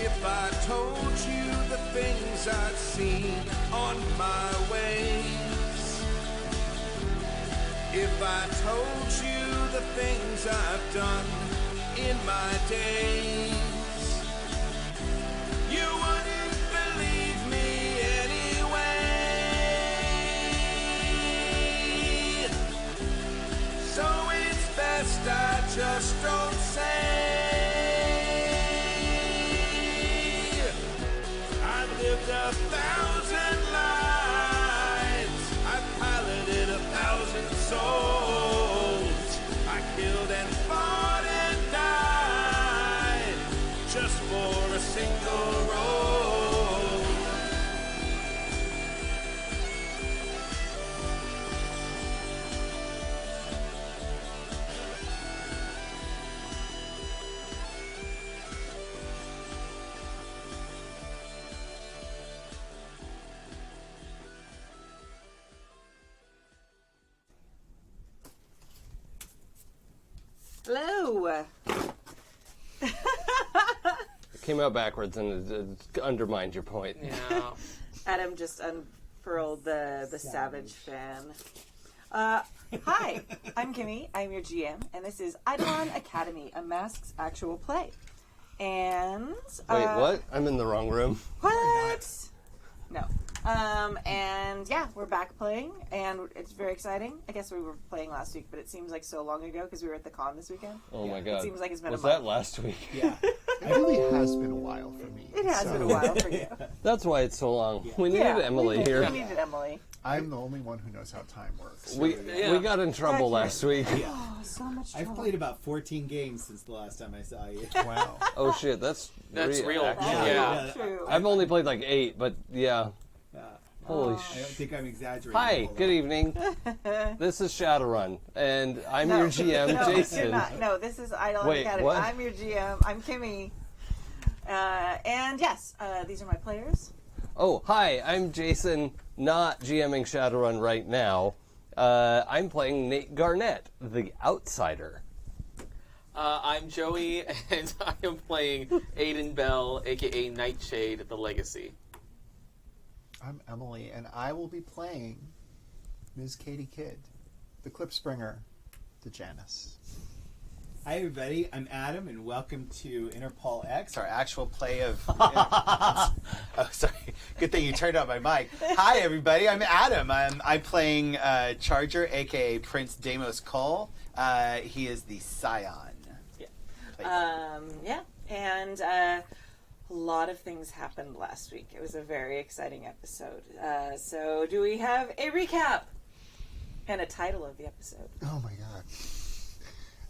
If I told you the things I've seen on my ways, if I told you the things I've done in my days, you wouldn't believe me anyway. So it's best I just don't say. Lived 1,000 lives, I piloted 1,000 souls, I killed and fought and died just for a single role. Hello. It came out backwards and it undermined your point. Yeah. Adam just unfurled the Savage fan. Hi, I'm Kimi. I'm your GM, and this is Idolon Academy, a Masks actual play. And Wait, what? I'm in the wrong room. what? No. And yeah, we're back playing, and it's very exciting. I guess we were playing last week, but it seems like so long ago because we were at the con this weekend. Oh my god. It seems like it's been Was a month. that last week? Yeah. It really has been a while for me. It has been a while for you. That's why it's so long. We needed Yeah, Emily here. We needed Emily. I'm the only one who knows how time works. We got in trouble last week. Oh, so much trouble. I've played about 14 games since the last time I saw you. Wow. Oh shit, that's real. actually. Yeah. True. I've only played like 8, but yeah. Holy I don't shit. think I'm exaggerating. Hi, Hold good on. evening. This is Shadowrun, and I'm your GM, no, Jason. You're not. No, this is Idolon Wait, Academy. what? I'm your GM. I'm Kimi. And yes, these are my players. Oh, hi, I'm Jason, not GMing Shadowrun right now. I'm playing Nate Garnet, the outsider. I'm Joey, and I am playing Aiden Bell, aka Nightshade, the Legacy. I'm Emily, and I will be playing Ms. Katy Kidd, the Klipspringer, the Janus. Hi, everybody. I'm Adam, and welcome to Interpol X, our actual play of... oh, sorry. Good thing you turned on my mic. Hi, everybody. I'm Adam. I'm playing Charger, a.k.a. Prince Daimos Cull. He is the Scion. Yeah, and a lot of things happened last week. It was a very exciting episode. So do we have a recap and a title of the episode? Oh, my God.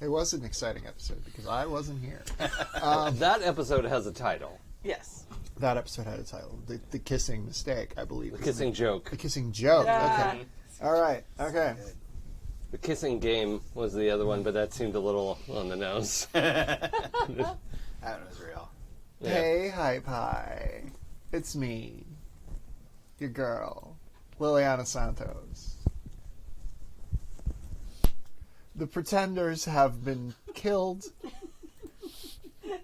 It was an exciting episode because I wasn't here. That episode has a title. Yes. That episode had a title. The Kissing Mistake, I believe. The Kissing Joke. The Kissing Joke. Yeah. Okay. All right. Okay. The Kissing Game was the other one, but that seemed a little on the nose. That one was real. Yeah. Hey, Hi Pie. It's me, your girl, Liliana Santos. The pretenders have been killed.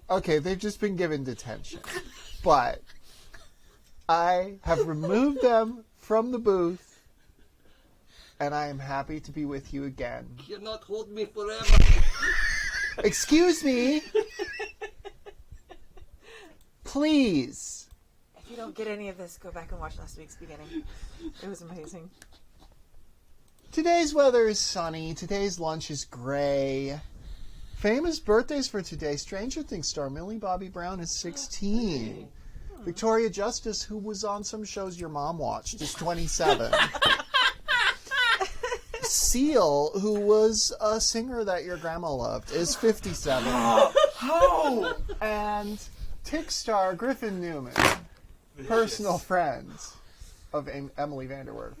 Okay, they've just been given detention. But I have removed them from the booth, and I am happy to be with you again. You're not hold me forever. Excuse me. Please. If you don't get any of this, go back and watch last week's beginning. It was amazing. Today's weather is sunny. Today's lunch is gray. Famous birthdays for today. Stranger Things star Millie Bobby Brown is 16. Victoria Justice, who was on some shows your mom watched, is 27. Seal, who was a singer that your grandma loved, is 57. Oh! And Tick star Griffin Newman, personal friend of Emily Vanderwerf,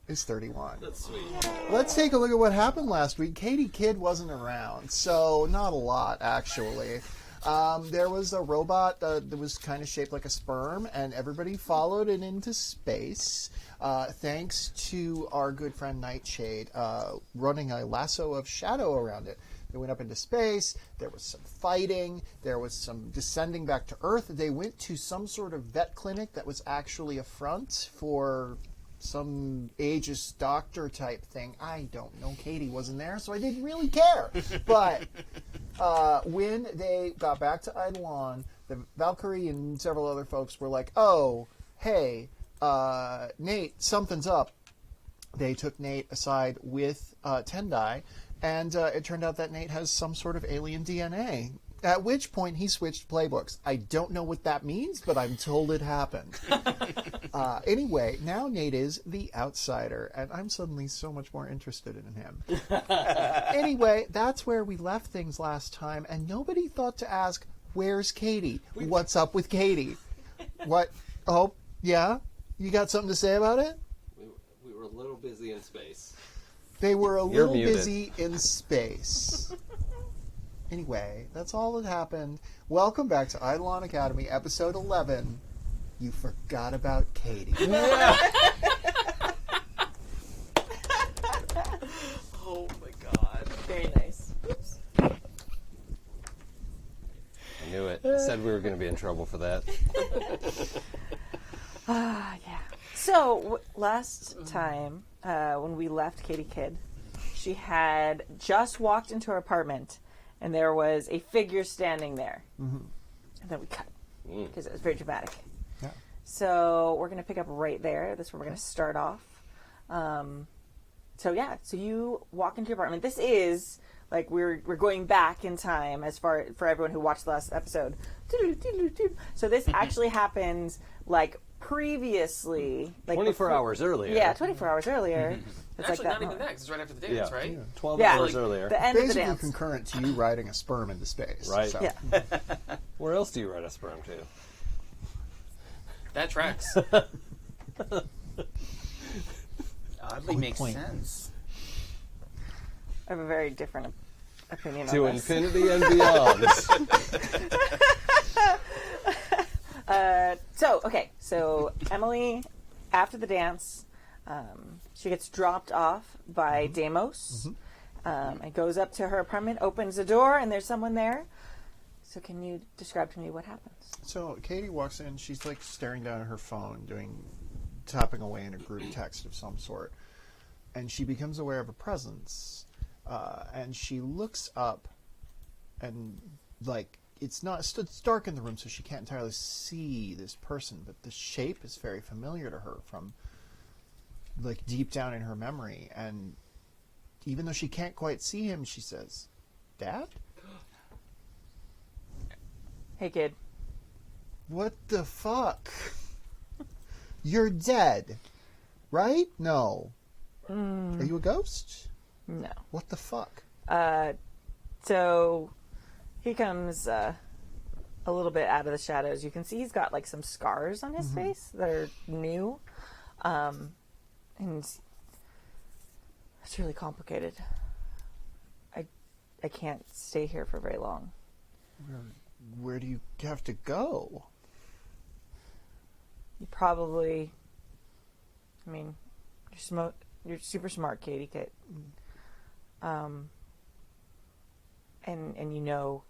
is 31. That's sweet. Let's take a look at what happened last week. Katy Kidd wasn't around, so not a lot, actually. There was a robot that was kind of shaped like a sperm, and everybody followed it into space. Thanks to our good friend Nightshade running a lasso of shadow around it. They went up into space. There was some fighting. There was some descending back to Earth. They went to some sort of vet clinic that was actually a front for some ageist doctor type thing. I don't know. Katy wasn't there, so I didn't really care. But when they got back to Idolon, the Valkyrie and several other folks were like, oh, hey, Nate, something's up. They took Nate aside with Tendai, and it turned out that Nate has some sort of alien DNA. At which point he switched playbooks. I don't know what that means, but I'm told it happened. Anyway, now Nate is the outsider, and I'm suddenly so much more interested in him. Anyway, that's where we left things last time, and nobody thought to ask, where's Katy? What's up with Katy? What? Oh, yeah? You got something to say about it? We were a little busy in space. They were a You're little muted. busy in space. Anyway, that's all that happened. Welcome back to Idolon Academy, episode 11. You forgot about Katy. Oh my god. Very nice. Oops. I knew it. I said we were going to be in trouble for that. Yeah. So last time when we left Katy Kid, she had just walked into her apartment, and there was a figure standing there. Mm-hmm. And then we cut because it was very dramatic. Yeah. So we're going to pick up right there. This is where we're going to start off. So you walk into your apartment. This is like we're going back in time as far for everyone who watched the last episode. So this actually happens like previously, like 24 hours earlier. Yeah, 24 hours earlier. It's Actually, like not that even that, 'cause it's right after the dance, right? Yeah. 12 Yeah. hours Like, earlier. The end of the Basically dance. concurrent to you riding a sperm into space. Right. So. Yeah. Where else do you ride a sperm to? That tracks. Oddly Good makes point. sense. I have a very different opinion To on this. infinity and beyond. So Emily, after the dance, she gets dropped off by Daimos and goes up to her apartment, opens the door, and there's someone there. So can you describe to me what happens? So Katy walks in. She's like staring down at her phone, tapping away in a group text of some sort, and she becomes aware of a presence. And she looks up, and like it's dark in the room, so she can't entirely see this person. But the shape is very familiar to her from like deep down in her memory. And even though she can't quite see him, she says, "Dad." Hey, kid. What the fuck? You're dead, right? No. Are you a ghost? No. What the fuck? So he comes a little bit out of the shadows. You can see he's got like some scars on his face that are new. And it's really complicated. I can't stay here for very long. Where do you have to go? You probably, you're super smart, Katy Kit. And you know,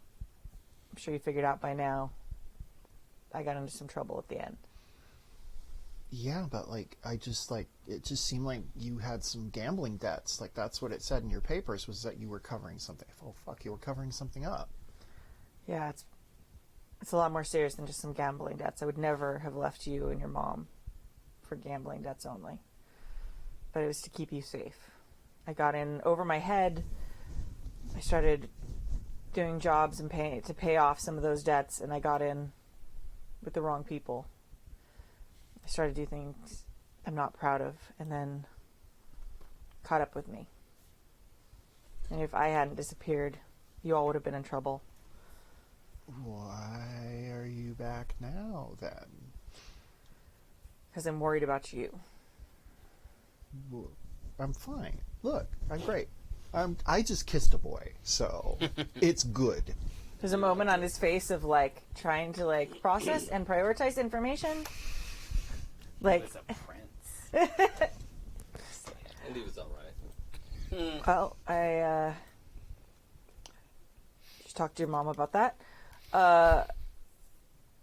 I'm sure you figured out by now, I got into some trouble at the end. Yeah, but like, it just seemed like you had some gambling debts. Like, that's what it said in your papers, was that you were covering something. Oh, fuck, you were covering something up. Yeah, it's a lot more serious than just some gambling debts. I would never have left you and your mom for gambling debts only. But it was to keep you safe. I got in over my head. I started doing jobs and to pay off some of those debts, and I got in with the wrong people. I started to do things I'm not proud of, and then caught up with me. And if I hadn't disappeared, you all would have been in trouble. Why are you back now, then? Because I'm worried about you. Well, I'm fine. Look, I'm great. I just kissed a boy, so it's good. There's a moment on his face of like trying to like process and prioritize information. Like, Was a prince. And he was all right. well, I just talked to your mom about that.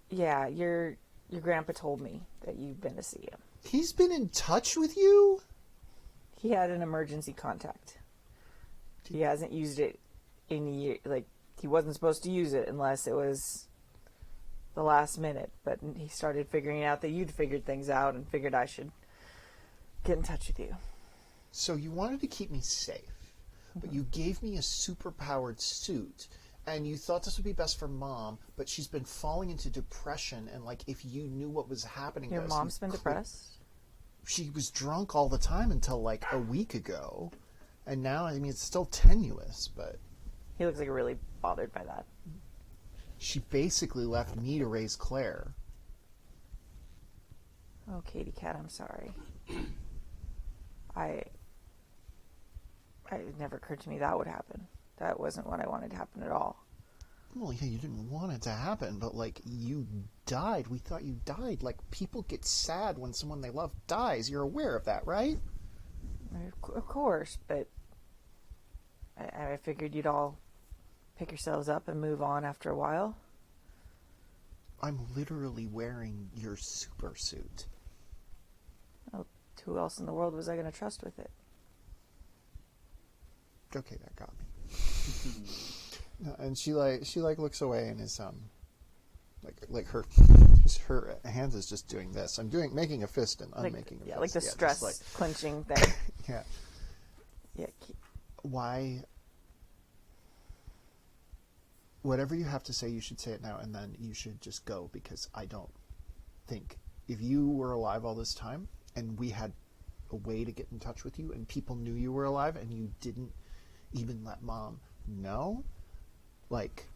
Yeah, your grandpa told me that you've been to see him. He's been in touch with you? He had an emergency contact. He hasn't used it in a year. Like, he wasn't supposed to use it unless it was the last minute. But he started figuring out that you'd figured things out and figured I should get in touch with you. So you wanted to keep me safe, but you gave me a super-powered suit, and you thought this would be best for Mom, but she's been falling into depression, and, like, if you knew what was happening to Your us, mom's you been could- depressed? She was drunk all the time until, like, a week ago. And now, I mean, it's still tenuous, but He looks like really bothered by that. she basically left me to raise Claire. Oh, Katy Cat, I'm sorry. It never occurred to me that would happen. That wasn't what I wanted to happen at all. Well, yeah, you didn't want it to happen, but, like, you died. We thought you died. Like, people get sad when someone they love dies. You're aware of that, right? Of course, but I figured you'd all pick yourselves up and move on after a while. I'm literally wearing your super suit. Well, who else in the world was I going to trust with it? Okay, that got me. No, and she looks away and is like her hands is just doing this. Making a fist and unmaking a fist. Yeah, like the just stress clenching thing. Yeah. Yeah. Why? Whatever you have to say, you should say it now, and then you should just go, because I don't think if you were alive all this time and we had a way to get in touch with you and people knew you were alive and you didn't even let Mom know, like,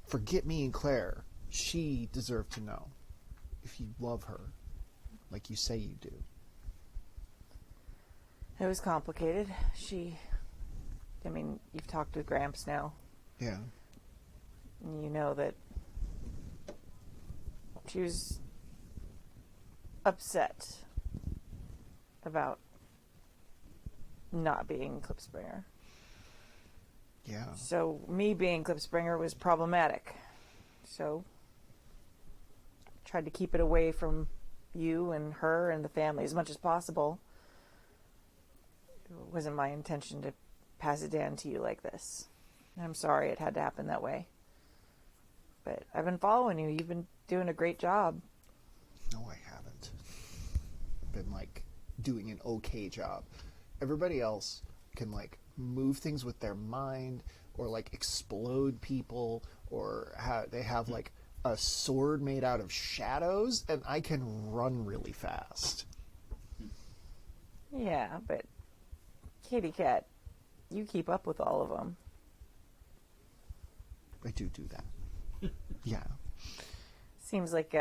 forget me and Claire. She deserved to know if you love her like you say you do. It was complicated. You've talked with Gramps now. Yeah. And you know that she was upset about not being Klipspringer. Yeah. So me being Klipspringer was problematic. So I tried to keep it away from you and her and the family as much as possible. It wasn't my intention to pass it down to you like this. I'm sorry it had to happen that way. But I've been following you. You've been doing a great job. No, I haven't. Been, like, doing an okay job. Everybody else can, like, move things with their mind, or, like, explode people, or they have, like, a sword made out of shadows, and I can run really fast. Yeah, but Katy Cat, you keep up with all of them. I do that. Yeah. Seems like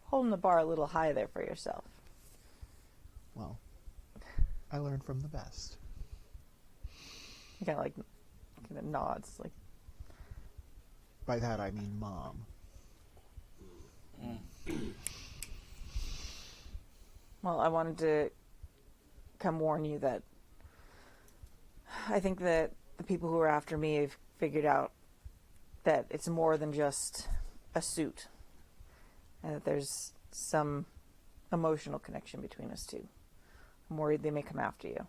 holding the bar a little high there for yourself. Well, I learned from the best. He kind of nods, like. By that I mean Mom. Well, I wanted to come warn you that I think that the people who are after me have figured out that it's more than just a suit, and that there's some emotional connection between us two. I'm worried they may come after you.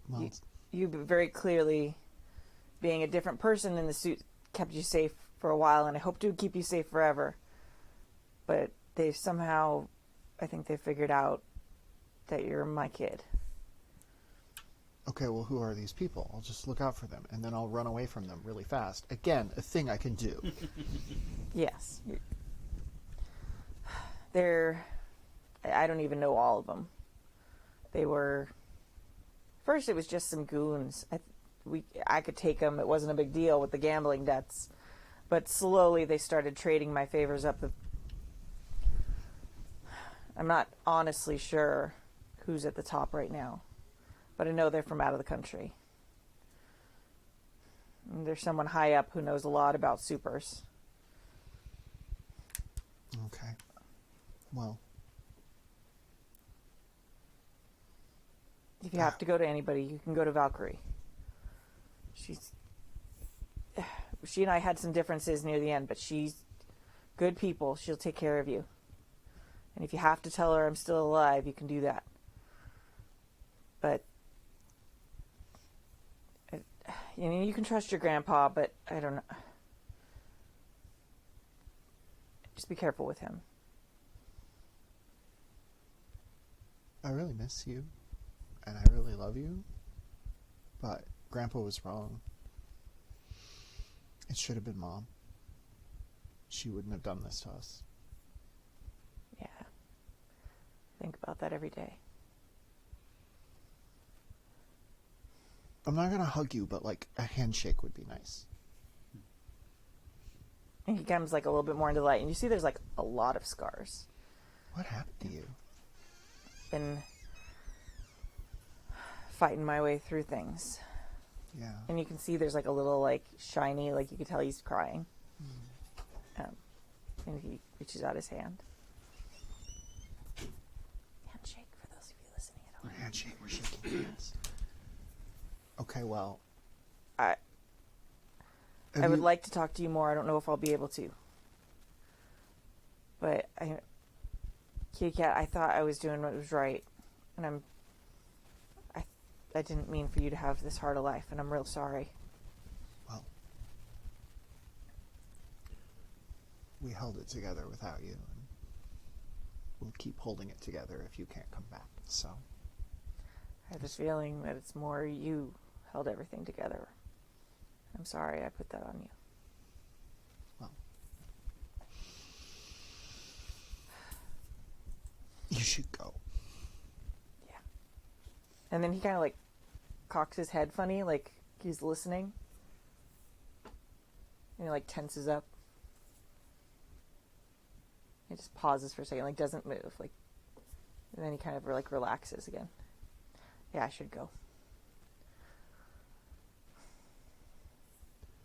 Well, You very clearly, being a different person in the suit, kept you safe for a while, and I hope to keep you safe forever. But they've somehow, I think they've figured out that you're my kid. okay, well, who are these people? I'll just look out for them, and then I'll run away from them really fast. Again, a thing I can do. Yes. I don't even know all of them. They were, first it was just some goons. I could take them. It wasn't a big deal with the gambling debts. But slowly they started trading my favors up. I'm not honestly sure who's at the top right now, but I know they're from out of the country. And there's someone high up who knows a lot about supers. Okay. Well, If you have to go to anybody, you can go to Valkyrie. She and I had some differences near the end, but she's good people. She'll take care of you. And if you have to tell her I'm still alive, you can do that. But you can trust your grandpa, but I don't know. Just be careful with him. I really miss you, and I really love you, but Grandpa was wrong. It should have been Mom. She wouldn't have done this to us. Yeah. Think about that every day. I'm not going to hug you, but like a handshake would be nice. And he comes like a little bit more into the light, and you see there's like a lot of scars. What happened to you? Been fighting my way through things. Yeah. And you can see there's like a little like shiny, like you can tell he's crying. And he reaches out his hand. Handshake for those of you listening at home. Handshake, we're shaking hands. Okay, well. I would like to talk to you more. I don't know if I'll be able to. But Kitty Cat, I thought I was doing what was right. And I didn't mean for you to have this hard a life, and I'm real sorry. Well, we held it together without you, and we'll keep holding it together if you can't come back, so. I have this feeling that it's more you held everything together. I'm sorry I put that on you. Well, you should go. Yeah. And then he kind of like cocks his head funny, like he's listening. And he like tenses up. He just pauses for a second, like doesn't move, like, and then he kind of like relaxes again. Yeah, I should go.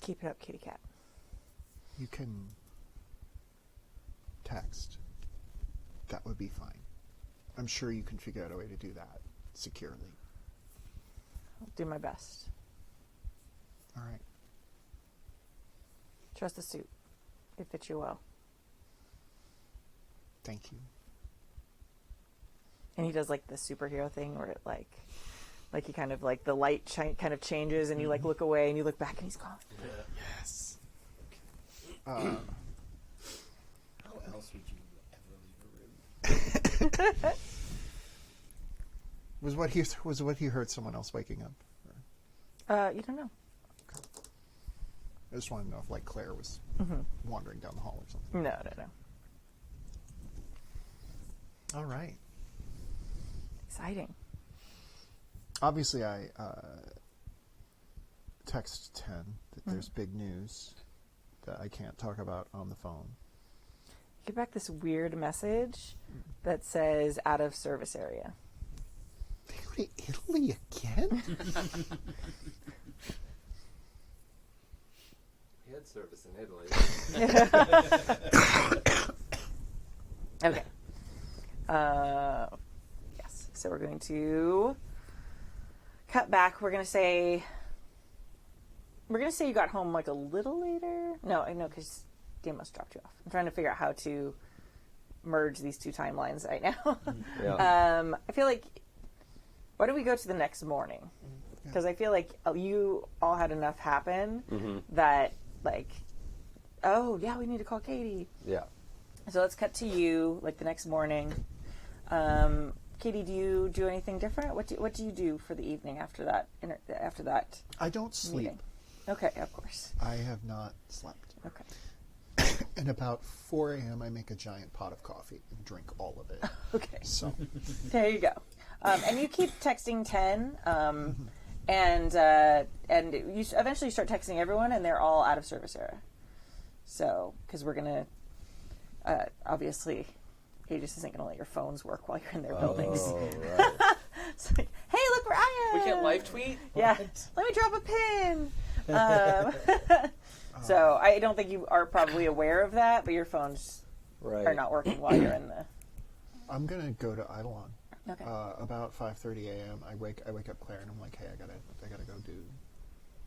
Keep it up, kitty cat. You can text. That would be fine. I'm sure you can figure out a way to do that securely. I'll do my best. All right. Trust the suit. It fits you well. Thank you. And he does like the superhero thing where it like he kind of like the light kind of changes and you like look away and you look back and he's gone. Yes. Uh, How else would you ever leave a room? was what he heard someone else waking up? You don't know. I just wanted to know if like Claire was wandering down the hall or something. No. All right. Exciting. Obviously, I text 10 that there's big news that I can't talk about on the phone. You get back this weird message that says out of service area. They go to Italy again? He had service in Italy. Okay. Yes. So we're going to cut back. We're going to say you got home like a little later. No, because Daimos dropped you off. I'm trying to figure out how to merge these two timelines right now. Yeah. I feel like, why don't we go to the next morning? Because I feel like you all had enough happen that like, oh yeah, we need to call Katy. Yeah. So let's cut to you like the next morning. Katy, do you do anything different? What do you do for the evening after that? After that I don't sleep. meeting? Okay, of course. I have not slept. Okay. And about 4 a.m. I make a giant pot of coffee and drink all of it. Okay. So There you go. And you keep texting 10, and you eventually start texting everyone, and they're all out of service area. So, because we're gonna obviously, Aegis isn't gonna let your phones work while you're in their buildings. Oh, right. It's like, hey, look where I am. We can't live tweet? Yeah. Let me drop a pin. So I don't think you are probably aware of that, but your phones Right. are not working while you're in the. I'm gonna go to Idolon. Okay. About 5:30 a.m. I wake up Claire and I'm like, hey, I gotta go do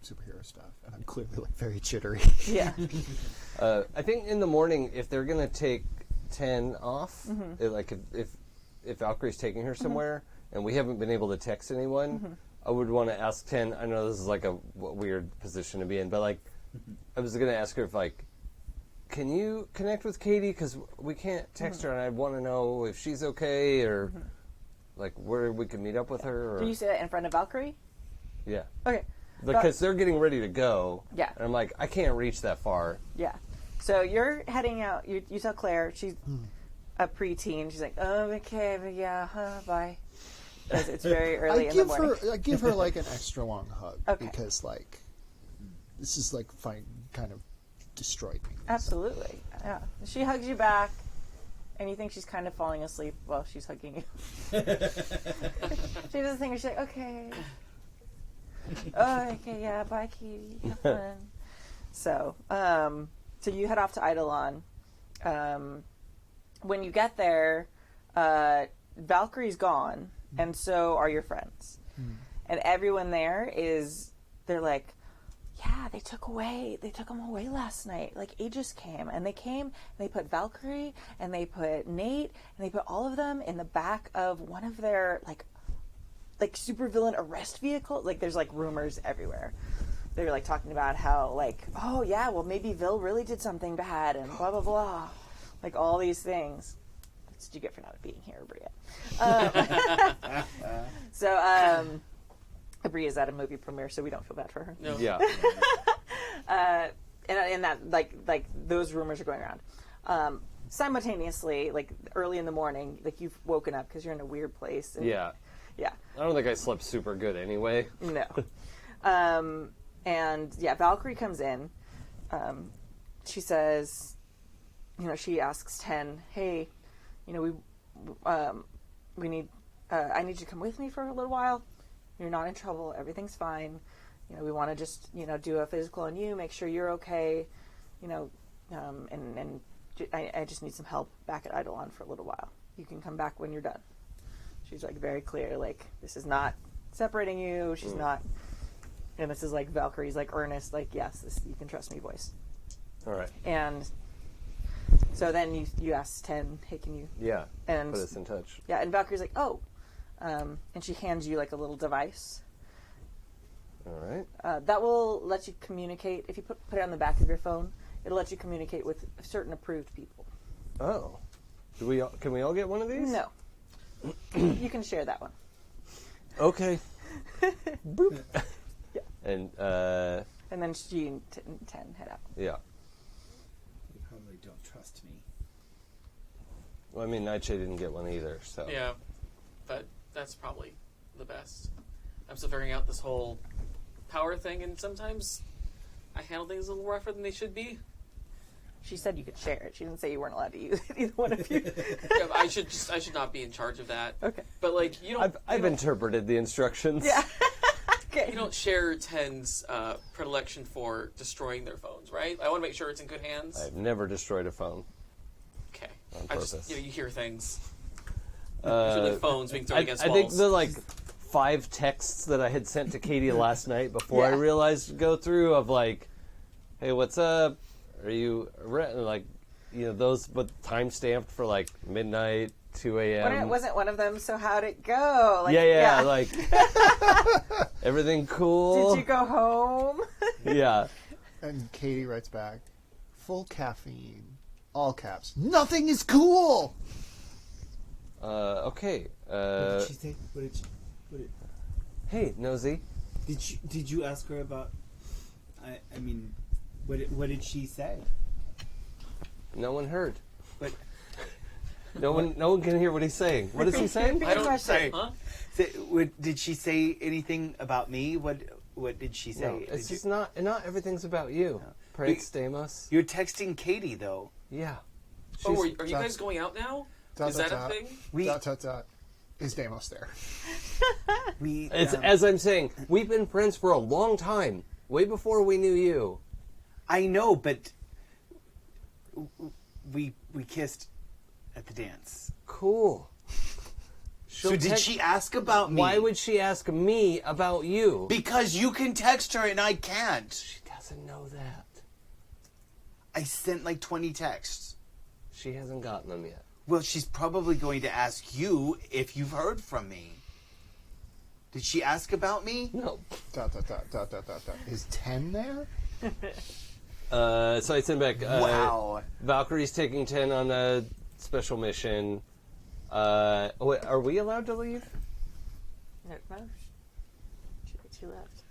superhero stuff, and I'm clearly like very jittery. Yeah. I think in the morning, if they're gonna take 10 off, like if Valkyrie's taking her somewhere and we haven't been able to text anyone, I would want to ask 10. I know this is like a weird position to be in, but like I was gonna ask her if like, can you connect with Katy, because we can't text her, and I want to know if she's okay or like where we can meet up with her. Or, Did you say that in front of Valkyrie? yeah, Okay. because they're getting ready to go. Yeah. and I'm like, I can't reach that far. Yeah. So you're heading out. You tell Claire, she's a preteen. She's like, oh, okay, but yeah, bye. Because it's very early in the morning. I give her like an extra long hug Okay. because like this is like kind of destroyed me. Absolutely. Yeah. She hugs you back, and you think she's kind of falling asleep while she's hugging you. She does the thing where she's like, okay. Oh, okay, yeah, bye, Katy. Have fun. So you head off to Idolon. When you get there, Valkyrie's gone, and so are your friends. And everyone there they're like, yeah, they took them away last night. Like, Aegis came, and they put Valkyrie, and they put Nate, and they put all of them in the back of one of their, like supervillain arrest vehicles. Like, there's, like, rumors everywhere. They're, like, talking about how, like, oh, yeah, well, maybe Vil really did something bad, and blah, blah, blah. Like, all these things. That's what you get for not being here, Aabria. Abria's at a movie premiere, so we don't feel bad for her. No. Yeah, And that, like those rumors are going around. Simultaneously, like early in the morning, like you've woken up because you're in a weird place. And, yeah. Yeah. I don't think I slept super good anyway. No. And yeah, Valkyrie comes in. She says, she asks 10, hey, we need, I need you to come with me for a little while. You're not in trouble. Everything's fine. We want to just, do a physical on you, make sure you're okay, and I just need some help back at Idolon for a little while. You can come back when you're done. She's, like, very clear, like, this is not separating you. She's not, and this is, like, Valkyrie's, like, earnest, like, yes, this, you can trust me voice. All right. And so then you ask 10, hey, can you? Yeah. And put us in touch. Yeah, and Valkyrie's like, oh. And she hands you, like, a little device. All right. That will let you communicate. If you put it on the back of your phone, it'll let you communicate with certain approved people. Oh. Can we all get one of these? No. You can share that one. Okay. Boop. Yeah. And then she and 10 head out. yeah. You probably don't trust me. Well, I mean, Nightshade didn't get one either, so. Yeah, but that's probably the best. I'm still figuring out this whole power thing, and sometimes I handle things a little rougher than they should be. She said you could share it. She didn't say you weren't allowed to use it, either one of you. Yeah, I should not be in charge of that. Okay. But like you don't. I've interpreted the instructions. Yeah. Okay. You don't share 10's predilection for destroying their phones, right? I want to make sure it's in good hands. I've never destroyed a phone. Okay. On I just purpose. you hear things. Usually phones being thrown against I walls. think the like 5 texts that I had sent to Katy last night before I realized to go through of like, hey, what's up? Are you like, those but time stamped for like midnight, 2 a.m. Wasn't one of them, so how'd it go? Like, yeah, like everything cool. Did you go home? Yeah. And Katy writes back, full caffeine, all caps. Nothing is cool. Okay. What did she say? Hey, nosy. Did you ask her about? I mean, what did she say? No one heard. But No one can hear what he's saying. What is he saying? I don't Sorry. Huh? Did she say anything about me? What did she say? No, it's Did just not everything's about you. Praise Daimos. You're texting Katy though. Yeah. Oh, are you guys going out now? Is that a thing? Is Daimos there? We It's as I'm saying, we've been friends for a long time. Way before we knew you. I know, but we kissed at the dance. Cool. So did she ask about me? Why would she ask me about you? Because you can text her and I can't. She doesn't know that. I sent like 20 texts. She hasn't gotten them yet. Well, she's probably going to ask you if you've heard from me. Did she ask about me? No. Is 10 there? So I send back. Wow. Valkyrie's taking 10 on a special mission. Wait, are we allowed to leave? No. She left.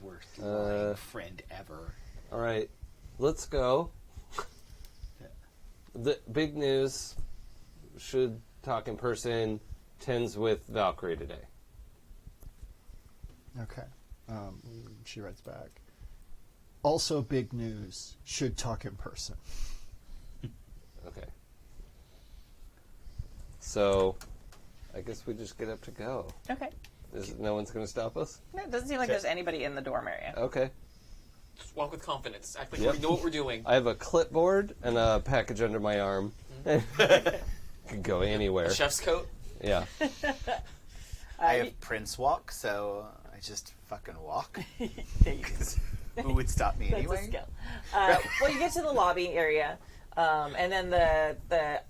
Worst lying friend ever. All right, let's go. The big news, should talk in person, 10's with Valkyrie today. Okay. She writes back. Also big news. Should talk in person. Okay. So, I guess we just get up to go. Okay. No one's going to stop us? No, it doesn't seem like there's anybody in the dorm area. Okay. Just walk with confidence. Act like Yep. we know what we're doing. I have a clipboard and a package under my arm. Could go anywhere. A chef's coat. Yeah. I have Prince walk, so I just fucking walk. There you go. Who would stop me That's anyway? a skill. Well, you get to the lobby area, and then the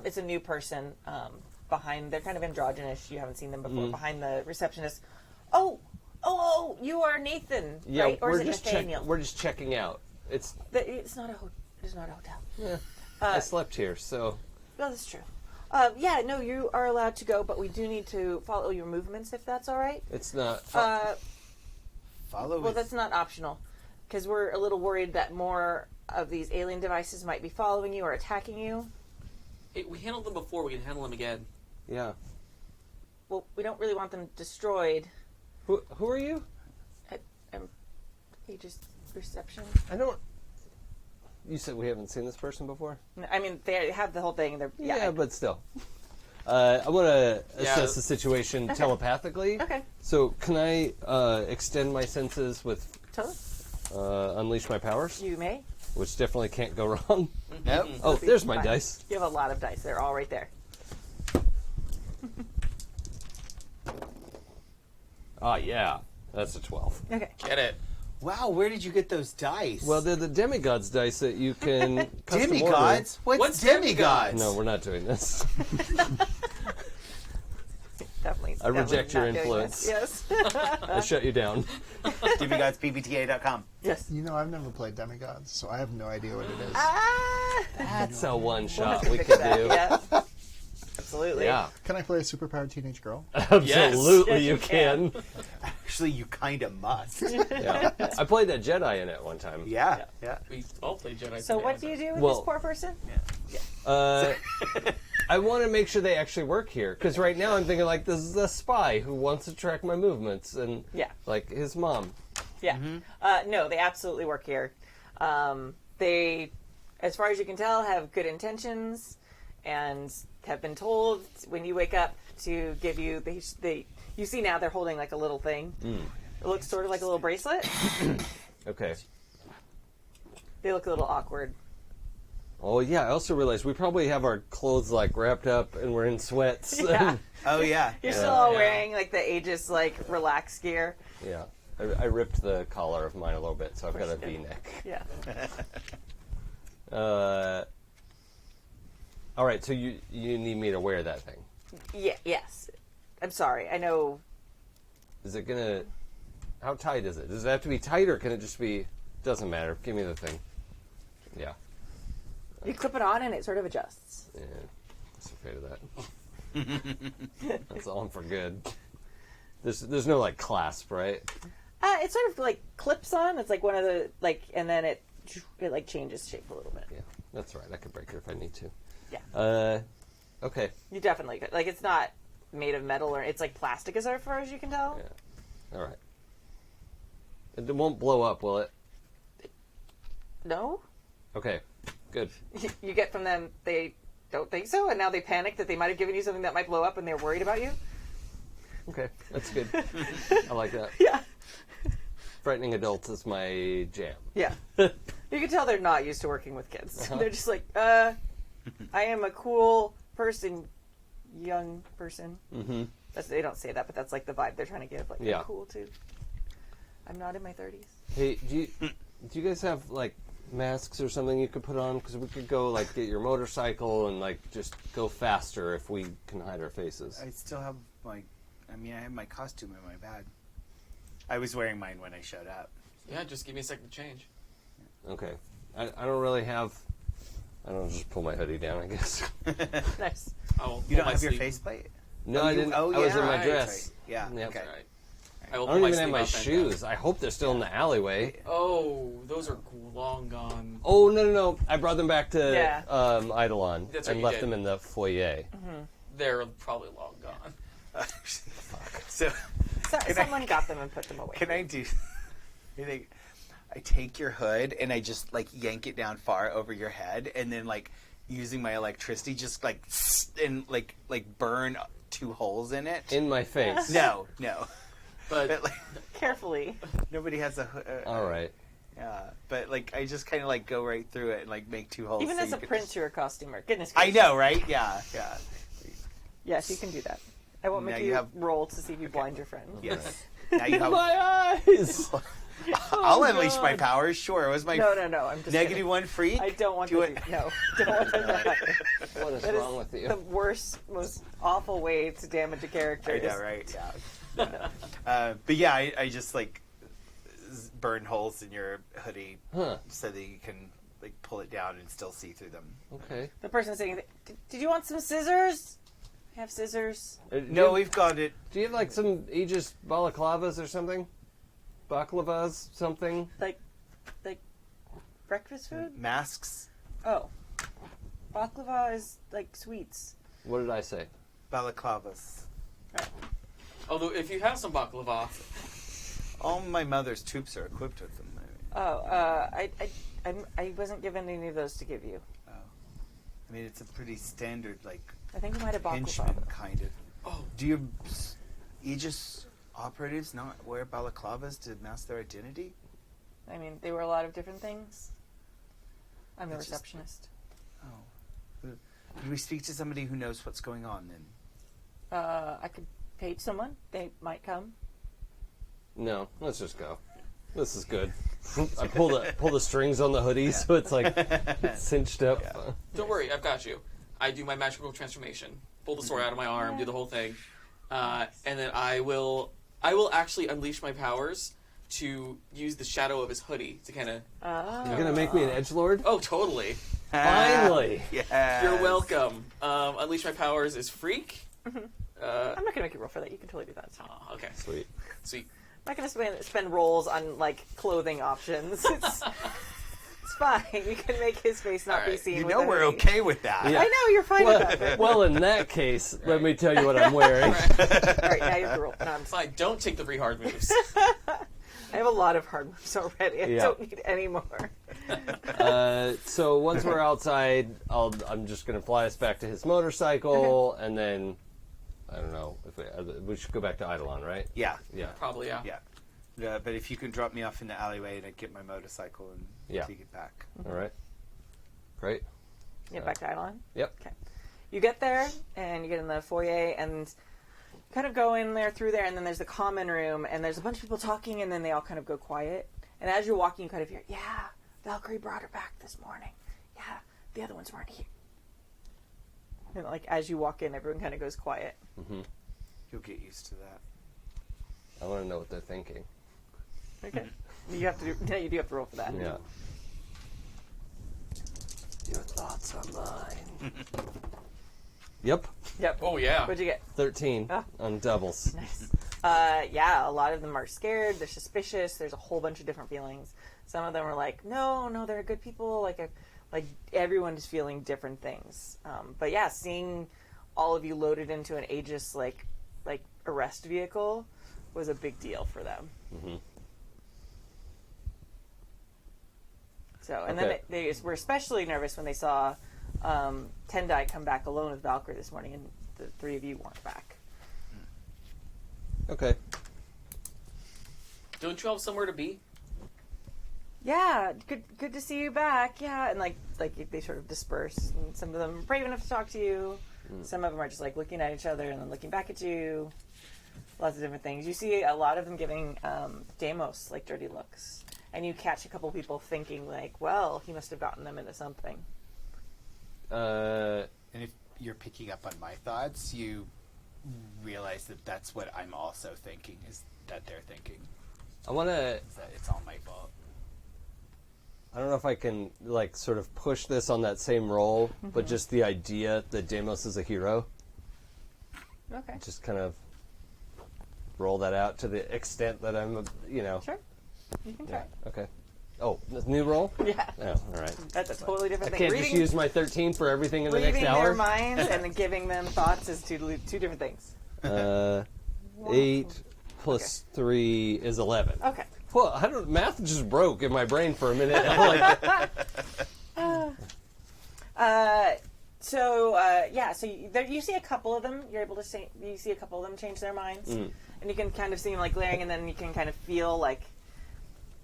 it's a new person behind. They're kind of androgynous. You haven't seen them before. Behind the receptionist. Oh, you are Nathan, Yeah, right? Or we're is it just Nathaniel? we're just checking out. It's It's not a hotel. yeah. I slept here, so No, that's true. Yeah, no, you are allowed to go, but we do need to follow your movements if that's all right. it's not. Follow Well, it. that's not optional, because we're a little worried that more of these alien devices might be following you or attacking you. Hey, we handled them before. We can handle them again. Yeah. Well, we don't really want them destroyed. Who are you? Aegis reception. I don't. You said we haven't seen this person before? I mean, they have the whole thing. They're Yeah, but still. I want to assess the situation Okay. telepathically. Okay. So, can I extend my senses with Totally. unleash my powers? You may. Which definitely can't go wrong. Nope. Oh, be there's my fine. dice. You have a lot of dice. They're all right there. Ah, yeah. That's a 12. Okay. Get it. Wow, where did you get those dice? Well, they're the demigods dice that you can custom order. demigods? What's demigods? No, we're not doing this. Definitely. I reject your not doing influence. this. Yes. I shut you down. demigodspbta.com. Yes. You know, I've never played Demigods, so I have no idea what it is. Ah! That's a one shot We'll we fix could that, do. yeah. Absolutely. Yeah. Can I play a superpowered teenage girl? Absolutely, Yes, you you can. Actually, you kind of must. Yeah. I played that Jedi in it one time. Yeah. We all play Jedi. So today. what do you do with Well- this poor person? I want to make sure they actually work here because right now I'm thinking like this is a spy who wants to track my movements and Yeah. like his mom. Yeah. No, they absolutely work here. They, as far as you can tell, have good intentions and have been told when you wake up to give you you see now they're holding like a little thing. It looks sort of like a little bracelet. Okay. They look a little awkward. Oh yeah, I also realized we probably have our clothes like wrapped up and we're in sweats. Yeah. Oh, yeah. You're still all Yeah. wearing like the Aegis like relaxed gear. Yeah. I ripped the collar of mine a little bit, so I've got a course you did. V-neck. Yeah. All right, so you need me to wear that thing. Yeah. Yes. I'm sorry. I know. Is it gonna? How tight is it? Does it have to be tight, or can it just be? Doesn't matter. Give me the thing. Yeah. You clip it on and it sort of adjusts. Yeah. I was afraid of that. That's all for good. There's no like clasp, right? It sort of like clips on. It's like one of the like, and then it like changes shape a little bit. Yeah, that's right. I could break it if I need to. Yeah. Okay. You definitely could. Like, it's not made of metal or it's like plastic as far as you can tell. Yeah. All right. It won't blow up, will it? No. Okay. Good. You get from them they don't think so, and now they panic that they might have given you something that might blow up, and they're worried about you. Okay, that's good. I like that. Yeah. frightening adults is my jam. Yeah. You can tell they're not used to working with kids. They're just like, I am a cool person, young person. Mm-hmm. They don't say that, but that's like the vibe they're trying to give. Like, Yeah. I'm cool too. I'm not in my 30s. Hey, do you guys have like masks or something you could put on? Because we could go like get your motorcycle and like just go faster if we can hide our faces. I still have I have my costume in my bag. I was wearing mine when I showed up. Yeah, just give me a second to change. Okay. I don't really have... I don't just pull my hoodie down, I guess. Nice. You don't have your faceplate? No, I didn't. Oh, I was in yeah. my Right. dress. Yeah. Yep. Okay. All right. I will don't pull even have sleeve my up then. shoes. I hope they're still in the alleyway. Oh, those are long gone. Oh, no. I brought them back to Yeah. Idolon That's and what you left did. them in the foyer. They're probably long gone. So, Someone got them and put them away. can I do... I take your hood and I just like yank it down far over your head, and then like using my electricity just like and like burn 2 holes in it. In my face. No. But Like, Carefully. nobody has a hood. All right. Yeah, but like I just kind of like go right through it and like make 2 holes. Even so as you a could prince, you're a costumer. Goodness I gracious. know, right? Yeah. Yes, you can do that. I won't make Now you, you have- roll to see if you blind your friend. Yes. Now you have. My eyes! I'll unleash my God. powers. Sure. It was my No. I'm just negative kidding. 1 freak. I don't want Do that. it. No, don't want that to happen. What is That is wrong with you? the worst, most awful way to damage a character. I know, right? Yeah. But yeah, I just like burn holes in your hoodie Huh. so that you can like pull it down and still see through them. Okay. The person saying, "Did you want some scissors? I have scissors." No, we've got it. Do you have like some Aegis balaclavas or something? Baklavas, something? Like breakfast food? Masks, Oh, baklava is like sweets. What did I say? balaclavas. although if you have some baklava, All my mother's troops are equipped with them. I wasn't given any of those to give you. I mean, it's a pretty standard like I think we might have henchman baklava. kind of. oh, Do your Aegis operatives not wear balaclavas to mask their identity? I mean, they were a lot of different things. I'm the It's just- receptionist. Oh. Could we speak to somebody who knows what's going on then? I could page someone. They might come. No, let's just go. This is good. I pull the strings on the hoodie so it's like cinched up. don't worry, I've got you. I do my magical transformation, pull the sword out of my arm, do the whole thing, and then I will actually unleash my powers to use the shadow of his hoodie to kind of. You're gonna make me an edgelord? Oh, totally. Finally! Yeah. You're welcome. Unleash my powers is freak. I'm not gonna make you roll for that. You can totally do that. It's fine. Oh, okay, Sweet. sweet. I'm not gonna spend rolls on like clothing options. It's fine. You can make his face not All be right. seen. You with know a we're hoodie. okay with that. Yeah. I know you're fine with that. Well, in that case, let me tell you what I'm wearing. All right, now you have to roll. No, I'm Fine, don't take the 3 hard moves. I have a lot of hard moves already. I Yeah. don't need any more. So once we're outside, I'm just gonna fly us back to his motorcycle, and then I don't know if we should go back to Idolon, right? Yeah. Yeah. Probably, yeah. Yeah. But if you can drop me off in the alleyway and I get my motorcycle and Yeah. take it back. All right. Great. Get back to Idolon. Yep. Okay. You get there and you get in the foyer and kind of go in there through there, and then there's the common room and there's a bunch of people talking, and then they all kind of go quiet. And as you're walking, you kind of hear, "Yeah, Valkyrie brought her back this morning. Yeah, the other ones weren't here." And like as you walk in, everyone kind of goes quiet. You'll get used to that. I want to know what they're thinking. Okay. You have to do. No, you do have to roll for that. Yeah. Your thoughts are mine. Yep. Yep. Oh, yeah. What'd you get? 13 Ah. on doubles. Nice. Yeah, a lot of them are scared. They're suspicious. There's a whole bunch of different feelings. Some of them are like, no, they're good people. Like everyone is feeling different things. But yeah, seeing all of you loaded into an Aegis like arrest vehicle was a big deal for them. Mhm. So, and Okay. then they were especially nervous when they saw Tendai come back alone with Valkyrie this morning, and the 3 of you weren't back. Okay. Don't you have somewhere to be? Yeah, good to see you back. Yeah, and like they sort of disperse, and some of them are brave enough to talk to you. Some of them are just like looking at each other and then looking back at you. Lots of different things. You see a lot of them giving Daimos like dirty looks, and you catch a couple people thinking like, well, he must have gotten them into something. And if you're picking up on my thoughts, you realize that that's what I'm also thinking, is that they're thinking. I want to. That it's all my fault. I don't know if I can like sort of push this on that same roll, but just the idea that Daimos is a hero. Okay. Just kind of roll that out to the extent that I'm, Sure. You can try. Yeah. Okay. Oh, this new roll? Yeah. Oh, all right. That's a totally I different thing. can't just use my 13 for everything in the next reading hour. their minds and then giving them thoughts is two different things. 8 plus 3 is 11. Okay. Well, math just broke in my brain for a minute. I'm like, So you see a couple of them. You're able to see. You see a couple of them change their minds, and you can kind of see them like glaring, and then you can kind of feel like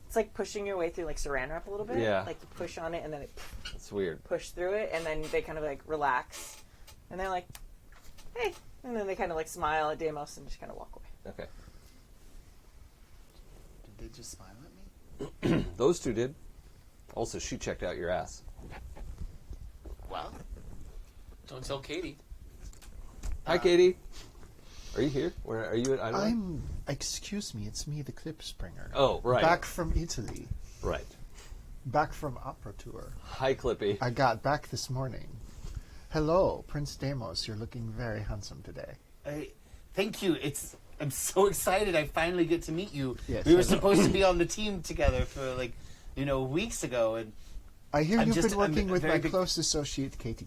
it's like pushing your way through like saran wrap a little bit. Yeah. Like you push on it, and then it it's weird. push through it, and then they kind of like relax, and they're like, "Hey," and then they kind of like smile at Daimos and just kind of walk away. Okay. Did they just smile at me? Those two did. Also, she checked out your ass. Well, Don't tell Katy. Hi, Katy. Are you here? Where are you at Idolon? Excuse me, it's me, the Klipspringer. Oh, right. Back from Italy. Right. Back from opera tour. Hi, Clippy. I got back this morning. Hello, Prince Daimos. You're looking very handsome today. thank you. I'm so excited. I finally get to meet you. Yes, we were I know. supposed to be on the team together for weeks ago, and I hear you've been I'm working with very my big- close associate, Katy.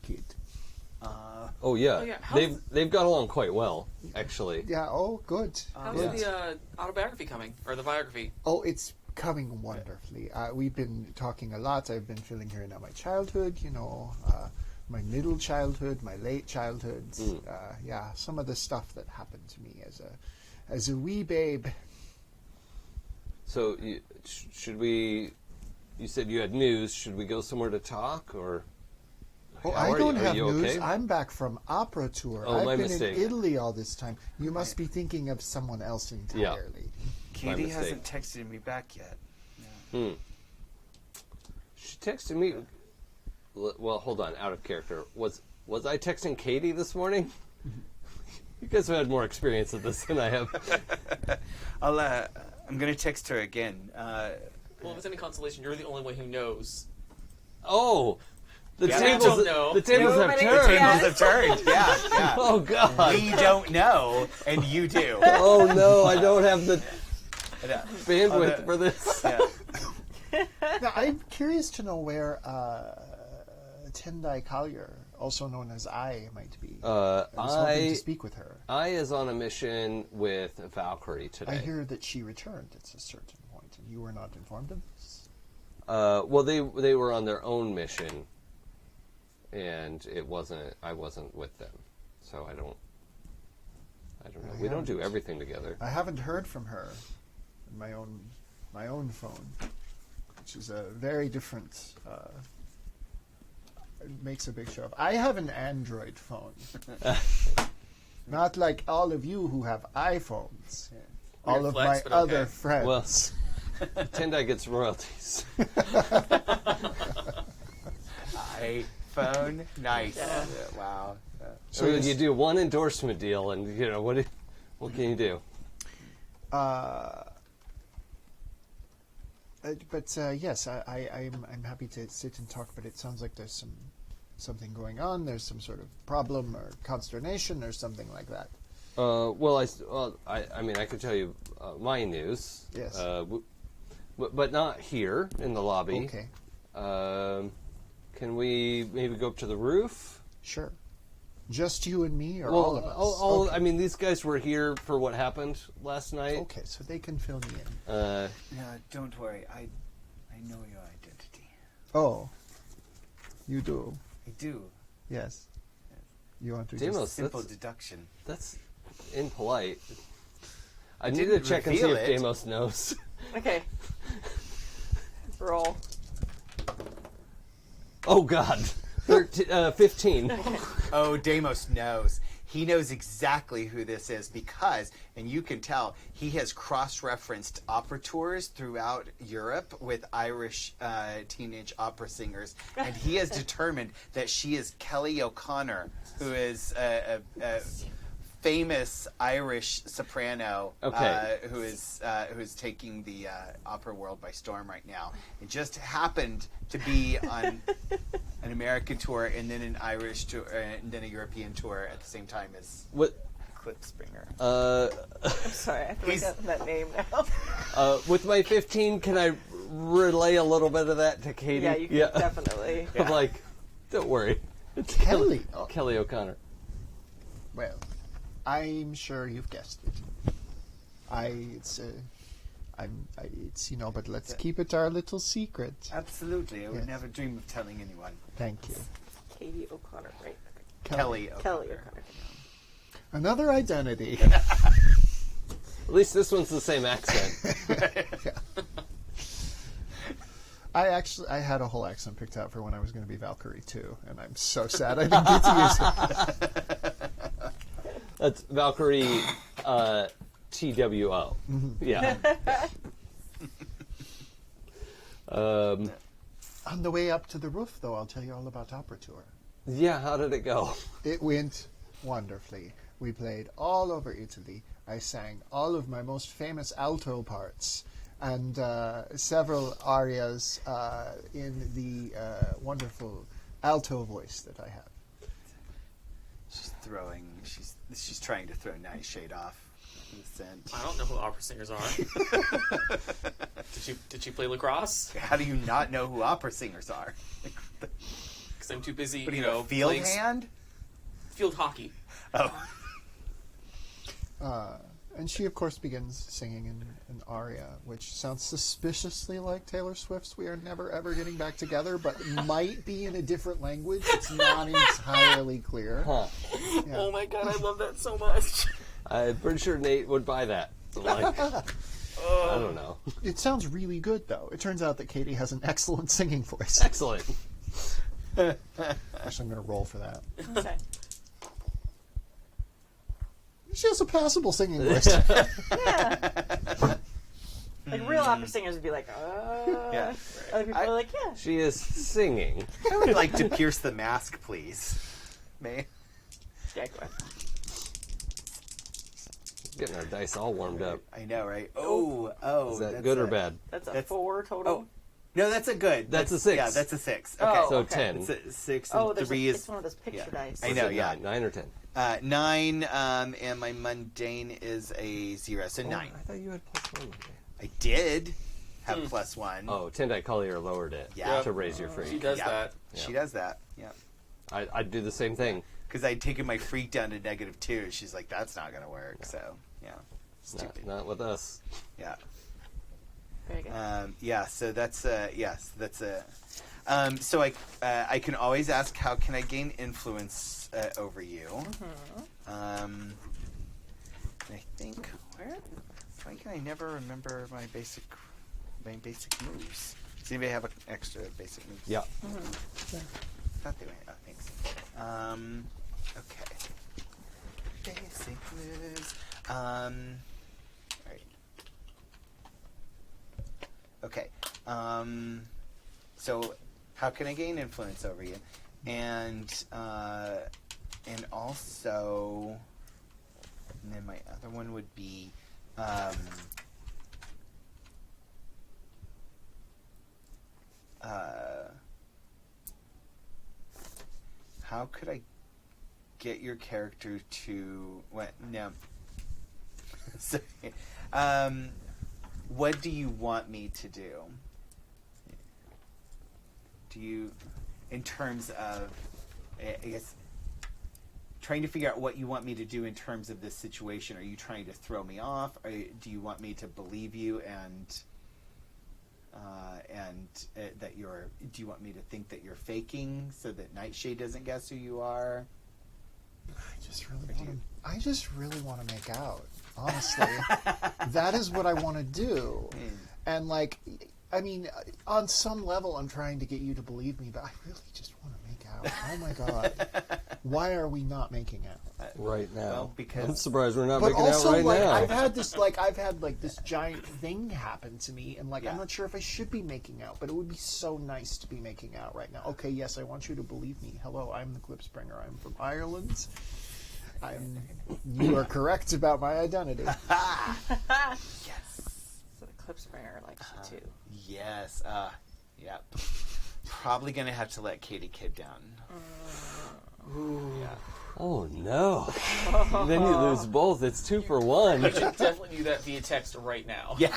Oh, yeah. Oh, yeah. How's- They've got along quite well, actually. Yeah, oh, good. How's Good. the autobiography coming? Or the biography? Oh, it's coming wonderfully. We've been talking a lot. I've been filling her in on my childhood, my middle childhood, my late childhood. Some of the stuff that happened to me as a wee babe. So, should we... You said you had news. Should we go somewhere to talk, or... Oh, How I are don't you? Are have you news. okay? I'm back from opera tour. Oh, my I've been mistake. in Italy all this time. You must be thinking of someone else entirely. Katy mistake. hasn't texted me back yet. She texted me... Well, hold on. Out of character. Was I texting Katy this morning? You guys have had more experience at this than I have. I'm gonna text her again. Well, if it's any consolation, you're the only one who knows. Oh! The Yeah, tables, don't know. the tables have Nobody turned. cares. Tables have turned. Yeah. Oh, God. We don't know, and you do. Oh, no. I don't have the Yeah. bandwidth for this. Yeah. Now, I'm curious to know where Tendai Collier, also known as I, might be. I was hoping to speak with her. I is on a mission with Valkyrie today. I hear that she returned at a certain point, and you were not informed of this? Well, they were on their own mission, and I wasn't with them, so I don't know. We don't do everything together. I haven't heard from her on my own phone, which is a very different. It makes a big show of. I have an Android phone, not like all of you who have iPhones. All Weird of flex, my but other okay. friends. Well, Tendai gets royalties. iPhone, nice. Yeah. Wow. So you do one endorsement deal, and what can you do? Yes, I'm happy to sit and talk. But it sounds like there's something going on. There's some sort of problem or consternation or something like that. I could tell you my news. Yes. But not here in the lobby. Okay, Can we maybe go up to the roof? sure. Just you and me, or all of us? Okay. I mean, these guys were here for what happened last night. Okay, so they can fill me in. No, don't worry. I know your identity. Oh, you do? I do. Yes. You want to Daimos, Simple that's- deduction. That's impolite. I need didn't to check and see reveal if it. Daimos knows. Okay. Roll. Oh God, 15. Oh, Daimos knows. He knows exactly who this is because, and you can tell, he has cross-referenced opera tours throughout Europe with Irish teenage opera singers, and he has determined that she is Kelly O'Connor, who is a famous Irish soprano who is taking the opera world by storm right now. It just happened to be on an American tour and then an Irish tour and then a European tour at the same time as What? Klipspringer. I'm sorry, I have to look up that name now. With my 15, can I relay a little bit of that to Katy? Yeah, you can definitely. I'm like, don't worry. It's Kelly. Oh. Kelly O'Connor. Well, I'm sure you've guessed it. It's but let's keep it our little secret. Absolutely. I would Yes. never dream of telling anyone. Thank you. Katie O'Connor, right? Kelly O'Connor. Kelly O'Connor. Another identity. At least this one's the same accent. I had a whole accent picked out for when I was going to be Valkyrie too, and I'm so sad I didn't get to use it. That's Valkyrie TWO. Yeah. On the way up to the roof, though, I'll tell you all about Opera Tour. Yeah, how did it go? It went wonderfully. We played all over Italy. I sang all of my most famous alto parts and several arias in the wonderful alto voice that I have. She's trying to throw Nightshade off the scent. I don't know who opera singers are. Did she play lacrosse? How do you not know who opera singers are? Because I'm too busy, What are you, a field playing hand? field hockey. Oh. And she, of course, begins singing an aria, which sounds suspiciously like Taylor Swift's "We Are Never Ever Getting Back Together," but might be in a different language. It's not entirely clear. Huh. Yeah. Oh my god, I love that so much. I'm pretty sure Nate would buy that. Like, I don't know. It sounds really good, though. It turns out that Katy has an excellent singing voice. Excellent. Actually, I'm going to roll for that. Okay. She has a passable singing voice. Yeah. Like real opera singers would be like, Yeah. Other people are like, yeah. She is singing. I would like to pierce the mask, please. May? Yeah, go ahead. Getting our dice all warmed up. I know, right? Oh. Is that that's good or a- bad? That's a That's- 4 total. Oh. No, that's a good. That's a 6. Yeah, that's a 6. Okay. Oh, So okay. 10. It's a 6 Oh, and there's 3 it's is one of those picture yeah. dice. I Was know, it yeah. 9 or 10? 9, and my mundane is a 0, so 9. I thought you had +1. Okay. I did have +1. Oh, Tendai Collier lowered it Yeah. to raise your freak. She does Yeah. that. She does that. Yeah. I'd do the same thing. Because I'd taken my freak down to -2. She's like, that's not going to work. So, yeah. Stupid. Not with us. Yeah. Very good. Yeah, so that's yes, that's a. So I can always ask, how can I gain influence over you? Mm-hmm. I think why can I never remember my basic moves? Does anybody have an extra basic moves? Yeah. Thought they were. Oh, thanks. Okay. Basic moves. Alright. Okay. So, how can I gain influence over you? And also, and then my other one would be, how could I get your character to what? No. Sorry. What do you want me to do? Do you, in terms of, I guess, trying to figure out what you want me to do in terms of this situation? Are you trying to throw me off? Or do you want me to believe you and that you're? Do you want me to think that you're faking so that Nightshade doesn't guess who you are? I just really want to make out. Honestly, that is what I want to do. And like, I mean, on some level, I'm trying to get you to believe me, but I really just want to make out. Oh my god, why are we not making out right now? Well, because I'm surprised we're not but making also, out right like, now. I've had this giant thing happen to me, and like, I'm not sure if I should be making out, but it would be so nice to be making out right now. Okay, yes, I want you to believe me. Hello, I'm the Klipspringer. I'm from Ireland. You are correct about my identity. yes. So the Klipspringer likes you too. Yes. Yeah. Probably gonna have to let Katy kid down. Yeah. Oh no! Then you lose both. It's 2 for 1. You should definitely do that via text right now. Yeah.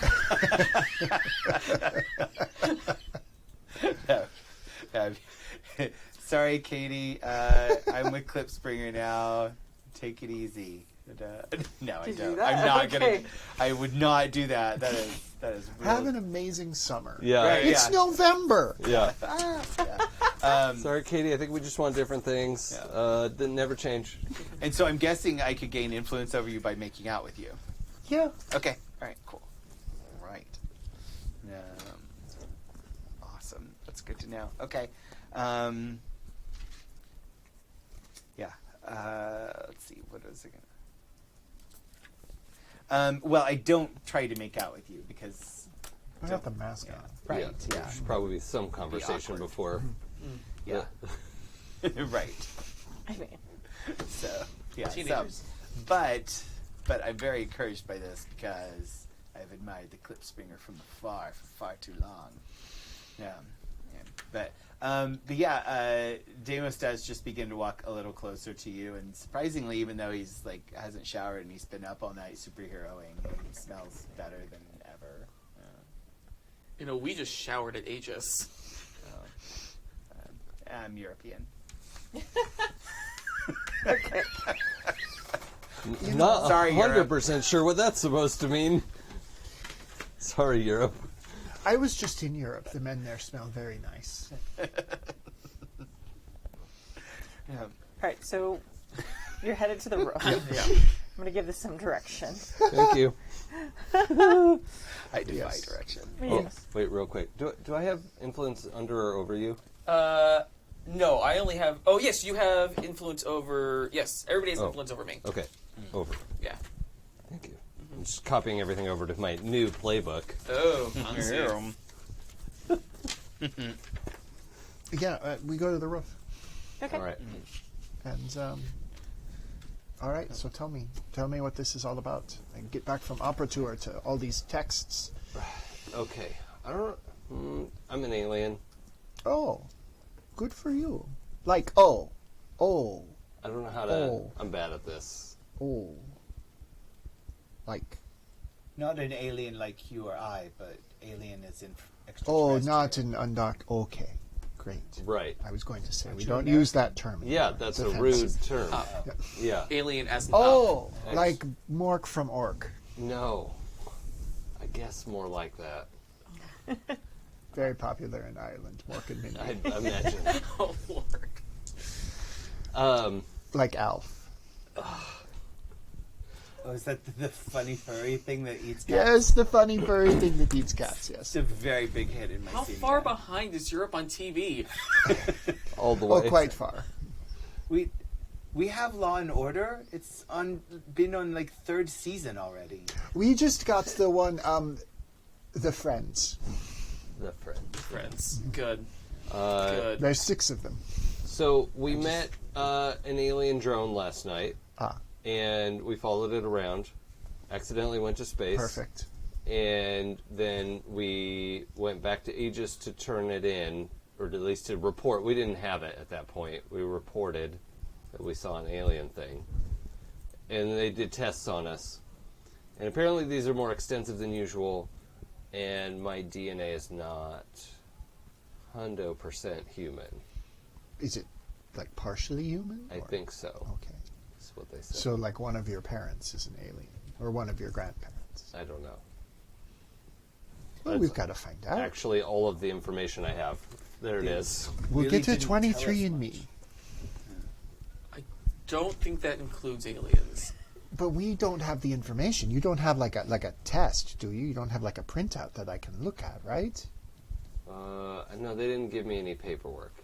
No. Sorry, Katy. I'm with Klipspringer now. Take it easy. No, I Did you don't. do that? I'm not Okay. gonna. I would not do that. That is. Real. Have an amazing summer. Yeah. Right. It's November. Yeah. Yeah. Sorry, Katy. I think we just want different things. Yeah. That never change. And so I'm guessing I could gain influence over you by making out with you. Yeah. Okay. All right. Cool. Right. Awesome. That's good to know. Okay. Yeah. Let's see. What is it gonna? Well, I don't try to make out with you because. I got the mask on. Right. Yeah. There should probably be some conversation awkward. before. Yeah. Right. I mean, So yeah. Teenagers. But I'm very encouraged by this because I've admired the Klipspringer from afar for far too long. Yeah. But yeah, Daimos does just begin to walk a little closer to you, and surprisingly, even though he's like hasn't showered and he's been up all night superheroing, he smells better than ever. You know, we just showered at Aegis. I'm European. okay. Not Sorry, 100% sure what that's supposed to mean. Sorry, Europe. I was just in Europe. The men there smell very nice. Yeah. All right, so you're headed to the room. Yeah. I'm going to give this some direction. Thank you. I defy Yes. direction. Oh, wait, real quick. Do I have influence under or over you? No, I only have. Oh, yes, you have influence over. Yes, everybody has Oh. influence over me. Okay, over. Yeah. Thank you. I'm just copying everything over to my new playbook. Oh, fancy. Yeah, we go to the roof. Okay. All right. And, all right, so tell me what this is all about. And get back from opera tour to all these texts. Okay. I don't. I'm an alien. Oh, good for you. Like, oh. I don't know how to. Oh. I'm bad at this. Like, Not an alien like you or I, but alien is in oh, extraterrestrial. not an undocked. Okay, great. Right. I was going to say, we you don't American? use that term. Yeah, anymore. that's It's a rude offensive. term. Yeah. Alien as an Oh, Ex- like Mork from Orc. No. I guess more like that. Very popular in Ireland, Mork and Mindy. I imagine. Oh, Lord. Like Alf. Oh, is that the funny furry thing that eats cats? Yes, the funny furry thing that eats cats, yes. It's a very big hit in my How scene. far behind is Europe on TV? All the Oh, way. quite far. We have Law and Order. It's been on like 3rd season already. We just got the one, The Friends. The friend. Friends. Good. Uh, Good. There's 6 of them. So we met an alien drone last night, Ah, and we followed it around. Accidentally went to space. perfect. And then we went back to Aegis to turn it in, or at least to report. We didn't have it at that point. We reported that we saw an alien thing. And they did tests on us. And apparently these are more extensive than usual, and my DNA is not 100% human. Is it, like, partially human? I or- think so. Okay. That's what they said. So, like, one of your parents is an alien. Or one of your grandparents. I don't know. Well, That's we've got to find out. Actually, all of the information I have. There it is. We'll really get to didn't tell us 23andMe. Don't think that includes aliens. But we don't have the information. You don't have like a test, do you? You don't have like a printout that I can look at, right? No, they didn't give me any paperwork.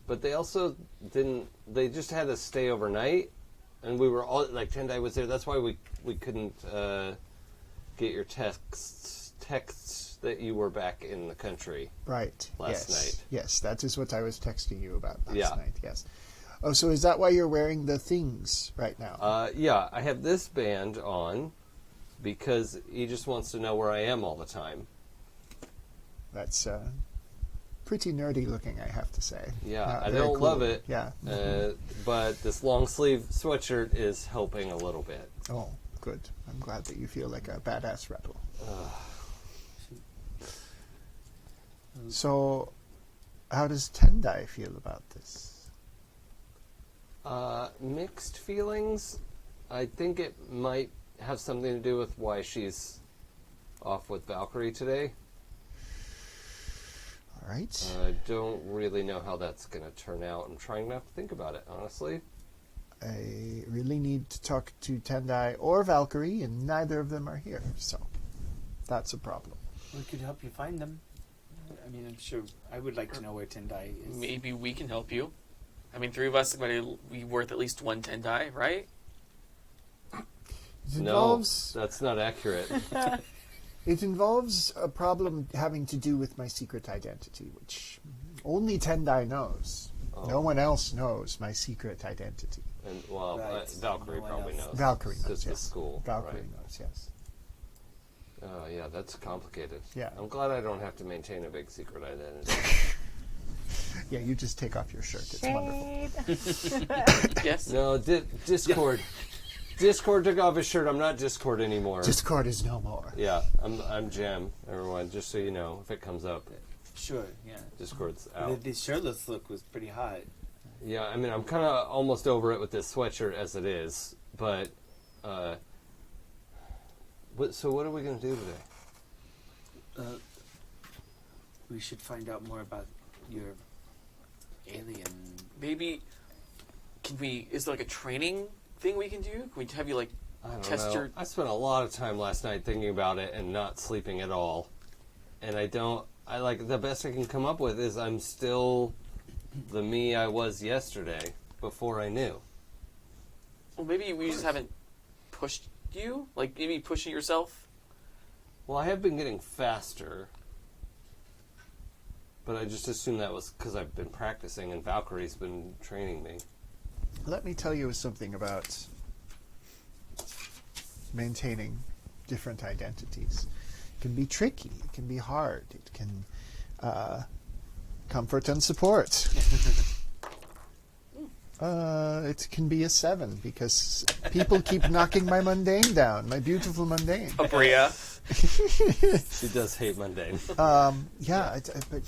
But they also didn't. They just had us stay overnight, and we were all like Tendai was there. That's why we couldn't get your texts that you were back in the country. Right. Last night. Yes, that is what I was texting you about last Yeah. night. Yes. Oh, so is that why you're wearing the things right now? Yeah, I have this band on because he just wants to know where I am all the time. That's pretty nerdy looking, I have to say. Yeah, I very don't cool. love it. Yeah. But this long sleeve sweatshirt is helping a little bit. Oh, good. I'm glad that you feel like a badass rebel. So, how does Tendai feel about this? Mixed feelings. I think it might have something to do with why she's off with Valkyrie today. All right. I don't really know how that's going to turn out. I'm trying not to think about it, honestly. I really need to talk to Tendai or Valkyrie, and neither of them are here, so that's a problem. We could help you find them. I mean, I'm sure I would like to know where Tendai is. Maybe we can help you. I mean, 3 of us are we worth at least 1 Tendai, right? It involves, No, that's not accurate. it involves a problem having to do with my secret identity, which only Tendai knows. Oh. No one else knows my secret identity. And well, Right. Valkyrie No one probably else. knows. Valkyrie knows, Because the yes. school. Valkyrie right? knows, yes. Oh, yeah, that's complicated. Yeah. I'm glad I don't have to maintain a big secret identity. Yeah, you just take off your shirt. It's wonderful. Yes. No, Discord. Discord took off his shirt. I'm not Discord anymore. Discord is no more. Yeah, I'm Jam, everyone, just so you know, if it comes up. Sure, yeah. Discord's out. The shirtless look was pretty hot. Yeah, I mean, I'm kind of almost over it with this sweatshirt as it is, but, so what are we going to do today? We should find out more about your alien. Maybe, is there like a training thing we can do? Can we have you like I don't test know. your... I spent a lot of time last night thinking about it and not sleeping at all. And the best I can come up with is I'm still the me I was yesterday before I knew. Well, maybe we just haven't pushed you? Like, maybe pushing yourself? Well, I have been getting faster, but I just assumed that was because I've been practicing and Valkyrie's been training me. Let me tell you something about maintaining different identities. It can be tricky. It can be hard. It can comfort and support. It can be a 7 because people keep knocking my mundane down, my beautiful mundane. Aabria. She does hate mundane. Yeah, but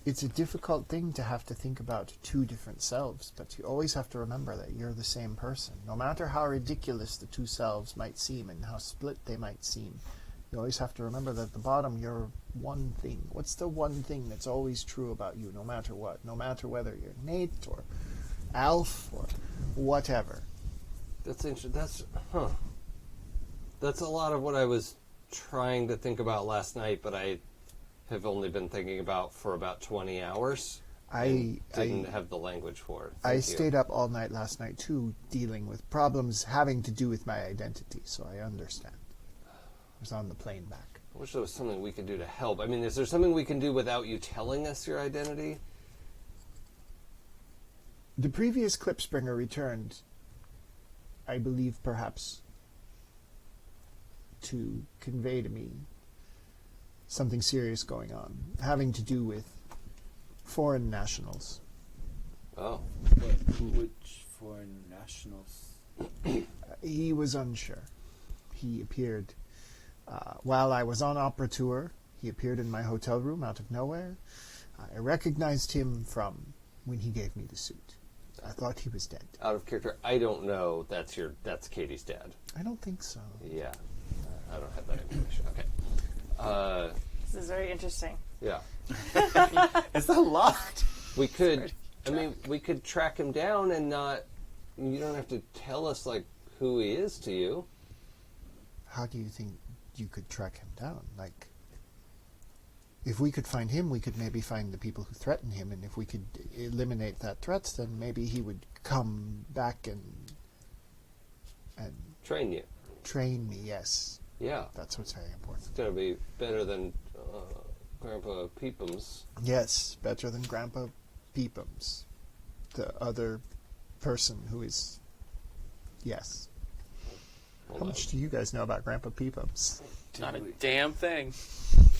it's a difficult thing to have to think about 2 different selves, but you always have to remember that you're the same person. No matter how ridiculous the 2 selves might seem and how split they might seem, you always have to remember that at the bottom you're one thing. What's the one thing that's always true about you, no matter what? No matter whether you're Nate or Alf or whatever. That's interesting. That's a lot of what I was trying to think about last night, but I have only been thinking about for about 20 hours. I didn't have the language for it. I stayed up all night last night too, dealing with problems having to do with my identity, so I understand. I was on the plane back. I wish there was something we could do to help. I mean, is there something we can do without you telling us your identity? The previous Klipspringer returned, I believe, perhaps to convey to me something serious going on, having to do with foreign nationals. Oh. Which foreign nationals? He was unsure. He appeared while I was on opera tour. He appeared in my hotel room out of nowhere. I recognized him from when he gave me the suit. I thought he was dead. Out of character, I don't know. That's Katy's dad. I don't think so. Yeah. I don't have that information. Okay. This is very interesting. Yeah. It's a lot. We could, we could track him down and not you don't have to tell us like who he is to you. How do you think you could track him down? Like, if we could find him, we could maybe find the people who threaten him, and if we could eliminate that threat, then maybe he would come back and Train you. train me. Yes, Yeah. that's what's very important. It's gonna be better than Grandpa Peepums. Yes, better than Grandpa Peepums, the other person who is. Yes. How much do you guys know about Grandpa Peepums? Not a damn thing.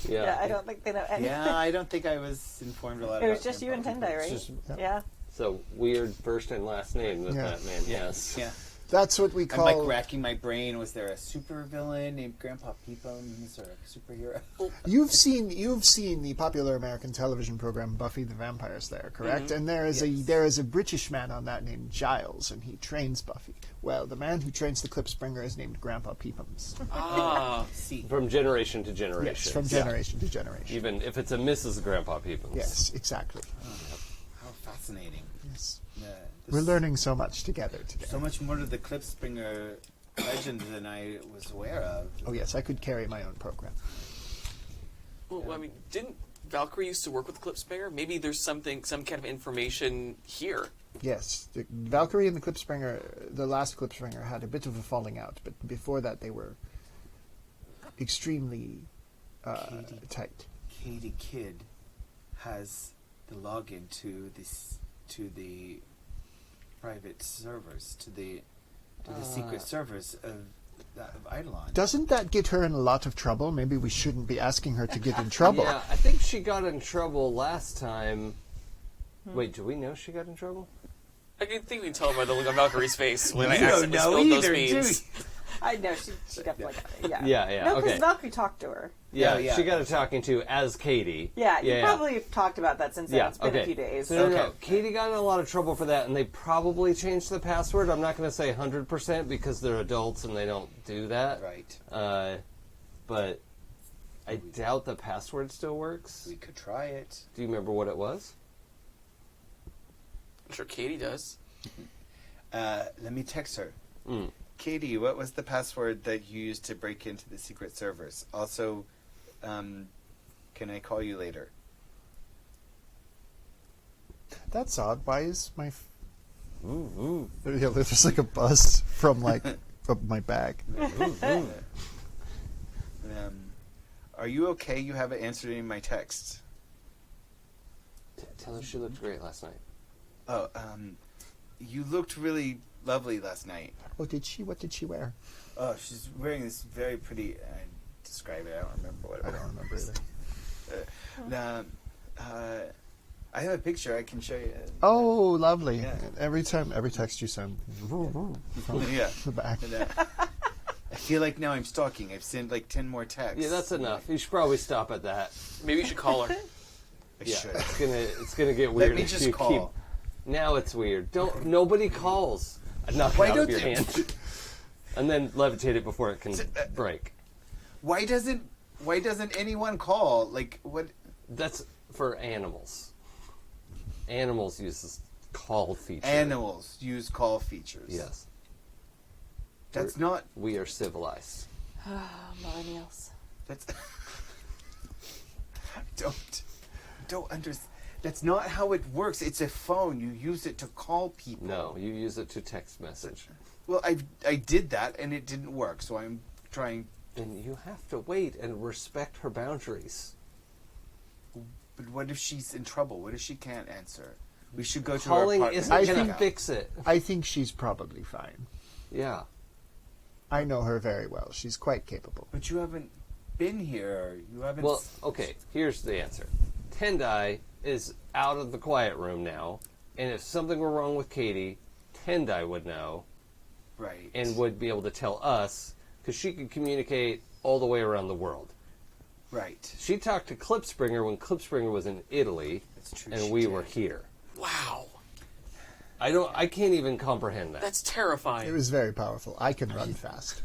Yeah. Yeah, I don't think they know anything. Yeah, I don't think I was informed a lot. It was about just you and Grandpa Tendai, right? Just Yeah. so weird first and last name that Yeah. that man has. Yeah. That's what we I'm call. like racking my brain. Was there a super villain named Grandpa Peepums or a superhero? You've seen the popular American television program Buffy the Vampire Slayer, correct? And there is a British man on that named Giles, and he trains Buffy. Well, the man who trains the Klipspringer is named Grandpa Peepums. Ah. See. From generation to generation. Yes, from generation to generation. Even if it's a Mrs. Grandpa Peepums. Yes, exactly. How fascinating. Yes. This- We're learning so much together today. so much more to the Klipspringer legend than I was aware of. Oh yes, I could carry my own program. Well, I mean, didn't Valkyrie used to work with Klipspringer? Maybe there's some kind of information here. Yes, the Valkyrie and the Klipspringer, the last Klipspringer, had a bit of a falling out, but before that they were extremely tight. Katy Kid has the login to the private servers, to the secret servers of Idolon. Doesn't that get her in a lot of trouble? Maybe we shouldn't be asking her to get in trouble. Yeah, I think she got in trouble last time. Wait, do we know she got in trouble? I think we can tell by the look on Valkyrie's face when I You don't accidentally know spilled those either, beans. do I know, she definitely got it. Yeah. Yeah, No, because okay. Valkyrie talked to her. Yeah, yeah. she got a talking to as Katy. Yeah, you probably have talked about that since then. It's been a few days. So, no, Okay. Katy got in a lot of trouble for that, and they probably changed the password. I'm not going to say 100% because they're adults and they don't do that. Right. But I doubt the password still works. We could try it. Do you remember what it was? I'm sure Katy does. Let me text her. Katy, what was the password that you used to break into the secret servers? Also, can I call you later? That's odd. Why is my... Yeah, there's like a buzz from like up my bag. Are you okay? You haven't answered any of my texts. Tell her she looked great last night. Oh, you looked really lovely last night. Oh, did she? What did she wear? Oh, she's wearing this very pretty. Describe it. I don't remember what it I was. don't remember either. I have a picture. I can show you. Oh, lovely. Yeah. Every text you send from Yeah. the back. And, I feel like now I'm stalking. I've sent like 10 more texts. Yeah, that's enough. You should probably stop at that. Maybe you should call her. I Yeah, should. it's gonna get weird. Let me if just you call. keep. Now it's weird. Nobody calls. I'd knock Why it out of don't your they- hand, and then levitate it before it can break. Why doesn't anyone call? Like what? That's for animals. Animals use this call feature. Animals use call features. Yes, That's not. we are civilized. Millennials. That's. Don't understand. That's not how it works. It's a phone. You use it to call people. No, you use it to text message. Well, I did that and it didn't work. So I'm trying. And you have to wait and respect her boundaries. But what if she's in trouble? What if she can't answer? We should go to Calling our apartment. isn't I going to think- fix it. I think she's probably fine. Yeah. I know her very well. She's quite capable. But you haven't been here. You haven't. Well, okay, here's the answer. Tendai is out of the quiet room now, and if something were wrong with Katy, Tendai would know right. and would be able to tell us, because she could communicate all the way around the world. right. She talked to Klipspringer when Klipspringer was in Italy, That's true. and she we did. were here. Wow. I can't even comprehend that. That's terrifying. It was very powerful. I can run fast.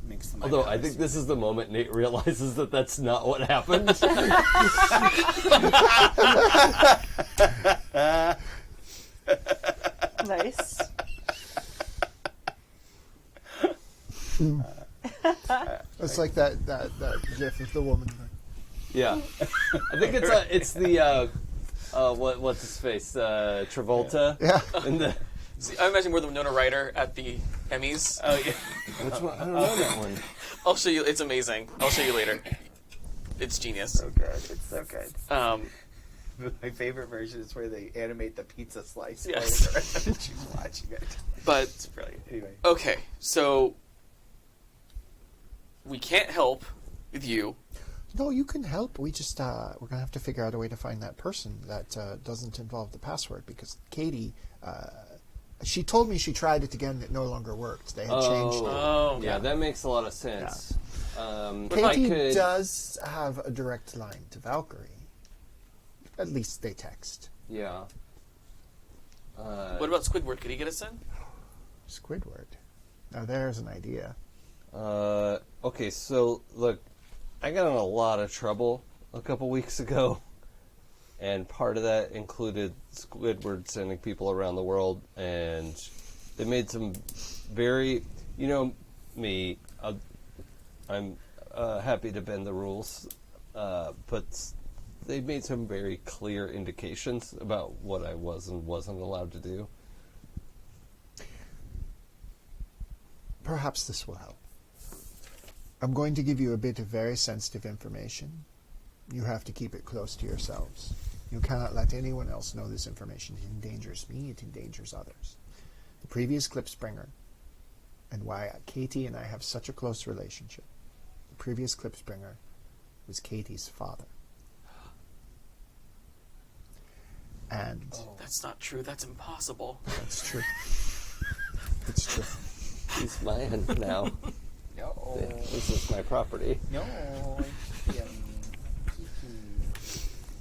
Makes my Although I eyes- think this is the moment Nate realizes that that's not what happened. It's like that gif of the woman. Yeah, I think it's the what's his face Travolta. Yeah. And the See, I imagine we're the Winona Ryder at the Emmys. Oh yeah. which one? I don't know that one. I'll show you. It's amazing. I'll show you later. It's genius. So good. It's so good. Um, My favorite version is where they animate the pizza slice. Yes. And she's watching it. but It's brilliant. Anyway. okay, so we can't help with you. No, you can help. We just we're gonna have to figure out a way to find that person that doesn't involve the password because Katy. She told me she tried it again. It no longer worked. They had changed it. Oh, Yeah, that makes a lot of sense. If I Katy could- does have a direct line to Valkyrie. At least they text. Yeah. What about Squidward? Could he get us in? Squidward. Now there's an idea. Okay, so look, I got in a lot of trouble a couple weeks ago, and part of that included Squidward sending people around the world, and they made some very, you know, me. I'm happy to bend the rules, but they made some very clear indications about what I was and wasn't allowed to do. Perhaps this will help. I'm going to give you a bit of very sensitive information. You have to keep it close to yourselves. You cannot let anyone else know this information. It endangers me, it endangers others. The previous Klipspringer, and why Katy and I have such a close relationship, the previous Klipspringer was Katy's father. And That's not true. That's impossible. that's true. It's true. He's mine now. No. This is my property. No.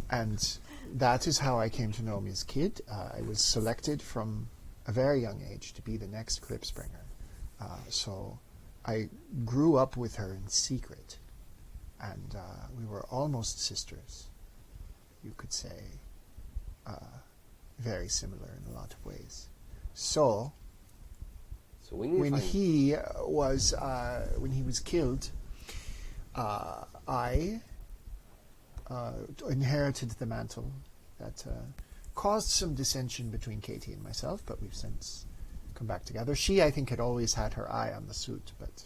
And that is how I came to know Ms. Kidd. I was selected from a very young age to be the next Klipspringer. So I grew up with her in secret. And we were almost sisters, you could say. Very similar in a lot of ways. So So we need when to find... he was killed, I inherited the mantle that caused some dissension between Katy and myself, but we've since come back together. She, I think, had always had her eye on the suit, but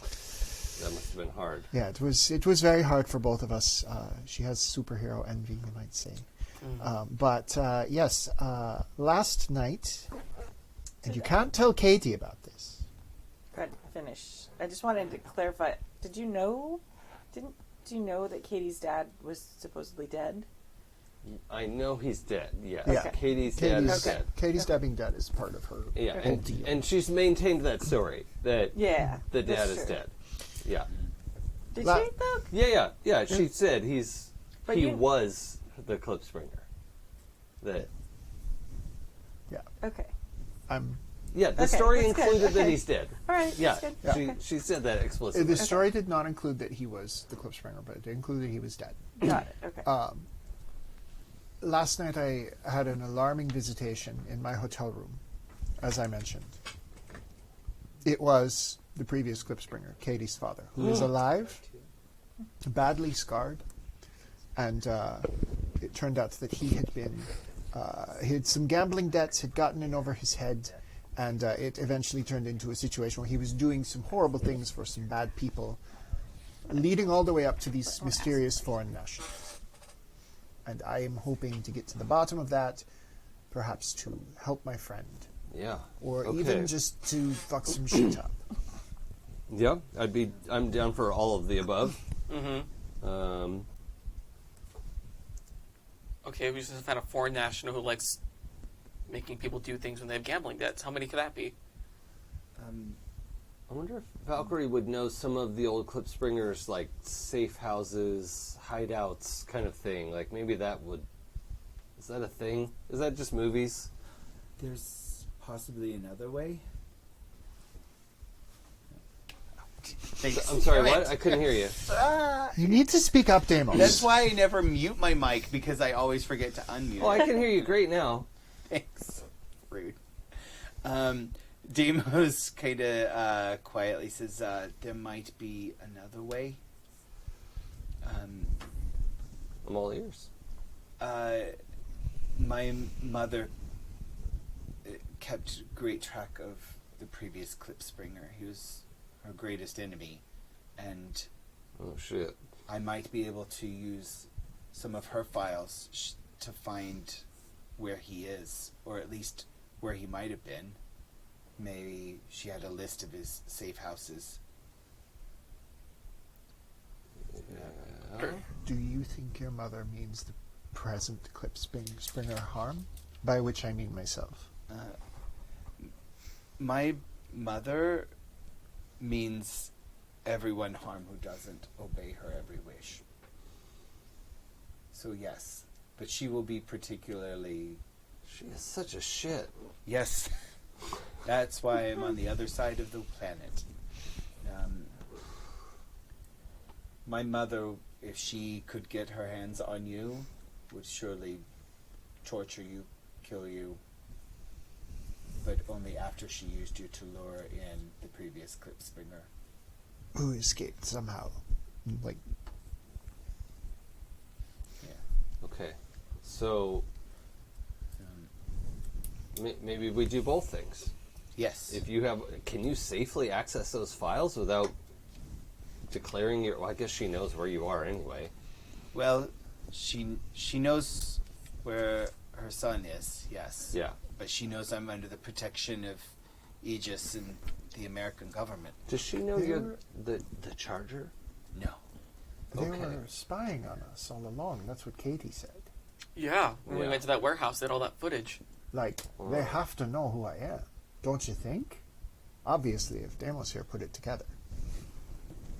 That must have been hard. yeah, it was very hard for both of us. She has superhero envy, you might say. But yes, last night, and you can't tell Katy about this. Go ahead, finish. I just wanted to clarify. Did you know that Katy's dad was supposedly dead? I know he's dead. Yes. Yeah. Katy's dad is dead. Katy's dad being dead is part of her. Yeah, whole deal. and she's maintained that story that Yeah, the dad that's is true. dead. Yeah. Did La- she though? Yeah. She said But he you- was the Klipspringer. That Okay. yeah, the Okay, story that's good, included that okay. he's dead. All right. Yeah, That's good. she Okay. she said that explicitly. The story did not include that he was the Klipspringer, but it included he was dead. Got it. Okay. Last night I had an alarming visitation in my hotel room, as I mentioned. It was the previous Klipspringer, Katy's father, who is alive, badly scarred, and it turned out that he had been, he had some gambling debts, had gotten in over his head, and it eventually turned into a situation where he was doing some horrible things for some bad people, leading all the way up to these mysterious foreign nationals. And I am hoping to get to the bottom of that, perhaps to help my friend, Yeah. or Okay. even just to fuck some shit up. Yeah, I'm down for all of the above. Mm-hmm. Okay, we just found a foreign national who likes making people do things when they have gambling debts. How many could that be? I wonder if Valkyrie would know some of the old Klipspringers, like safe houses, hideouts, kind of thing. Like maybe that would. Is that a thing? Is that just movies? There's possibly another way. I'm sorry, what? I couldn't hear you. You need to speak up, Daimos. That's why I never mute my mic, because I always forget to unmute Oh, I it. can hear you great now. Thanks. Rude. Daimos kind of quietly says, there might be another way. I'm all ears. My mother kept great track of the previous Klipspringer. He was her greatest enemy, and Oh shit. I might be able to use some of her files to find where he is, or at least where he might have been. Maybe she had a list of his safe houses. Yeah. Do you think your mother means the present Klipspringer harm? By which I mean myself. My mother means everyone harm who doesn't obey her every wish. So yes, but she will be particularly... She is such a shit. Yes, that's why I'm on the other side of the planet. My mother, if she could get her hands on you, would surely torture you, kill you, but only after she used you to lure in the previous Klipspringer. Who escaped somehow. Like, Yeah. Okay. So maybe we do both things. Yes. If you have, can you safely access those files without declaring your? Well, I guess she knows where you are anyway. Well, she knows where her son is. Yes. Yeah. But she knows I'm under the protection of Aegis and the American government. Does she know They you're were- the charger? No. they Okay. were spying on us all along. That's what Katy said. Yeah, when we Yeah. went to that warehouse, they had all that footage. Like, they have to know who I am. Don't you think? Obviously, if Daimos here put it together.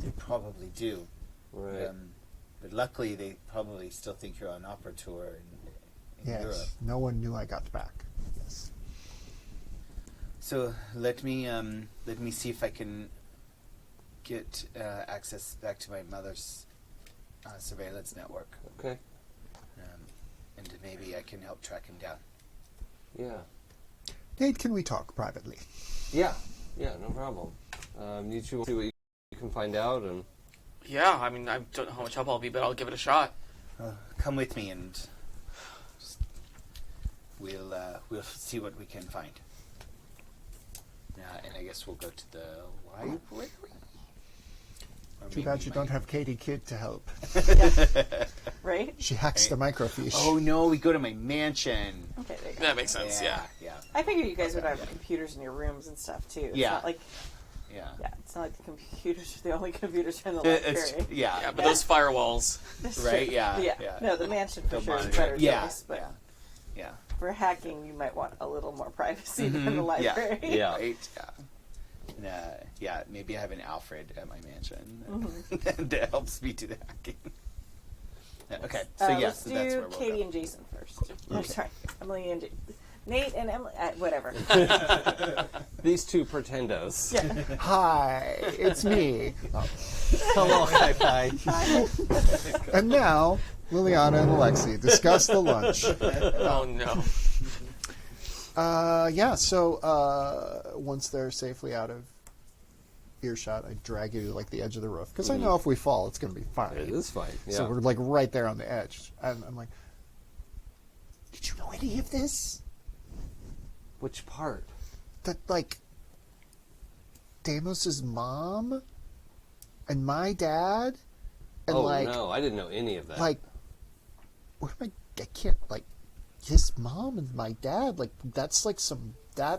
They probably do. Right. But luckily, they probably still think you're on opera tour in Yes. Europe. No one knew I got back. Yes. So let me see if I can get access back to my mother's surveillance network, Okay. and maybe I can help track him down. Yeah. Nate, can we talk privately? Yeah. Yeah. No problem. You two see what you can find out, and Yeah, I mean, I don't know how much help I'll be, but I'll give it a shot. Come with me, and just, we'll see what we can find. And I guess we'll go to the library. Or Too maybe bad you don't have Katy Kid to help. Right? She hacks the microfiche. Oh no, we go to my mansion. Okay, there you go. That makes sense, yeah. Yeah. I figured you guys would have computers in your rooms and stuff too. It's Yeah. not like Yeah. it's not like the computers are the only computers in the It's, library. yeah. Yeah, but those firewalls. That's right, true. yeah, yeah. yeah. No, the mansion for The sure is monitor. better Yeah, choice, but yeah. for hacking, you might want a little more privacy than the Mhm, yeah. library. yeah. Right? Yeah. Maybe I have an Alfred at my mansion that helps me do the hacking. Okay, so Let's so that's do where we'll Katy go. and Jason first. I'm sorry, Emily and Nate and Emily. Whatever. These two pretendos. Yeah. Hi, it's me. Hello, hi. And now, Liliana and Alexi discuss the lunch. Oh, no. So once they're safely out of earshot, I drag you to like the edge of the roof because I know if we fall, it's going to be fine. It is fine. Yeah. So we're like right there on the edge, and I'm like, "Did you know any of this? Which part? That like Daimos's mom and my dad, and Oh like no, I didn't know any of that. like what am I can't like his mom and my dad like that's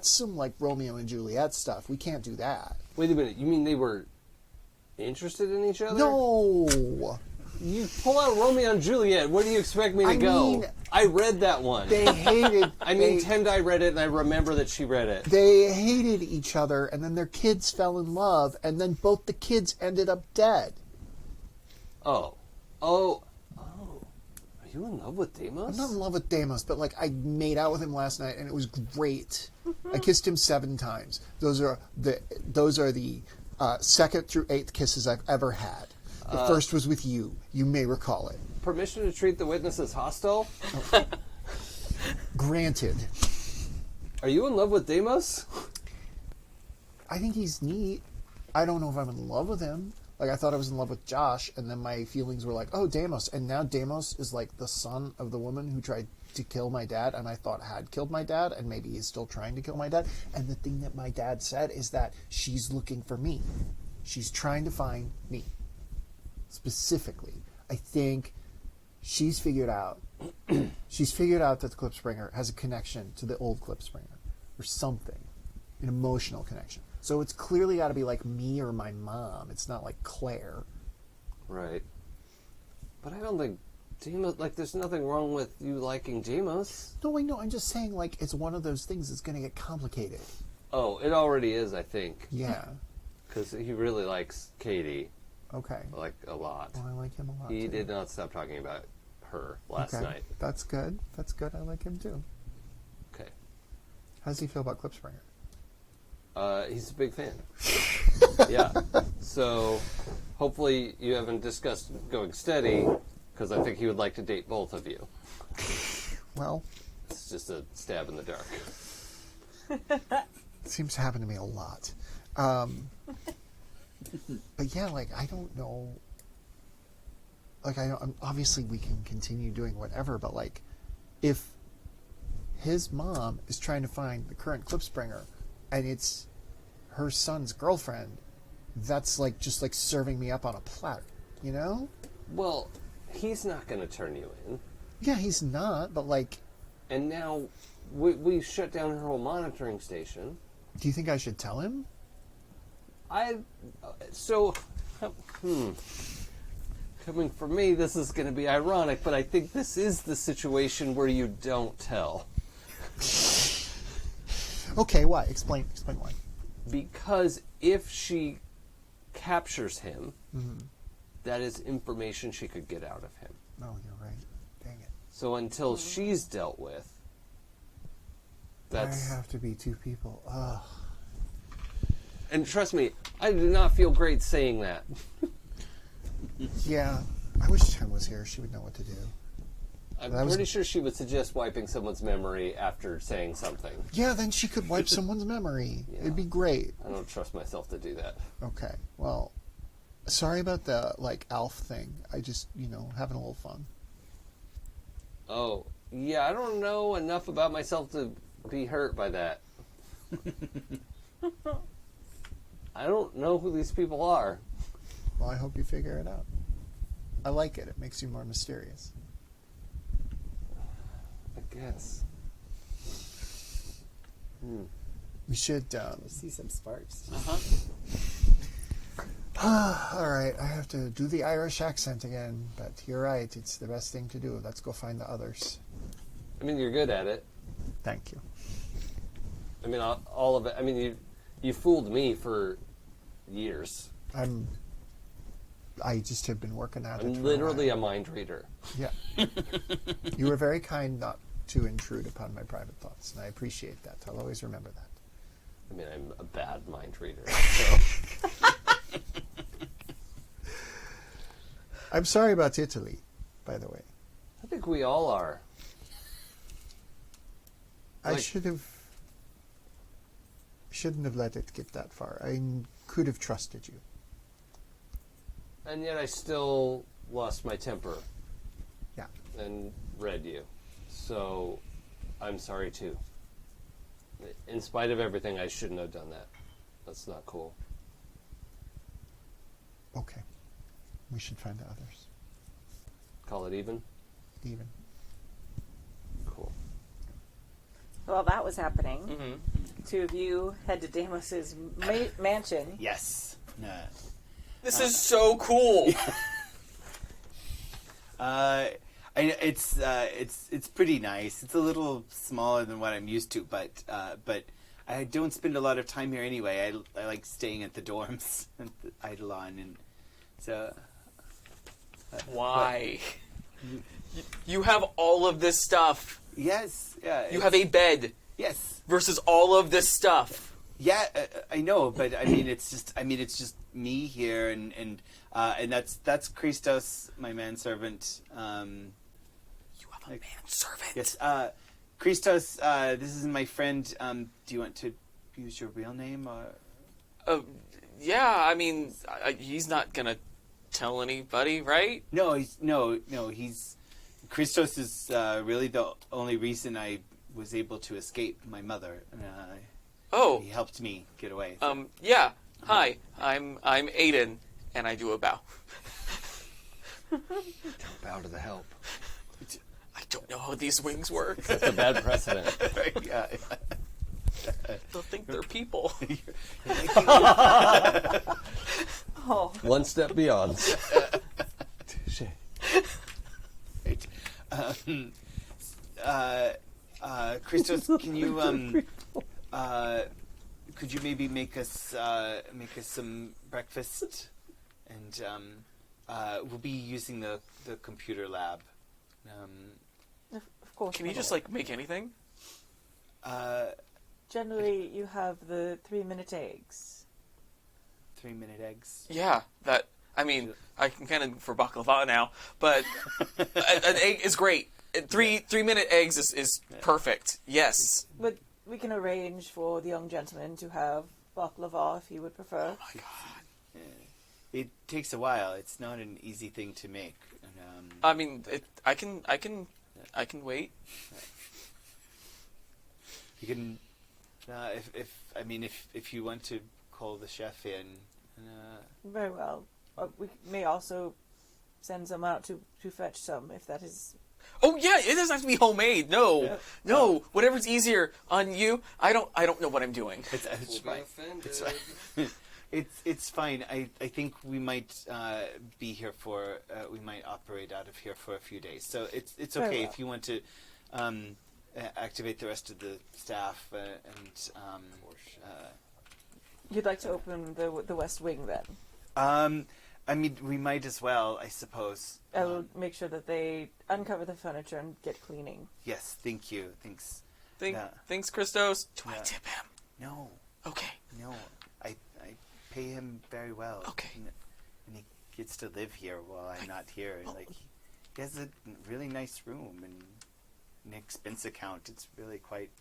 some like Romeo and Juliet stuff. We can't do that. Wait a minute. You mean they were interested in each other? No, You pull out Romeo and Juliet. Where do you expect me to I go? mean, I read that one. they hated. I mean, Tendai read it, and I remember that she read it. They hated each other, and then their kids fell in love, and then both the kids ended up dead. Oh. Are you in love with Daimos? I'm not in love with Daimos, but like I made out with him last night, and it was great. I kissed him 7 times. Those are the 2nd through 8th kisses I've ever had. The first was with you. You may recall it. Permission to treat the witness as hostile? Granted. Are you in love with Daimos? I think he's neat. I don't know if I'm in love with him. Like, I thought I was in love with Josh, and then my feelings were like, oh, Daimos. And now Daimos is like the son of the woman who tried to kill my dad, and I thought had killed my dad, and maybe he's still trying to kill my dad. And the thing that my dad said is that she's looking for me. She's trying to find me. Specifically. I think she's figured out that the Klipspringer has a connection to the old Klipspringer. Or something. An emotional connection. So it's clearly got to be like me or my mom. It's not like Claire. Right. But I don't think Daimos, like, there's nothing wrong with you liking Daimos. No, I know. I'm just saying, like, it's one of those things that's going to get complicated. Oh, it already is, I think. Yeah. Because he really likes Katy, Okay. like, a lot. Well, I like him a lot, He too. did not stop talking about her last Okay. night. That's good. That's good. I like him, too. Okay. How does he feel about Klipspringer? He's a big fan. Yeah. So, hopefully you haven't discussed going steady, because I think he would like to date both of you. Well, It's just a stab in the dark. it seems to happen to me a lot. But yeah, like, I don't know. Like, obviously we can continue doing whatever, but like, if his mom is trying to find the current Klipspringer, and it's her son's girlfriend, that's like just like serving me up on a platter, you know? Well, he's not going to turn you in. Yeah, he's not, but like, And now we shut down her whole monitoring station. do you think I should tell him? Coming from me, this is going to be ironic, but I think this is the situation where you don't tell. Okay, why? Explain why. Because if she captures him, that is information she could get out of him. Oh, you're right. Dang it. So until she's dealt with, that's... I have to be two people. Ugh. And trust me, I do not feel great saying that. Yeah, I wish Tim was here. She would know what to do. I'm That was- pretty sure she would suggest wiping someone's memory after saying something. Yeah, then she could wipe someone's memory. Yeah. It'd be great. I don't trust myself to do that. Okay, well, sorry about the, like, Alf thing. I just, having a little fun. Oh, yeah, I don't know enough about myself to be hurt by that. I don't know who these people are. Well, I hope you figure it out. I like it. It makes you more mysterious. I guess. We should, I see some sparks. all right, I have to do the Irish accent again, but you're right. It's the best thing to do. Let's go find the others. I mean, you're good at it. Thank you. I mean, all of it. I mean, you fooled me for years. I just have been working at it. I'm for literally a a while. mind reader. Yeah. You were very kind not to intrude upon my private thoughts, and I appreciate that. I'll always remember that. I mean, I'm a bad mind reader. So. I'm sorry about Italy, by the way. I think we all are. I Like- shouldn't have let it get that far. I could have trusted you. And yet I still lost my temper Yeah. and read you. So I'm sorry too. In spite of everything, I shouldn't have done that. That's not cool. Okay. We should find the others. Call it even? Even. Cool. While that was happening, two of you head to Damos's mansion. Yes. This is so cool. It's pretty nice. It's a little smaller than what I'm used to, but I don't spend a lot of time here anyway. I like staying at the dorms at the Idolon, and so. Why? You have all of this stuff. Yes. Yeah. You have a bed Yes. versus all of this stuff. Yeah, I know, but I mean, it's just me here, and that's Christos, my manservant. You have a manservant. Yes, Christos. This is my friend. Do you want to use your real name? Or Yeah, I mean, he's not gonna tell anybody, right? No, he's Christos is really the only reason I was able to escape my mother. Oh, He helped me get away. yeah. Hi, I'm Aiden, and I do a bow. Bow to the help. I don't know how these wings work. That's a bad precedent. Yeah. They'll think they're people. Oh, One step beyond. Touche. Right. Christos, can you could you maybe make us some breakfast, and we'll be using the computer lab. of course. Can you my just lord. like make anything? Generally, you have the 3-minute eggs. 3-minute eggs. Yeah, that. I mean, I can kind of for baklava now, but an egg is great. 3-minute eggs is perfect. Yes. But we can arrange for the young gentleman to have baklava if he would prefer. Oh my god. It takes a while. It's not an easy thing to make. And, I mean, I can wait. you can, if you want to call the chef in. Very well. We may also send some out to fetch some, if that is... Oh yeah, it doesn't have to be homemade. No, Yeah. no, whatever's easier on you. I don't know what I'm doing. It's fine. It's fine. It's fine. I think we might be here for we might operate out of here for a few days. So it's Very okay well. if you want to activate the rest of the staff and You'd like to open the West Wing, then? I mean, we might as well, I suppose. I will make sure that they uncover the furniture and get cleaning. Yes, thank you. Thanks. Thanks, Christos. Do I Yeah. tip him? No, Okay. no. I pay him very well. Okay. And he gets to live here while I'm not here. Oh. Like, he has a really nice room and an expense account. It's really quite.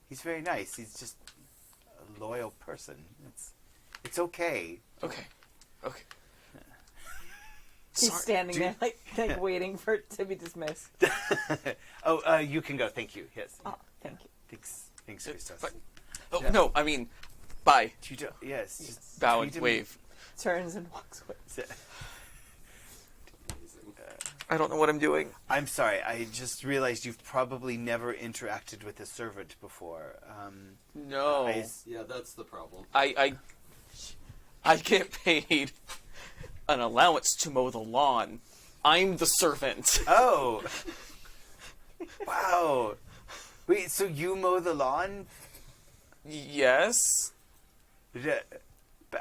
He's very nice. He's just a loyal person. It's okay. Okay. Okay. He's Sorry, standing do you- there, like waiting for it to be dismissed. Oh, you can go. Thank you. Yes. Oh, thank you. Thanks, Christos. But- Oh Yeah. no, I mean, bye. Yes. Just Bow treat and him- wave. Turns and walks away. I don't know what I'm doing. I'm sorry. I just realized you've probably never interacted with a servant before. No. Yeah, that's the problem. I get paid an allowance to mow the lawn. I'm the servant. Oh. Wow. Wait, so you mow the lawn? Yes. But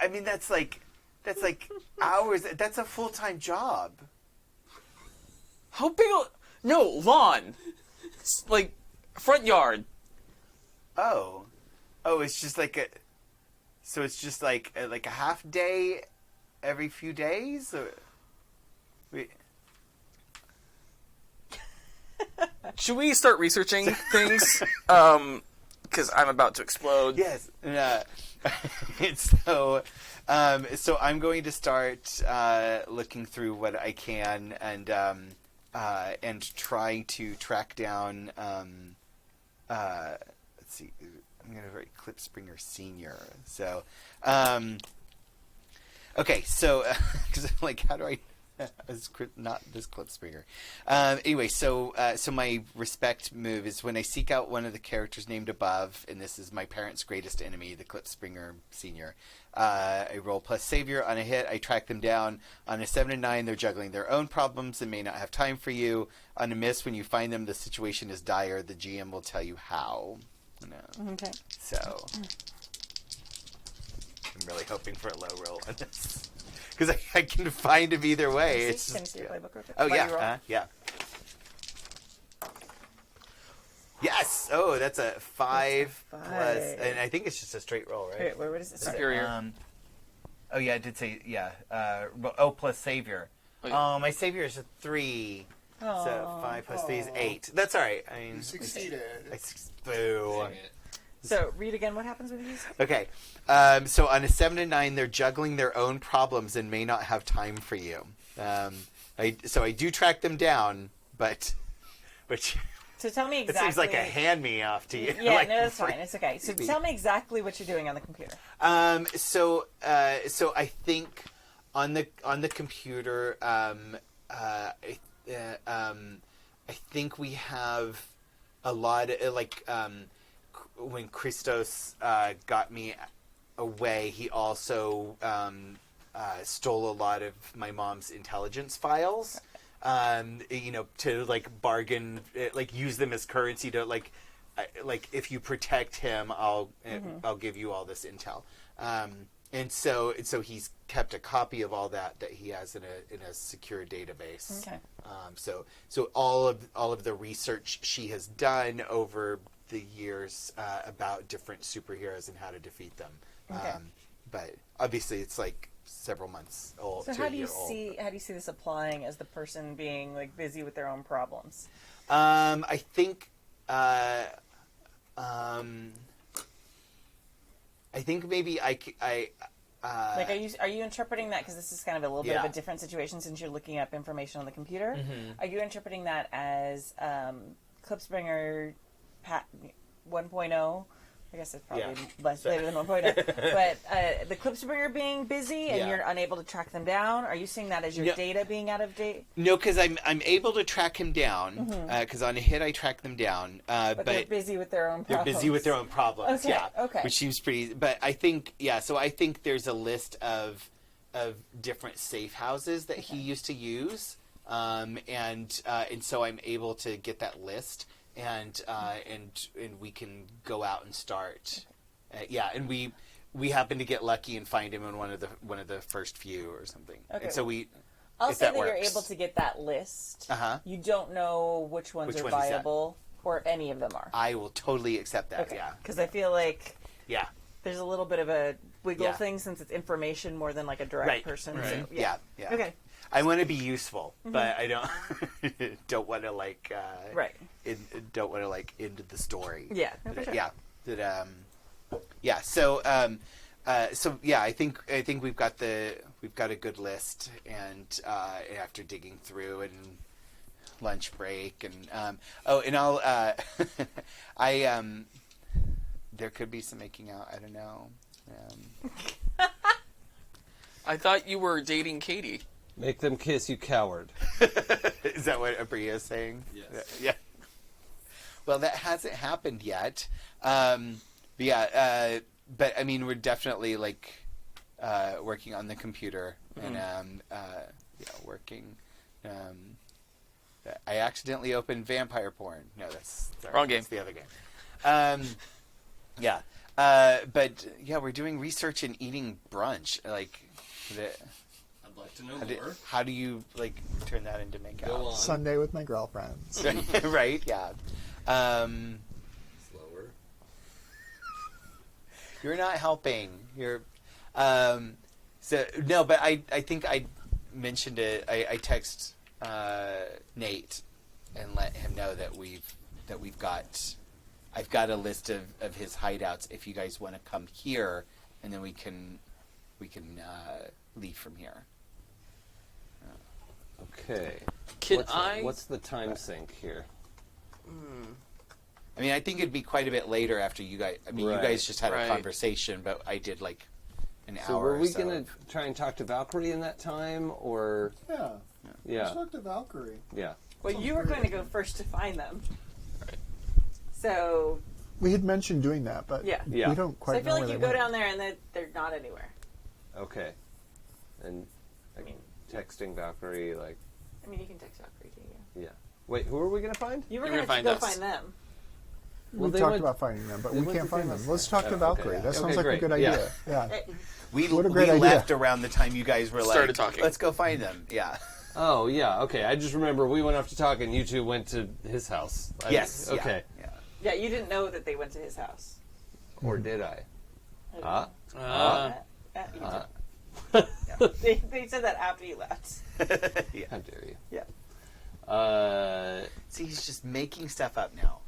I mean, that's like hours. That's a full-time job. How big a... No, lawn. It's like, front yard. Oh, it's just like a. So it's just like a half day every few days, or. Wait. Should we start researching things? Because I'm about to explode. Yes. So I'm going to start looking through what I can and trying to track down. Let's see. I'm going to write Klipspringer Senior. So, okay. So, because I'm like, how do I? Not this Klipspringer. Anyway, so my respect move is when I seek out one of the characters named above, and this is my parents' greatest enemy, the Klipspringer Senior. I roll plus Savior. On a hit, I track them down. On a 7 and 9, they're juggling their own problems and may not have time for you. On a miss, when you find them, the situation is dire. The GM will tell you how. No. Okay. So, I'm really hoping for a low roll on this. Because I can find them either way. It's Can you just, see your playbook real quick? oh, Why do you roll? yeah. Yeah. Yes! Oh, that's a 5 That's a plus. 5. And I think it's just a straight roll, right? Wait, where does it start? Superior. Oh, yeah, I did say, yeah. Plus Savior. Oh, yeah. My Savior is a 3. So Aw. 5 plus 3 is 8. That's all right. I mean, You succeeded. Boo. Dang it. So read again. What happens with these? Okay. So on a 7 to 9, they're juggling their own problems and may not have time for you. I do track them down, but which So tell me it exactly. seems like a hand me off to you. Yeah, Like, no, that's fine. It's okay. So tell me exactly what you're doing on the computer. So I think on the computer, I think we have a lot of when Christos got me away, he also stole a lot of my mom's intelligence files. To like bargain, like use them as currency to like if you protect him, I'll give you all this intel. And so he's kept a copy of all that he has in a secure database. Okay. So all of the research she has done over the years about different superheroes and how to defeat them. Okay. But obviously it's like several months old. So to how a do you year old. see this applying as the person being like busy with their own problems? I think maybe Like, are you interpreting that, because this is kind of a little bit of Yeah. a different situation since you're looking up information on the computer? Mm-hmm. Are you interpreting that as Klipspringer 1.0? I guess it's probably less later than 1.0. But the Klipspringer being busy and Yeah. you're unable to track them down? Are you seeing that as your No. data being out of date? No, because I'm able to track him down. Because on a hit I track them down. But they're busy with their own They're problems. busy with their own problems. Okay, Yeah. okay. Which seems pretty. But I think So I think there's a list of different safe houses that he used to use, and so I'm able to get that list, and we can go out and start. And we happen to get lucky and find him in one of the first few or something. Okay. And so we. I'll if say that that you're works. able to get that list. Uh-huh. You don't know which ones Which are one is that? viable, or any of them are. I will totally accept that. Okay. Yeah. Because I feel like Yeah. there's a little bit of a wiggle Yeah. thing, since it's information more than like a direct Right. person. Right. So, Yeah. Okay. I want to be useful, but I don't don't want to like Right. don't want to like end the story. Yeah. No, for sure. Yeah. So I think we've got a good list, and after digging through and lunch break and I'll there could be some making out. I don't know. I thought you were dating Katy. Make them kiss, you coward. Is that what Aabria is saying? Yes. Yeah. Well, that hasn't happened yet. But I mean, we're definitely like working on the computer and working. I accidentally opened vampire porn. No, that's Wrong game. That's the other game. But yeah, we're doing research and eating brunch. Like, I'd like to know how do you like turn that into make out? Go on. Sunday with my girlfriends. Right? Yeah. Slower. You're not helping. You're. No, but I think I mentioned it. I text Nate and let him know that we've got. I've got a list of his hideouts. If you guys want to come here, and then we can leave from here. Okay. Can What's the time sync here? I mean, I think it'd be quite a bit later after you guys. I mean, Right. you guys just had a Right. conversation, but I did like an So hour. were we or so. going to try and talk to Valkyrie in that time, or Yeah. yeah, Let's talk to Valkyrie. yeah? Well, you were going to go first to find them. So, We had mentioned doing that, but Yeah. Yeah. we don't so quite I feel know like where you they go went. down there and they're not anywhere. Okay. And I mean, texting Valkyrie, like, you can text Valkyrie too. Yeah. yeah. Wait, who are we going to find? You were You're going to gonna go find us. find them. Well, We they talked went- about finding them, but they we went can't to find them. Daimos. Let's talk to Okay, Valkyrie. yeah. That sounds Okay, like great. a good idea. Yeah. We What a great idea. left around the time you guys were like Started talking. Let's go find them. Yeah. Oh, yeah, okay. I just remember we went off to talk and you two went to his house. Yes. yeah, Okay. Yeah. Yeah, you didn't know that they went to his house. Or did I? I don't Ah. know. Uh, Yeah. They said that after you left. Yeah. How dare you? Yeah. See, he's just making stuff up now.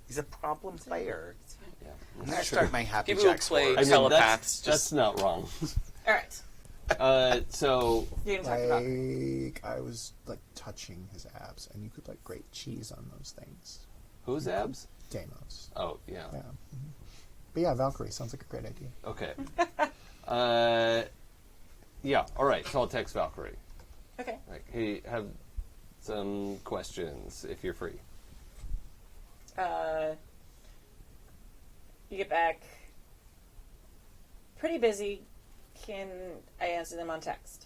He's a problem player. I'm gonna start my Happy People who Jacks play horror. I mean, telepaths that's not wrong. All right. So You can talk about. Like, I was, like, touching his abs, and you could, like, grate cheese on those things. whose abs? Daimos. Oh, yeah. Yeah. But yeah, Valkyrie sounds like a great idea. Okay. Yeah, all right. So I'll text Valkyrie. Okay. Like, hey, have some questions if you're free. You get back pretty busy. Can I answer them on text?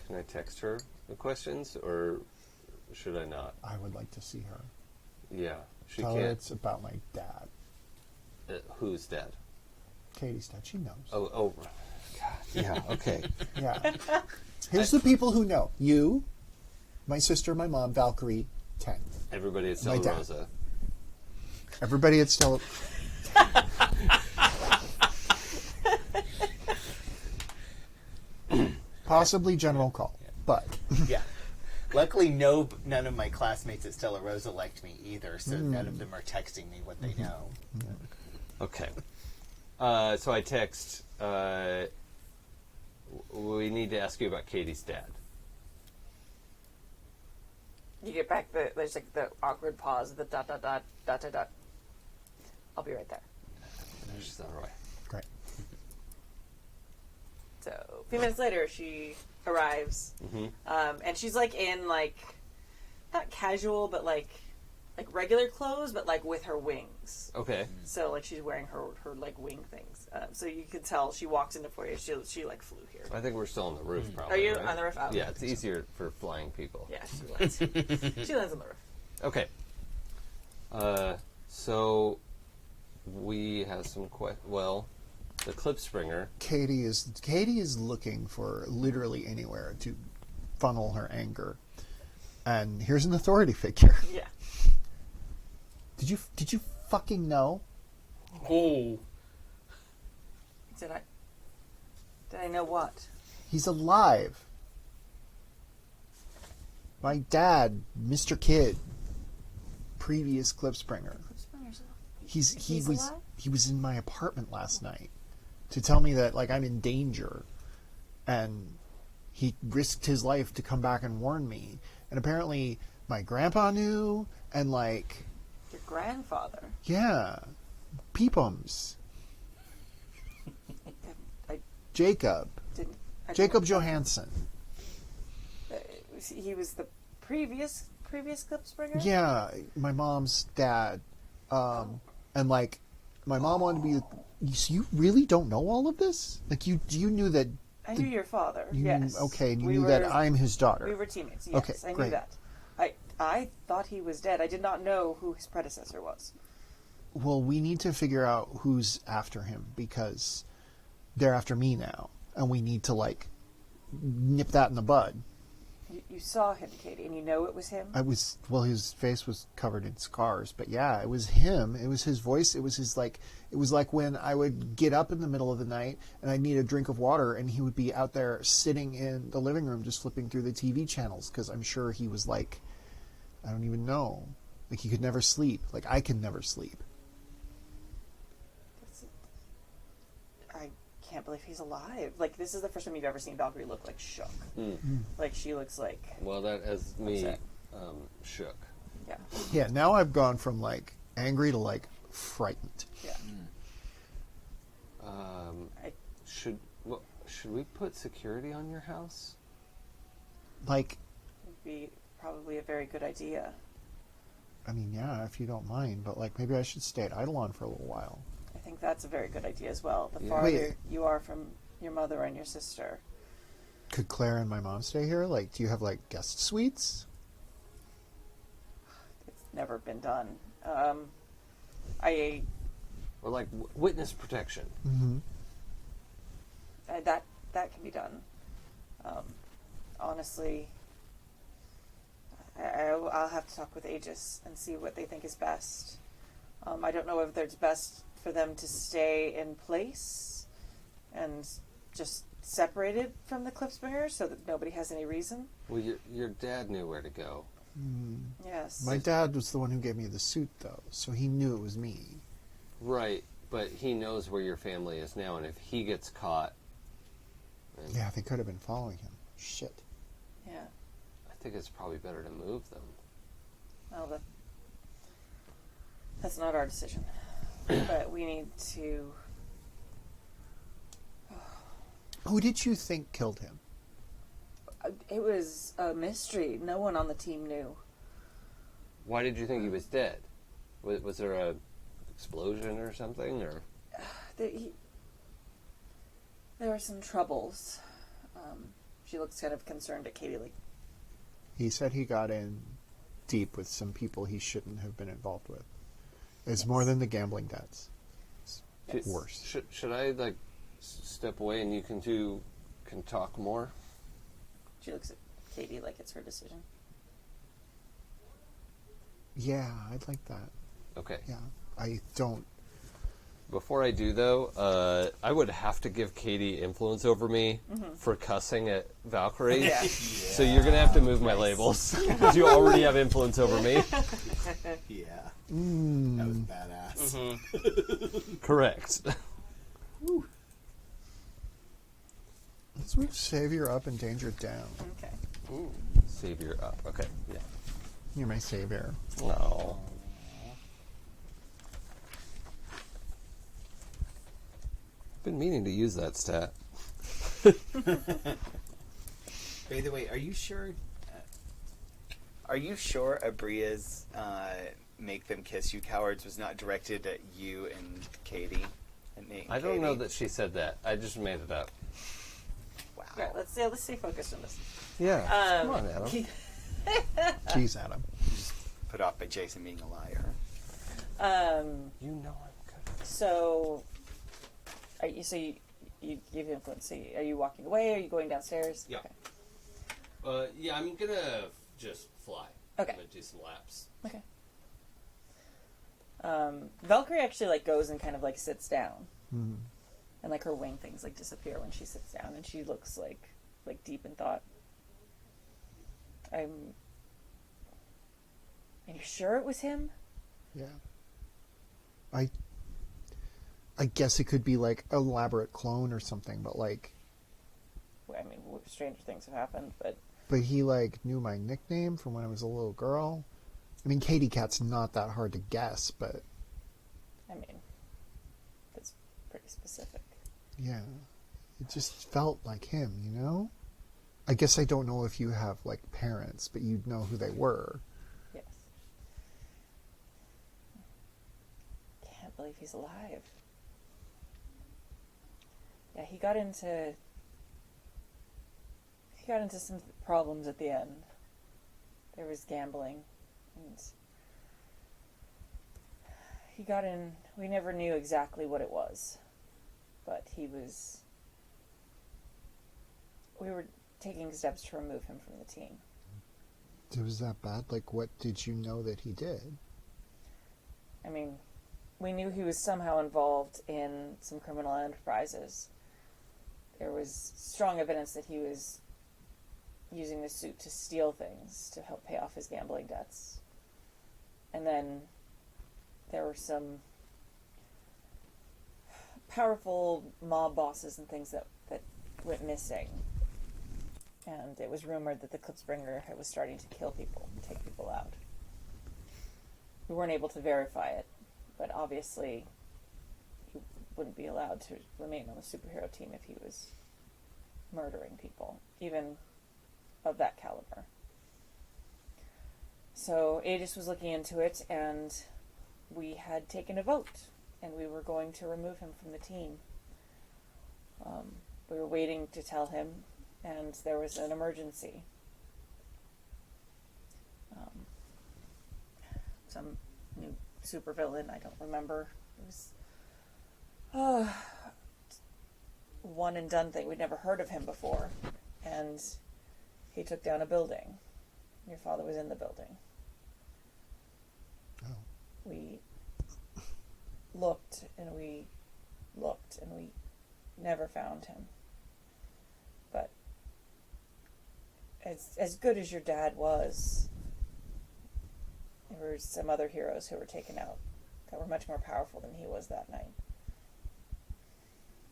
Can I text her the questions, or should I not? I would like to see her. Yeah, she Tell her can't. it's about my dad. Who's dead? Katie's dad. She knows. Oh, God. Yeah, okay. Yeah. Here's the people who know. You, my sister, my mom, Valkyrie, 10. Everybody at My Stella dad. Rosa. Everybody at Stella... Possibly General Cull, but... Yeah. Luckily, none of my classmates at Stella Rosa liked me either, so none of them are texting me what they know. Okay. So I text, we need to ask you about Katie's dad. You get back there's like the awkward pause, the ... I'll be right there. She's all right. Great. So a few minutes later, she arrives, and she's like in like not casual, but like regular clothes, but like with her wings. Okay. So like she's wearing her like wing things. So you can tell she walks in the foyer. She like flew here. I think we're still on the roof, probably. Are you right? on the roof? Oh, Yeah, it's easier for flying people. Yeah, she lands. She lands on the roof. Okay. So we have some the Klipspringer. Katy is looking for literally anywhere to funnel her anger. And here's an authority figure. Yeah. Did you fucking know? Oh. Did I know what? He's alive. My dad, Mr. Kidd, previous Klipspringer. He's alive? He was in my apartment last night to tell me that like I'm in danger, and he risked his life to come back and warn me. And apparently my grandpa knew, and like Your grandfather. yeah, Peepums, I Jacob didn't. Johansson. He was the previous Klipspringer? Yeah, my mom's dad. And like, my mom wanted to be. So you really don't know all of this? Like, you knew that. I knew your father. You, yes. Okay, and you We knew were- that I'm his daughter. We were teammates. Yes, Okay, I knew great. that. I thought he was dead. I did not know who his predecessor was. Well, we need to figure out who's after him because they're after me now, and we need to like nip that in the bud. You saw him, Katie, and you know it was him? His face was covered in scars, but yeah, it was him. It was his voice. It was like when I would get up in the middle of the night and I'd need a drink of water, and he would be out there sitting in the living room just flipping through the TV channels, because I'm sure he was like, I don't even know. Like, he could never sleep. Like, I can never sleep. I can't believe he's alive. Like, this is the first time you've ever seen Valkyrie look like shook. Like, she looks like... Well, that has me Upset. shook. Yeah. Yeah, now I've gone from like angry to like frightened. Yeah. Should we put security on your house? Like, Would be probably a very good idea. I mean, yeah, if you don't mind, but like maybe I should stay at Idolon for a little while. I think that's a very good idea as well. The Yeah. farther Wait. you are from your mother and your sister. Could Claire and my mom stay here? Like, do you have like guest suites? It's never been done. Or like witness protection? Mm-hmm. That can be done. Honestly, I'll have to talk with Aegis and see what they think is best. I don't know if it's best for them to stay in place and just separated from the Klipspringers so that nobody has any reason. Well, your dad knew where to go. Yes. My dad was the one who gave me the suit, though, so he knew it was me. Right, but he knows where your family is now, and if he gets caught... Yeah, they could have been following him. Shit. Yeah. I think it's probably better to move them. Well, that's not our decision. But we need to... Who did you think killed him? It was a mystery. No one on the team knew. Why did you think he was dead? Was there a explosion or something, or? There were some troubles. She looks kind of concerned at Katy, like... He said he got in deep with some people he shouldn't have been involved with. It's more than the gambling debts. It's worse. Should I, like, step away and you can talk more? She looks at Katy like it's her decision. Yeah, I'd like that. Okay. Yeah, I don't... Before I do, though, I would have to give Katy influence over me for cussing at Valkyrie. Yeah. So you're going to have to move my labels, because you already have influence over me. Yeah. That was badass. Correct. Let's move Savior up and Danger down. Okay. Ooh. Savior up. Okay, yeah. You're my Savior. No. Been meaning to use that stat. By the way, are you sure? Aabria's "Make Them Kiss You Cowards" was not directed at you and Katy? I don't know that she said that. I just made it up. Wow. Right, let's stay focused on this. Yeah. Come on, Adam. Jeez, Adam. Put off by Jason being a liar. You know I'm good. So you give influence. So are you walking away? Are you going downstairs? Yeah. Okay. Yeah, I'm gonna just fly. Okay. I'm gonna do some laps. Okay. Valkyrie actually like goes and kind of like sits down, and like her wing things like disappear when she sits down, and she looks like deep in thought. Are you sure it was him? Yeah. I guess it could be like an elaborate clone or something, but like... I mean, stranger things have happened, but... But he like knew my nickname from when I was a little girl. I mean, Katy Cat's not that hard to guess, but... I mean, that's pretty specific. Yeah. It just felt like him, you know? I guess I don't know if you have, like, parents, but you'd know who they were. Yes. Can't believe he's alive. Yeah, he got into some problems at the end. There was gambling, and he got in. We never knew exactly what it was, but we were taking steps to remove him from the team. It was that bad? Like, what did you know that he did? I mean, we knew he was somehow involved in some criminal enterprises. There was strong evidence that he was using the suit to steal things to help pay off his gambling debts. And then there were some powerful mob bosses and things that went missing. And it was rumored that the Klipspringer was starting to kill people and take people out. We weren't able to verify it, but obviously he wouldn't be allowed to remain on the superhero team if he was murdering people, even of that caliber. So Aegis was looking into it, and we had taken a vote, and we were going to remove him from the team. We were waiting to tell him, and there was an emergency. Some new supervillain, I don't remember. It was one and done thing. We'd never heard of him before, and he took down a building. Your father was in the building. Oh. We looked and we never found him. But as good as your dad was, there were some other heroes who were taken out that were much more powerful than he was that night.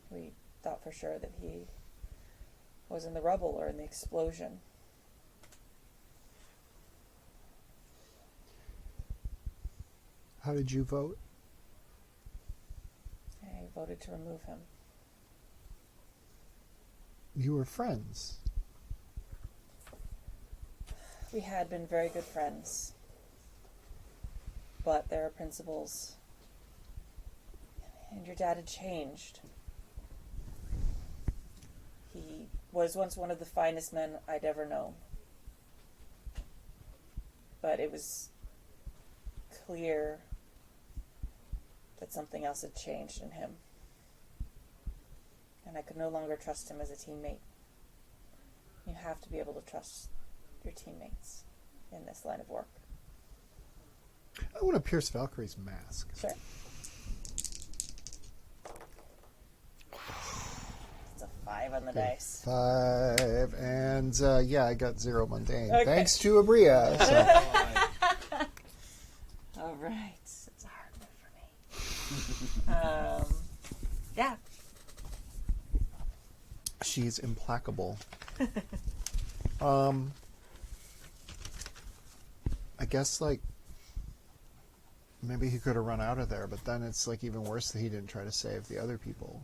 We thought for sure that he was in the rubble or in the explosion. How did you vote? I voted to remove him. You were friends. We had been very good friends. But there are principles. And your dad had changed. He was once one of the finest men I'd ever known. But it was clear that something else had changed in him. And I could no longer trust him as a teammate. You have to be able to trust your teammates in this line of work. I want to pierce Valkyrie's mask. Sure. It's a 5 on the dice. 5, and yeah, I got 0 mundane. Okay. Thanks to Aabria. So. All right. It's a hard one for me. Yeah. She's implacable. I guess, like, maybe he could have run out of there, but then it's, like, even worse that he didn't try to save the other people.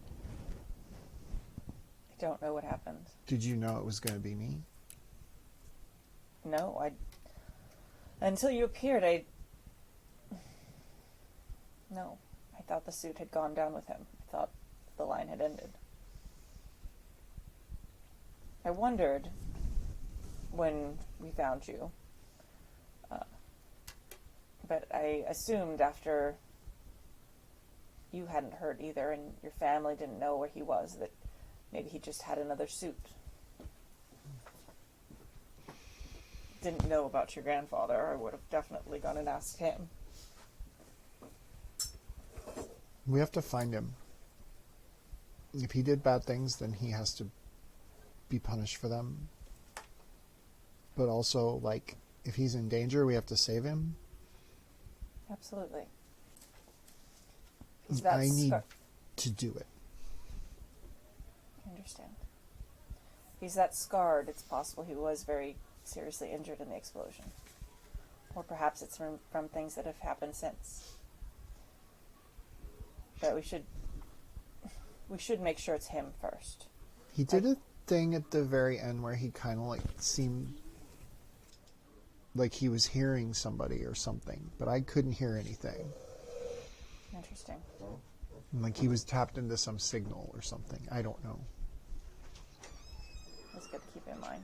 I don't know what happened. Did you know it was going to be me? No, until you appeared, no. I thought the suit had gone down with him. I thought the line had ended. I wondered when we found you, but I assumed after you hadn't heard either and your family didn't know where he was that maybe he just had another suit. Didn't know about your grandfather. I would have definitely gone and asked him. We have to find him. If he did bad things, then he has to be punished for them. But also, like, if he's in danger, we have to save him. Absolutely. I need to do it. I understand. He's that scarred. It's possible he was very seriously injured in the explosion. Or perhaps it's from things that have happened since. But we should make sure it's him first. He did a thing at the very end where he kind of, like, seemed like he was hearing somebody or something, but I couldn't hear anything. Interesting. Like he was tapped into some signal or something. I don't know. That's good to keep in mind.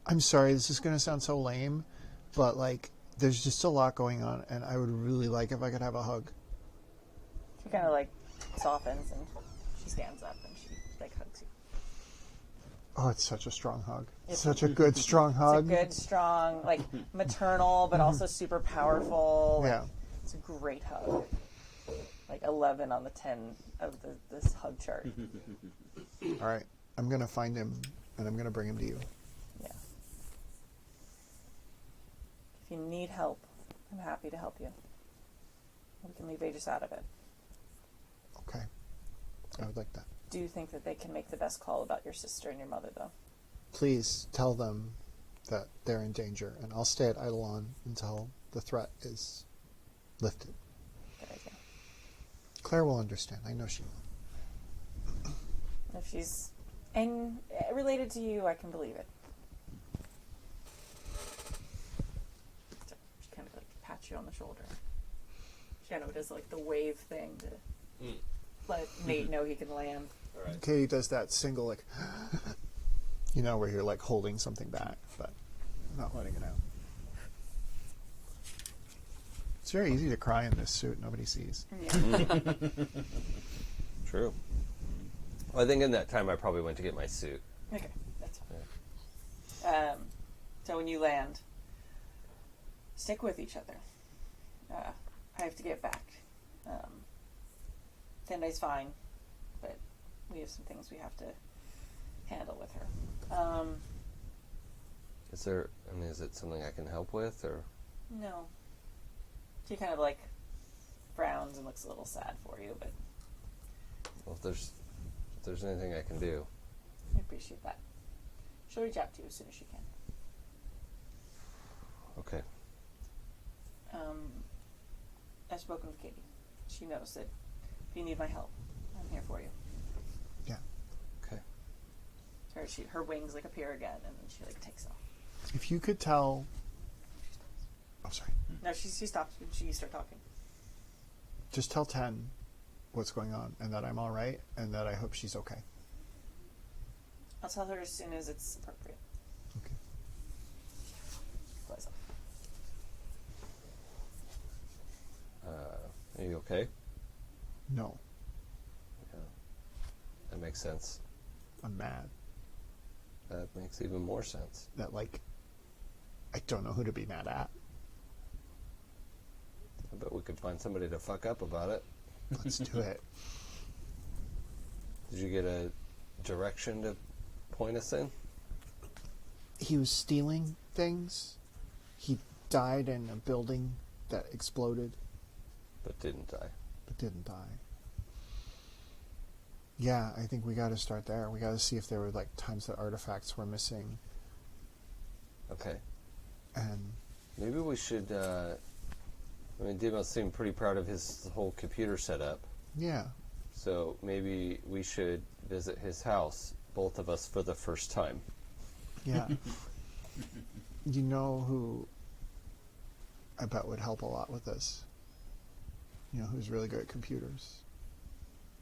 I'm sorry, this is going to sound so lame, but, like, there's just a lot going on, and I would really like if I could have a hug. She kind of, like, softens and she stands up and she, like, hugs you. Oh, it's such a strong hug. It's such a good, strong hug. It's a good, strong, like, maternal, but also super powerful. Like, Yeah. it's a great hug. Like 11 on the 10 of this hug chart. All right, I'm going to find him, and I'm going to bring him to you. Yeah. If you need help, I'm happy to help you. We can leave Aegis out of it. Okay. I would like that. Do you think that they can make the best call about your sister and your mother, though? Please tell them that they're in danger, and I'll stay at Idolon until the threat is lifted. Good idea. Claire will understand. I know she will. If she's related to you, I can believe it. So she kind of like pats you on the shoulder. She kind of does like the wave thing to let Nate know he can land. All right. Katy does that single, like, you know, where you're, like, holding something back, but not letting it out. It's very easy to cry in this suit. Nobody sees. Yeah. True. Well, I think in that time I probably went to get my suit. Okay, that's fine. So when you land, stick with each other. I have to get back. Tendai's fine, but we have some things we have to handle with her. Is there? I mean, is it something I can help with, or? No. She kind of like frowns and looks a little sad for you, but Well, if there's anything I can do. I appreciate that. She'll reach out to you as soon as she can. Okay. I've spoken with Katy. She knows that if you need my help, I'm here for you. Yeah. Okay. Her wings like appear again, and then she like takes off. If you could tell. Oh, sorry. No, she stops when she starts talking. Just tell 10 what's going on and that I'm all right and that I hope she's okay. I'll tell her as soon as it's appropriate. Okay. Flies off. Are you okay? No, Yeah. That makes sense. I'm mad That makes even more sense. that, like, I don't know who to be mad at. I bet we could find somebody to fuck up about it. Let's do it. Did you get a direction to point us in? He was stealing things. He died in a building that exploded But didn't die. but didn't die. Yeah, I think we got to start there. We got to see if there were like times that artifacts were missing, Okay. and Maybe we should, I mean, Daimos seemed pretty proud of his whole computer setup. yeah, So maybe we should visit his house, both of us, for the first time. yeah. You know who I bet would help a lot with this? You know who's really good at computers?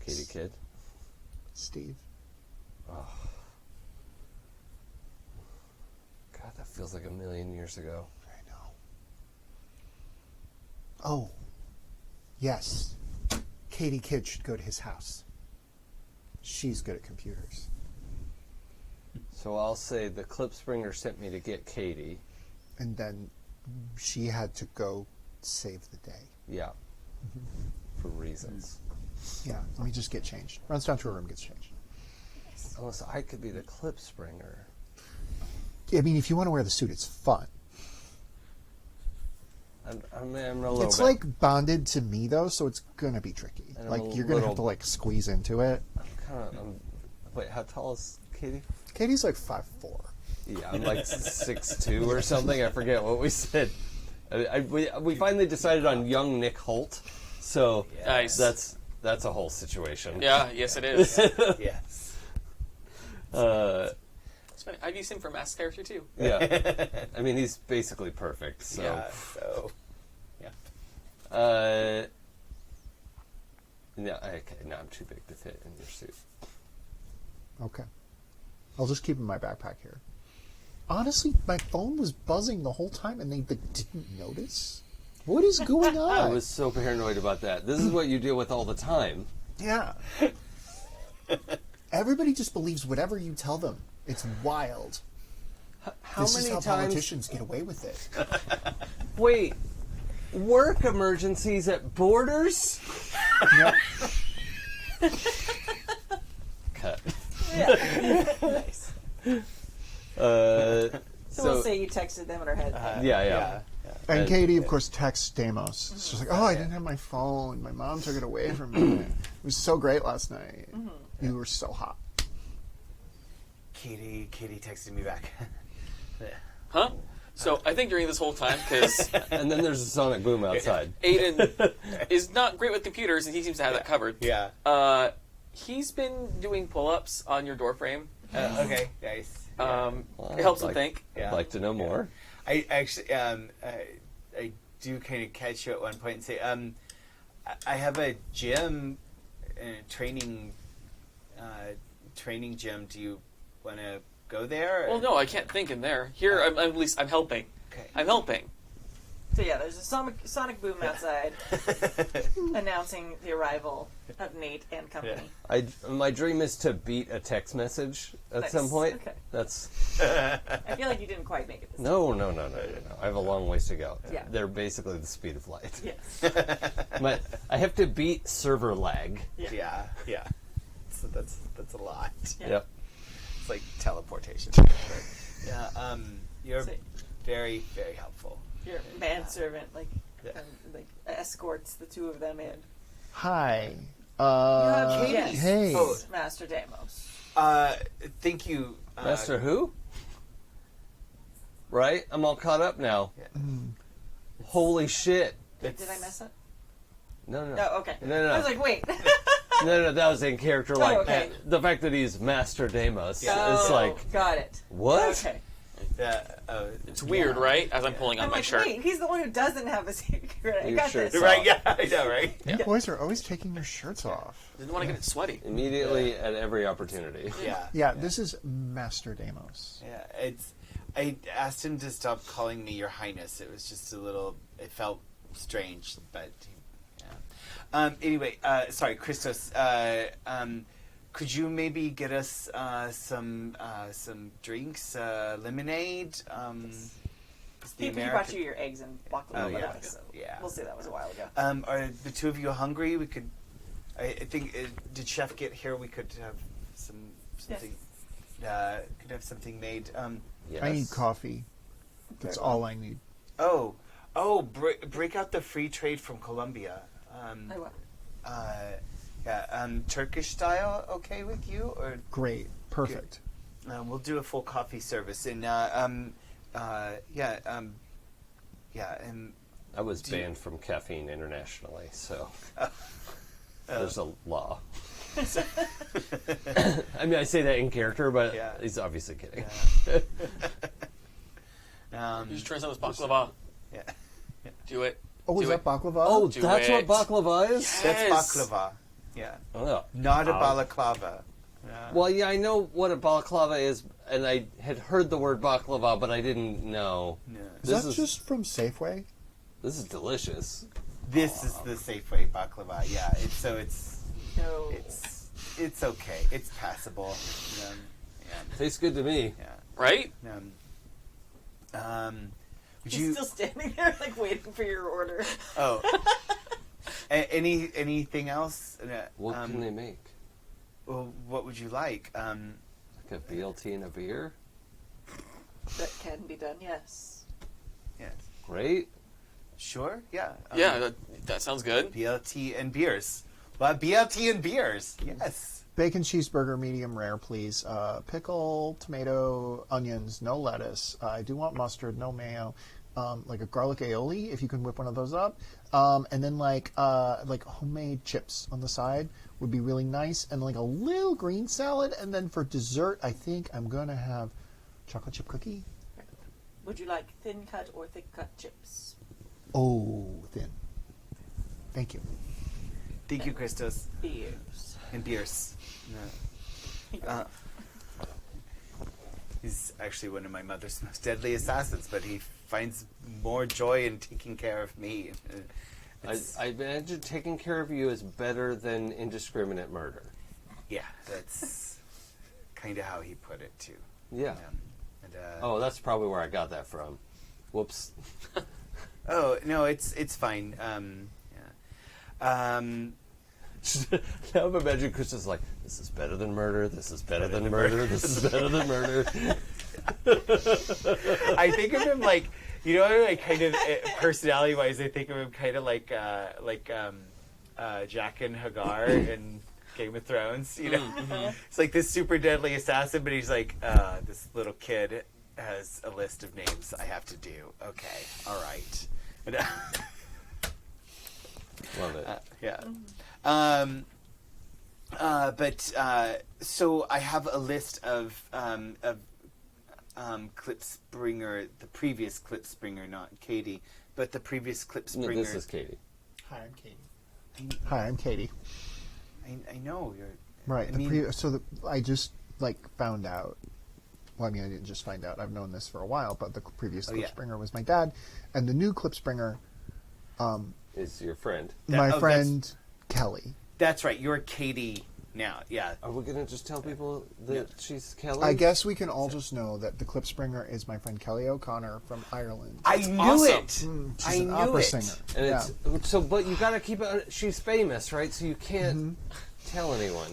Katy Kid. Steve. Oh. God, that feels like a million years ago. I know. Oh, yes. Katy Kid should go to his house. She's good at computers. So I'll say the Klipspringer sent me to get Katy. And then she had to go save the day. Yeah. For reasons. Yeah, let me just get changed. Runs down to her room, gets changed. Unless I could be the Klipspringer. I mean, if you want to wear the suit, it's fun. I'm a little It's bit. like bonded to me, though, so it's going to be tricky. And I'm Like, a you're going to have little- to, like, squeeze into it. Wait, how tall is Katy? Katie's like 5'4". Yeah, I'm like 6'2" or something. I forget what we said. We finally decided on young Nick Holt, so Nice. that's a whole situation. Yeah, yes it is. Yes. It's funny. I've used him for mask character too. Yeah. I mean, he's basically perfect. So, Yeah. So. Yeah. no, okay, no, I'm too big to fit in your suit. Okay. I'll just keep it in my backpack here. Honestly, my phone was buzzing the whole time and they didn't notice. What is going on? I was so paranoid about that. This is what you deal with all the time. Yeah. Everybody just believes whatever you tell them. It's wild. How This many is how times? politicians get away with it. Wait, work emergencies at Borders? Yep. Cut. Nice. So So we'll say you texted them in her head. yeah. And And- Katy, of course, texts Daimos. It's just like, oh, I didn't have my phone. My mom took it away from me. It was so great last night. You were so hot. Katy texted me back. Huh? So I think during this whole time, because And then there's a sonic boom outside. Aiden is not great with computers, and he seems to have that covered. Yeah. He's been doing pull-ups on your door frame. Okay. Nice. Well, It helps him I'd think. Yeah. I'd like to know more. I actually, I do kind of catch you at one point and say, I have a gym, training gym. Do you want to go there? Well, no, I can't think in there. Here, I'm at least I'm helping. Okay. I'm helping. So yeah, there's a sonic boom outside announcing the arrival of Nate and company. My dream is to beat a text message at Nice. some point. Okay. That's I feel like you didn't quite make it this no. I have a long ways to go. Yeah. They're basically the speed of light. time. Yes. I have to beat server lag. Yeah. So that's a lot. Yeah. Yep. It's like teleportation. Yeah. You're So- very, very helpful. Your manservant, like, and like escorts the two of them in. Hi. Katy. Yes. Hey. Oh. Master Daimos. Thank you. Master who? Right? I'm all caught up now. Yeah. Holy shit. Did I mess up? No. Oh, okay. No. I was like, wait. No, that was in character. Like okay. the fact that he's Master Daimos is Oh, like, got it. what? Okay. It's weird, right? As I'm pulling on I'm my like, shirt. wait, he's the one who doesn't have a secret. I Your got shirt's this. off. Right? Yeah, I know, right? You boys are always taking your shirts off. Didn't want to get it sweaty. Immediately at every opportunity. Yeah. Yeah, this is Master Daimos. Yeah, I asked him to stop calling me Your Highness. It was just a little. It felt strange, but yeah. Anyway, sorry, Christos. Could you maybe get us some drinks, lemonade? He brought you your eggs and baklava. Oh, yeah. So Yeah. We'll say that was a while ago. Are the two of you hungry? We could. I think. Did Chef get here? We could have something. Could have something made. Yes. I need coffee. That's all I need. Break out the free trade from Colombia. I will. Turkish style, okay with you? Or Great. Perfect. we'll do a full coffee service. And and I was banned from caffeine internationally, so there's a law. I mean, I say that in character, but Yeah. he's obviously kidding. You just try some of this baklava. yeah. Do it. Oh, is Do that it. baklava? Oh, Do that's it. what baklava is? Yes. That's baklava. Yeah. Oh. Not a balaclava. Well, yeah, I know what a balaclava is, and I had heard the word baklava, but I didn't know. No. Is that just from Safeway? This is delicious. This is the Safeway baklava. Yeah. No. It's okay. It's passable. Tastes good to me. Yeah. Right? Would He's you? still standing there, like waiting for your order. Oh. Anything else? What can they make? Well, what would you like? Like a BLT and a beer? That can be done, yes. Yeah. Great. Sure. Yeah. Yeah, that sounds good. BLT and beers. Well, BLT and beers. Yes. Bacon cheeseburger, medium rare, please. Pickle, tomato, onions, no lettuce. I do want mustard, no mayo. Like a garlic aioli, if you can whip one of those up. And then like homemade chips on the side would be really nice. And like a little green salad. And then for dessert, I think I'm going to have chocolate chip cookie. Would you like thin cut or thick cut chips? Oh, thin. Thank you. Thank you, Christos. Beers. And beers. He's actually one of my mother's most deadly assassins, but he finds more joy in taking care of me. I imagine taking care of you is better than indiscriminate murder. Yeah, that's kind of how he put it, too. Yeah. And, Oh, that's probably where I got that from. Whoops. Oh, no, it's fine. Now I'm imagining Chris is like, this is better than murder, this is better than murder, this is better than murder. I think of him like, you know, like kind of personality-wise, I think of him kind of like Jack and Hagar in Game of Thrones. You know, it's like this super deadly assassin, but he's like, this little kid has a list of names I have to do. Okay, all right. And, Love it. yeah. So I have a list of Klipspringer, the previous Klipspringer, not Katy, but the previous Klipspringer. No, this is Katy. Hi, I'm Katy. Hi, I'm Katy. I know you're Right. I mean, I just found out. Well, I mean, I didn't just find out. I've known this for a while, but the previous Klipspringer was my dad, and the new Klipspringer, Is your friend. my oh, friend Kelly. that's right. You're Katy now. Yeah. Are we going to just tell people that she's Kelly? I guess we can all just know that the Klipspringer is my friend Kelly O'Connor from Ireland. I knew awesome. it. She's I an knew opera it. singer. And Yeah. it's so, but you got to keep it. She's famous, right? So you can't tell anyone.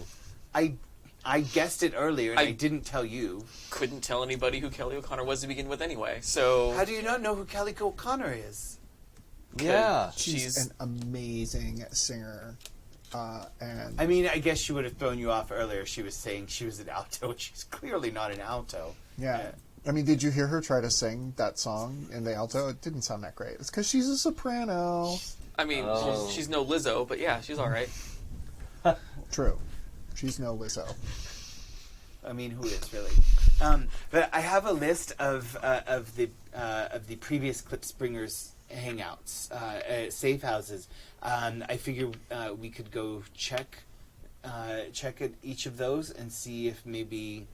I guessed it earlier, and I I- didn't tell you. Couldn't tell anybody who Kelly O'Connor was to begin with anyway. So How do you not know who Kelly O'Connor is? Yeah. She's an amazing singer. And I mean, I guess she would have thrown you off earlier. She was saying she was an alto, and she's clearly not an alto. yeah. I mean, did you hear her try to sing that song in the alto? It didn't sound that great. It's because she's a soprano. I mean, she's no Lizzo, but yeah, she's all right. True. She's no Lizzo. I mean, who is really? But I have a list of the previous Klipspringers hangouts, safe houses. I figure we could go check at each of those and see if maybe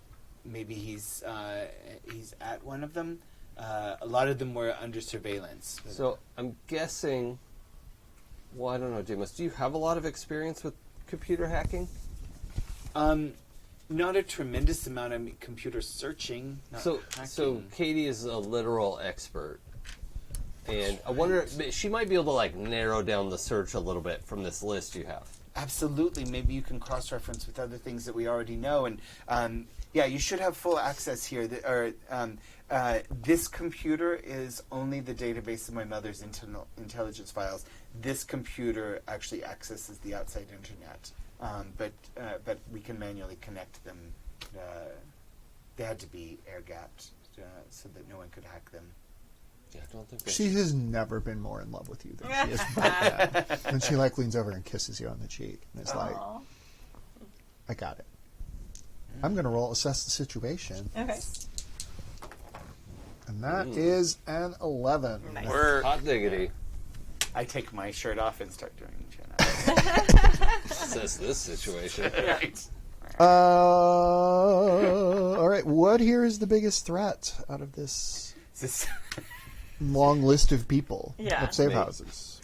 he's at one of them. A lot of them were under surveillance. So I'm guessing. Well, I don't know, Daimos. Do you have a lot of experience with computer hacking? Not a tremendous amount of computer searching. Not So hacking. Katy is a literal expert, and I wonder she might be able to like narrow down the search a little bit from this list you have. Absolutely. Maybe you can cross-reference with other things that we already know. And yeah, you should have full access here. This computer is only the database of my mother's intelligence files. This computer actually accesses the outside internet. But we can manually connect them. They had to be air-gapped so that no one could hack them. Yeah, I don't think She has never been more in love with you than she is right now. And she like leans over and kisses you on the cheek. And it's like, I got it. I'm going to roll assess the situation. Okay. And that is an 11. Nice. We're hot diggity. I take my shirt off and start doing chin Assess this situation. Right. All right. What here is the biggest threat out of this long list of people? Yeah. Of safe Me. houses.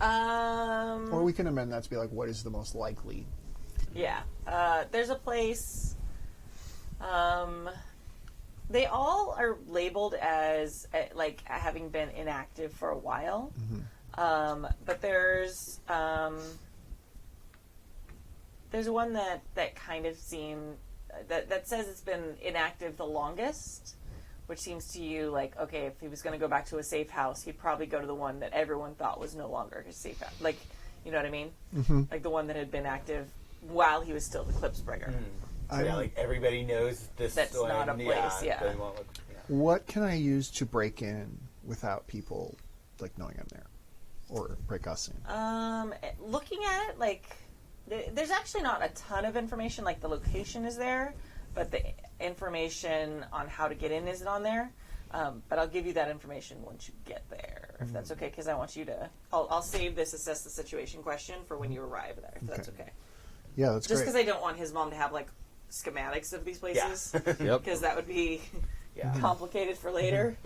Or we can amend that to be like, what is the most likely? Yeah. There's a place. They all are labeled as like having been inactive for a while. But there's one that kind of that says it's been inactive the longest, which seems to you like, okay, if he was going to go back to a safe house, he'd probably go to the one that everyone thought was no longer his safe house. Like, you know what I mean? Like the one that had been active while he was still the Klipspringer. So yeah, like everybody knows this. That's one, not a place, yeah. they won't look- yeah. What can I use to break in without people like knowing I'm there, or break us in? Looking at it, like, there's actually not a ton of information. Like, the location is there, but the information on how to get in isn't on there. But I'll give you that information once you get there, if that's okay, because I want you to... I'll save this assess the situation question for when you arrive there, if that's okay. Yeah, that's Just great. because I don't want his mom to have, like, schematics of these places, Yep. because that would be Yeah. complicated for later.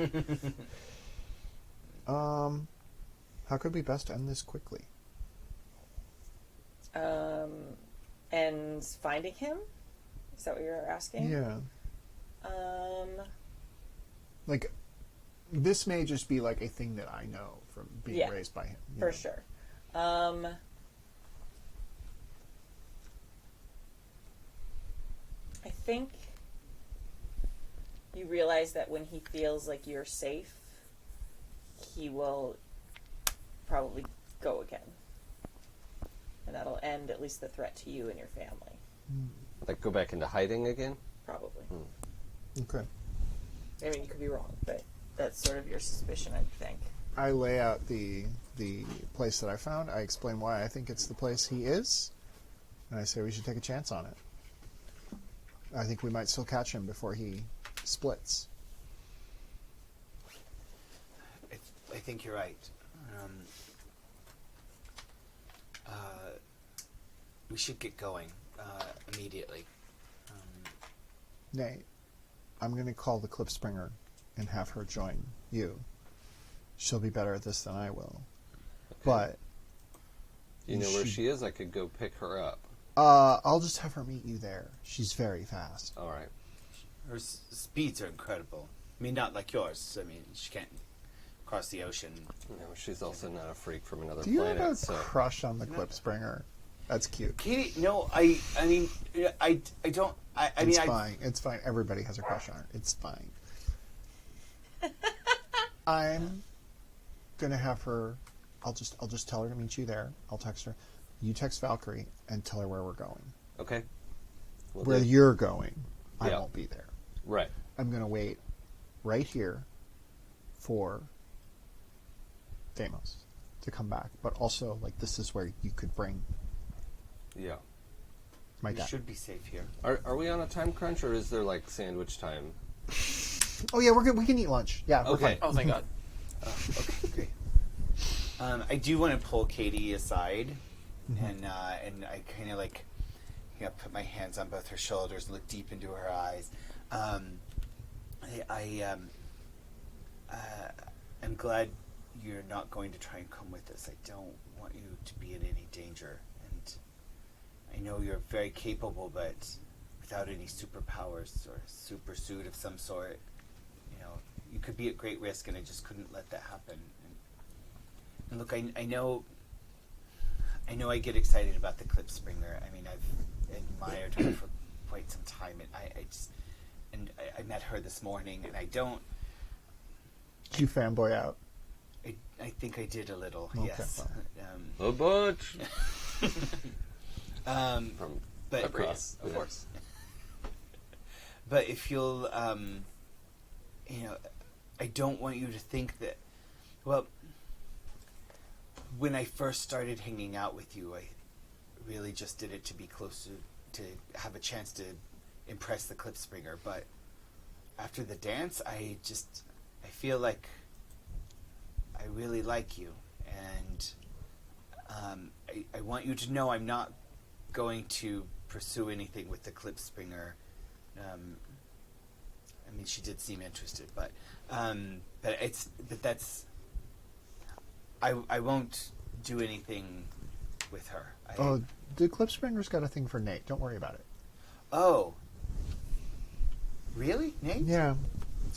How could we best end this quickly? And finding him? Is that what you're asking? Yeah. Like, this may just be like a thing that I know from being Yeah, raised by him. you for know? sure. I think you realize that when he feels like you're safe, he will probably go again. And that'll end at least the threat to you and your family. Like go back into hiding again? Probably. Okay. I mean, you could be wrong, but that's sort of your suspicion, I think. I lay out the place that I found. I explain why I think it's the place he is. And I say we should take a chance on it. I think we might still catch him before he splits. I think you're right. We should get going immediately. Nay, I'm going to call the Klipspringer and have her join you. She'll be better at this than I will. But You know where she is? I could go pick her up. I'll just have her meet you there. She's very fast. All right. Her speeds are incredible. I mean, not like yours. I mean, she can't cross the ocean. No, she's also not a freak from another Do you planet. have a So crush on the Klipspringer? That's cute. Katy, no, I mean, I don't. I It's mean, fine. It's fine. Everybody has a crush on her. It's fine. I'm gonna have her. I'll just tell her to meet you there. I'll text her. You text Valkyrie and tell her where we're going. Okay. Will Where do. you're going, I Yeah. won't be there. Right. I'm gonna wait right here for Daimos to come back. But also, like, this is where you could bring Yeah. my We dad. should be safe here. Are we on a time crunch, or is there like sandwich time? Oh yeah, we're good. We can eat lunch. Yeah. We're Okay. fine. Oh, thank God. Okay, great. I do want to pull Katy aside, and I kind of like, put my hands on both her shoulders and look deep into her eyes. I'm glad you're not going to try and come with us. I don't want you to be in any danger, and I know you're very capable, but without any superpowers or super suit of some sort, you could be at great risk, and I just couldn't let that happen. And look, I know I get excited about the Klipspringer. I mean, I've admired her for quite some time, and I met her this morning, and I don't. Did you fanboy out? I think I did a little, Okay, yes. A bunch. From But across, of course. But if you'll, I don't want you to think that. Well, when I first started hanging out with you, I really just did it to be closer, to have a chance to impress the Klipspringer. But after the dance, I feel like I really like you, and I want you to know I'm not going to pursue anything with the Klipspringer. I mean, she did seem interested, but that's. I won't do anything with her. Oh, the Klipspringer's got a thing for Nate. Don't worry about it. Oh. Really, Nate? Yeah,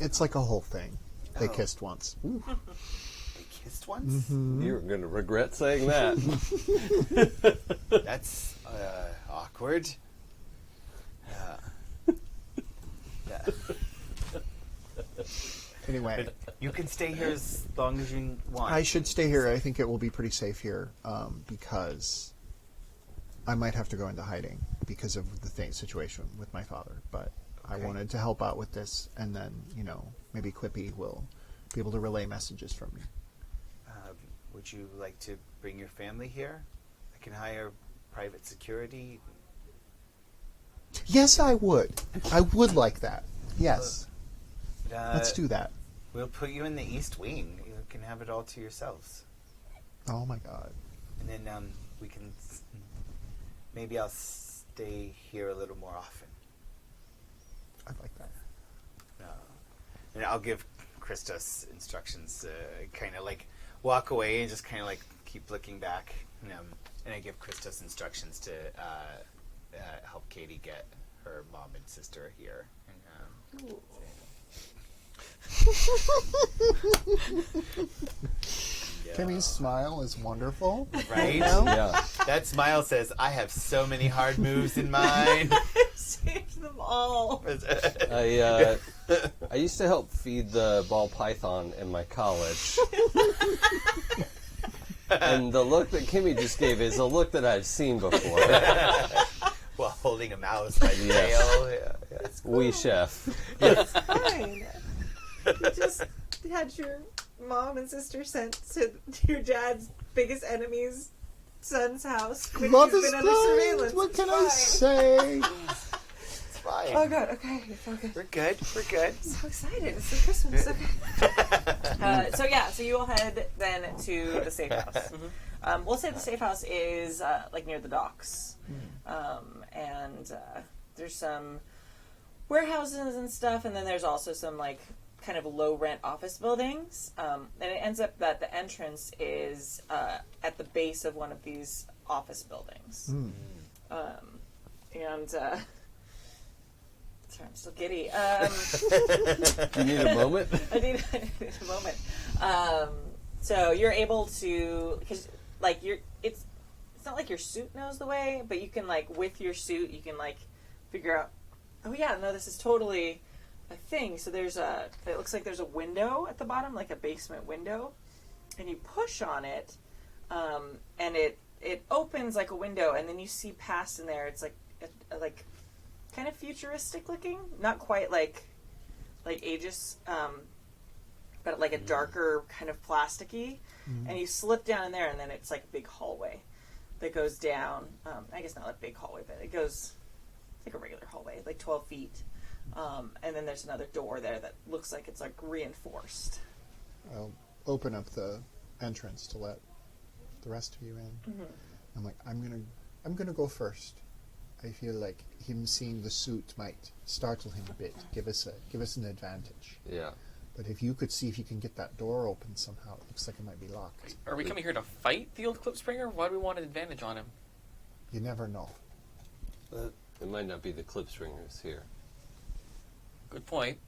it's like a whole thing. They Oh. kissed once. Ooh. They kissed once. You're going to regret saying that. That's awkward. Yeah. Anyway, You can stay here as long as you want. I should stay here. I think it will be pretty safe here because I might have to go into hiding because of the situation with my father. But I Okay. wanted to help out with this, and then maybe Clippy will be able to relay messages from me. Would you like to bring your family here? I can hire private security. Yes, I would. I would like that. Yes, let's do that. We'll put you in the East Wing. You can have it all to yourselves. Oh my God. And then we can. Maybe I'll stay here a little more often. I'd like that. And I'll give Christos instructions. Kind of like walk away and just kind of like keep looking back. And I give Christos instructions to help Katy get her mom and sister here. And, Kimmy's smile is wonderful. right? Yeah. That smile says, "I have so many hard moves in mind." Save them all. I used to help feed the ball python in my college. And the look that Kimmy just gave is a look that I've seen before. While holding a mouse by the Yes. tail. Yeah. Wee chef. It's fine. You just had your mom and sister sent to your dad's biggest enemy's son's house when Love he's is been under blind. surveillance. What It's can I fine. say? It's fine. Oh god, okay, focus. We're good. We're good. I'm so excited. It's the Christmas. Okay. So you all head then to the safe house. We'll say the safe house is like near the docks, and there's some warehouses and stuff, and then there's also some like kind of low rent office buildings. And it ends up that the entrance is at the base of one of these office buildings. Sorry, I'm still giddy. You need a moment? I need a moment. So you're able to, because like it's not like your suit knows the way, but you can like with your suit you can like figure out. Oh yeah, no, this is totally a thing. So it looks like there's a window at the bottom, like a basement window, and you push on it, and it opens like a window, and then you see past in there. It's like kind of futuristic looking, not quite like Aegis, but like a darker kind of plasticky. And you slip down in there, and then it's like a big hallway that goes down. I guess not a big hallway, but it goes like a regular hallway, like 12 feet. And then there's another door there that looks like it's like reinforced. I'll open up the entrance to let the rest of you in. I'm like, I'm gonna go first. I feel like him seeing the suit might startle him a bit, give us an advantage. Yeah. But if you could see if you can get that door open somehow, it looks like it might be locked. Are we coming here to fight the old Klipspringer? Why do we want an advantage on him? You never know. It might not be the Klipspringers here. Good point.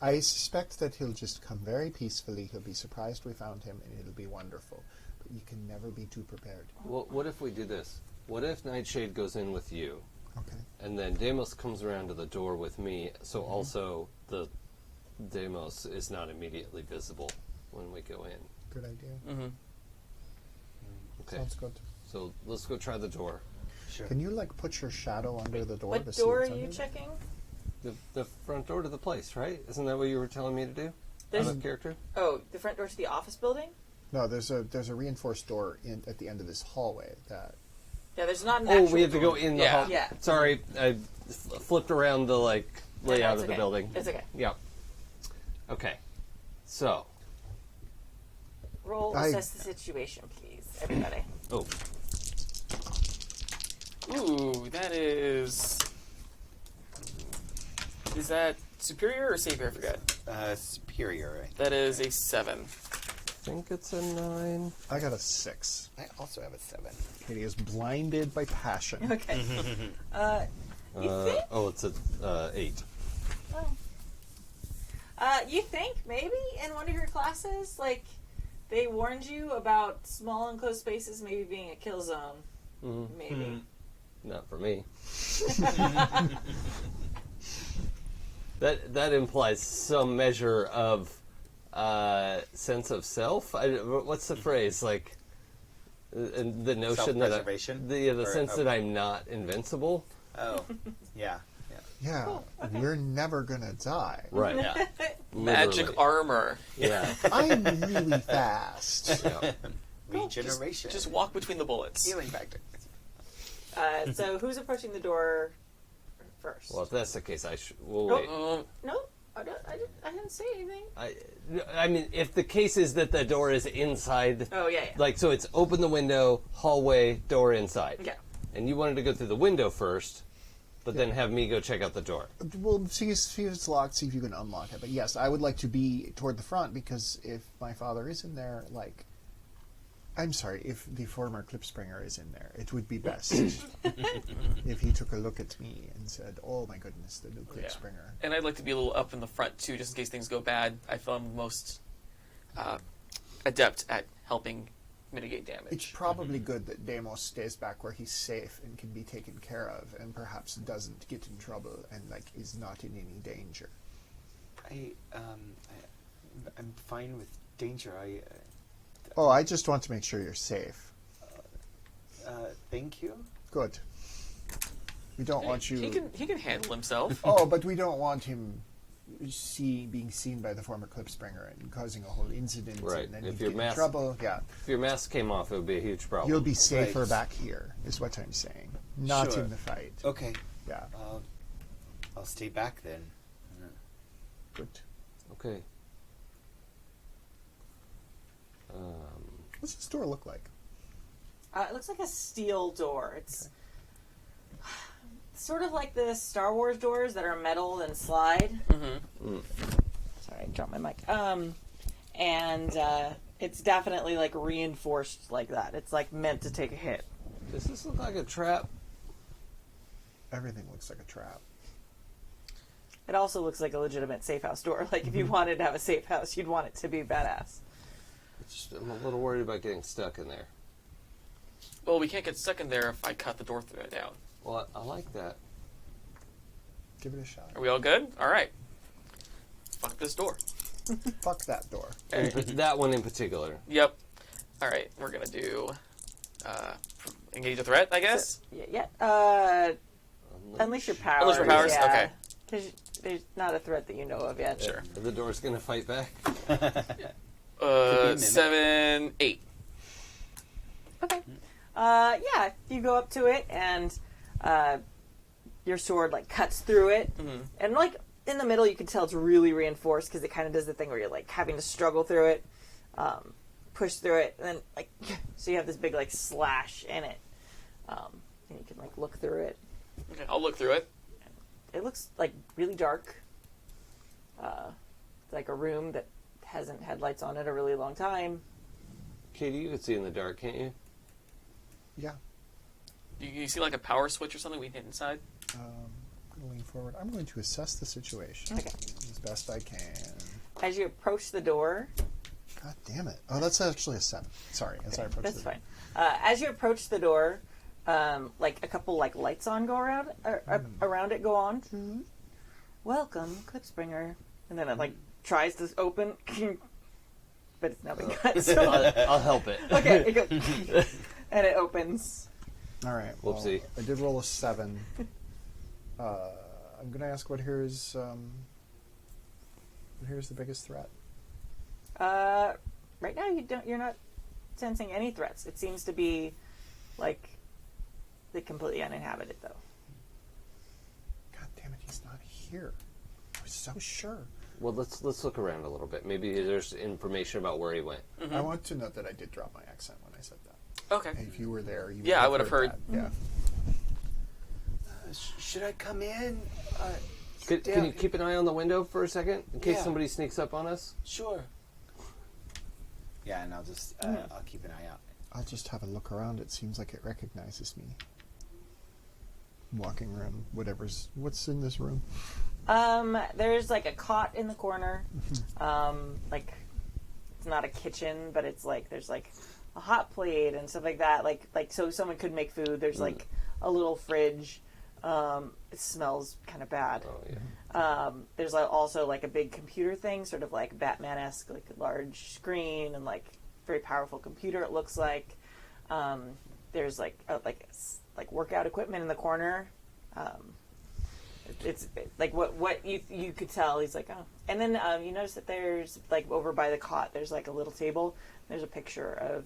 I suspect that he'll just come very peacefully. He'll be surprised we found him, and it'll be wonderful. But you can never be too prepared. Well, what if we do this? What if Nightshade goes in with you, Okay. and then Daimos comes around to the door with me, so also the Daimos is not immediately visible when we go in. Good idea. Mm-hmm. Okay. Sounds good. So let's go try the door. Sure. Can you like put your shadow under the door? What to see door are what's you under there? checking? The front door to the place, right? Isn't that what you were telling me to do? There's- Out of character? Oh, the front door to the office building? No, there's a reinforced door at the end of this hallway that. Yeah, there's not an Oh, actual we have to door. go in the Yeah. hall. Yeah. Sorry, I flipped around the layout it's of the okay. building. It's okay. Yeah. Okay. So. Roll assess the situation, please, everybody. Oh. Ooh, that is... Is that superior or savior? I forget. Superior, right? That is a 7. I think it's a 9. I got a 6. I also have a 7. Katie is blinded by passion. Okay. You think? Oh, it's a 8. You think maybe in one of your classes, like, they warned you about small enclosed spaces maybe being a kill zone. Mm-hmm. Maybe. Not for me. That implies some measure of sense of self. What's the phrase? Like the notion that Self-preservation? the Or- sense that I'm not invincible. Oh, yeah. Yeah, we're never gonna die. Right. Yeah. Magic Literally. armor. Yeah. I'm really fast. Yeah. Regeneration. Just walk between the bullets. healing factor. So who's approaching the door first? Well, if that's the case, we'll wait. No, I didn't say anything. I mean, if the case is that the door is inside, Oh, yeah. like, so it's open the window, hallway, door inside. Yeah. And you wanted to go through the window first, but then have me go check out the door. We'll see if it's locked, see if you can unlock it. But yes, I would like to be toward the front because if my father is in there, like, I'm sorry, if the former Klipspringer is in there, it would be best if he took a look at me and said, "Oh my goodness, the new Klipspringer." And I'd like to be a little up in the front, too, just in case things go bad. I feel I'm most adept at helping mitigate damage. It's probably good that Daimos stays back where he's safe and can be taken care of, and perhaps doesn't get in trouble and like is not in any danger. I'm fine with danger. Oh, I just want to make sure you're safe. Thank you. Good. We don't want you. He can handle himself. Oh, but we don't want him being seen by the former Klipspringer and causing a whole incident. Right. And then If he'd your get in mask- trouble. Yeah. If your mask came off, it would be a huge problem. You'll be safer Right. back here, is what I'm saying. Not Sure. in the fight. Okay. Yeah. I'll stay back then. Good. Okay. What's this door look like? It looks like a steel door. It's sort of like the Star Wars doors that are metal and slide. Mm-hmm. Sorry, I dropped my mic. And it's definitely like reinforced like that. It's like meant to take a hit. Does this look like a trap? Everything looks like a trap. It also looks like a legitimate safe house door. Like if you wanted to have a safe house, you'd want it to be badass. I'm a little worried about getting stuck in there. Well, we can't get stuck in there if I cut the door down. Well, I like that. Give it a shot. Are we all good? All right. Fuck this door. Fuck that door. That one in particular. Yep. All right, we're gonna do engage a threat, I guess. Unleash your powers. Unleash your powers. Yeah. Okay. Because there's not a threat that you know of yet. Sure. The door's gonna fight back. 7, 8. Okay. You go up to it and your sword like cuts through it, and like in the middle you can tell it's really reinforced because it kind of does the thing where you're like having to struggle through it, push through it, and then like so you have this big like slash in it, and you can like look through it. Okay, I'll look through it. It looks like really dark. It's like a room that hasn't had lights on it a really long time. Katie, you can see in the dark, can't you? Yeah. Do you see like a power switch or something we hit inside? I'm going to lean forward. I'm going to assess the situation Okay. as best I can. As you approach the door, God damn it. Oh, that's actually a 7. Sorry. As I approach that's the door. fine. As you approach the door, like a couple like lights on go around, around it go on. Welcome, Klipspringer. And then it like tries to open, but it's not been cut. So. I'll help it. Okay, it goes, and it opens. All right. Whoopsie. Well, I did roll a 7. I'm going to ask what here's the biggest threat. Right now, you're not sensing any threats. It seems to be like they're completely uninhabited, though. God damn it, he's not here. I was so sure. Well, let's look around a little bit. Maybe there's information about where he went. I want to note that I did drop my accent when I said that. Okay. If you were there, you Yeah, I would have heard. that. Yeah. Should I come in? Can you keep an eye on the window for a second in case Yeah. somebody sneaks up on us? Sure. Yeah, and I'll just I'll keep an eye out. I'll just have a look around. It seems like it recognizes me. Walking around, what's in this room? There's like a cot in the corner. Like it's not a kitchen, but it's like there's like a hot plate and stuff like that. Like so someone could make food. There's like a little fridge. It smells kind of bad. Oh yeah. There's also like a big computer thing, sort of like Batman-esque, like a large screen and like very powerful computer. It looks like there's like workout equipment in the corner. It's like what you could tell. He's like, oh, and then you notice that there's like over by the cot. There's like a little table. There's a picture of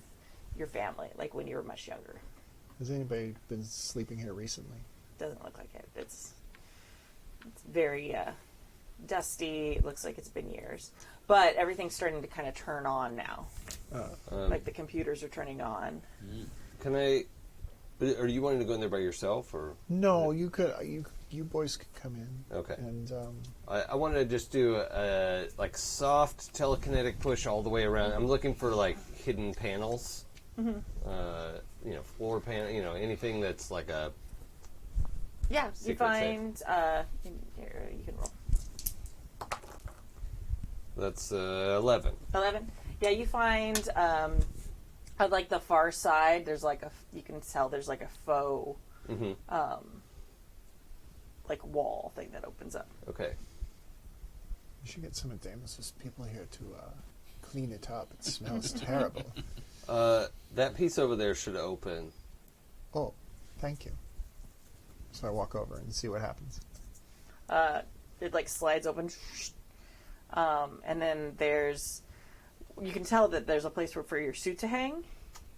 your family, like when you were much younger. Has anybody been sleeping here recently? Doesn't look like it. It's very dusty. It looks like it's been years, but everything's starting to kind of turn on now. Like the computers are turning on. Can I? Are you wanting to go in there by yourself, or No, you could. You boys could come in. okay? And I wanted to just do a like soft telekinetic push all the way around. I'm looking for like hidden panels, floor panel, anything that's like a. Yeah, you Secret find. Here, you can roll. That's 11. 11. Yeah, you find at like the far side. There's like you can tell there's like a faux, like wall thing that opens up. Okay. you should get some of Daimos' people here to clean it up. It smells terrible. That piece over there should open. Oh, thank you. So I walk over and see what happens. It like slides open, and then you can tell that there's a place for your suit to hang,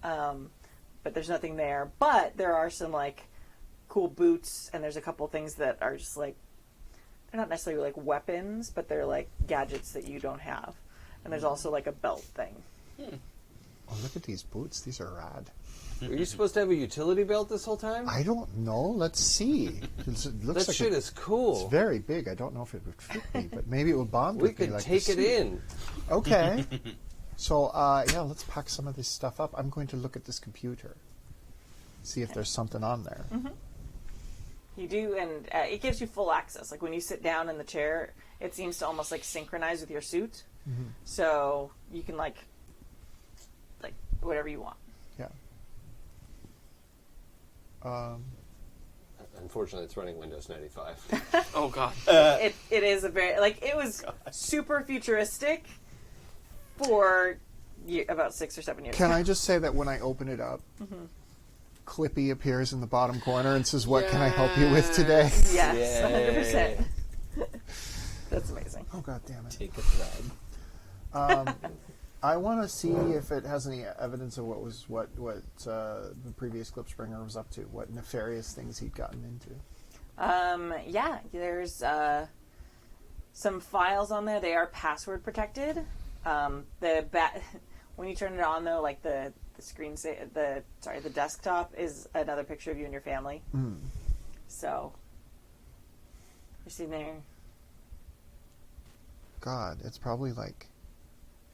but there's nothing there. But there are some like cool boots, and there's a couple things that are just like, they're not necessarily like weapons, but they're like gadgets that you don't have. And there's also like a belt thing. Oh, look at these boots. These are rad. Are you supposed to have a utility belt this whole time? I don't know. Let's see. It looks That like shit is cool. It's very big. I don't know if it would fit me, but maybe it would bond We with me could like take the it suit. in. Okay. So, yeah, let's pack some of this stuff up. I'm going to look at this computer. See if there's something on there. Mm-hmm. You do, and it gives you full access. Like when you sit down in the chair, it seems to almost like synchronize with your suit. Mm-hmm. So you can like whatever you want. Yeah. Unfortunately, it's running Windows 95. Oh god. It is a very it was super futuristic for about 6 or 7 years. Can I just say that when I open it up, Clippy appears in the bottom corner and says, "What can I help you with today?" Yes, 100%. That's amazing. Oh, God damn it. Take a thread. I want to see if it has any evidence of what the previous Klipspringer was up to, what nefarious things he'd gotten into. Yeah, there's some files on there. They are password protected. When you turn it on, though, like the screen the desktop is another picture of you and your family. So you're sitting there. God, it's probably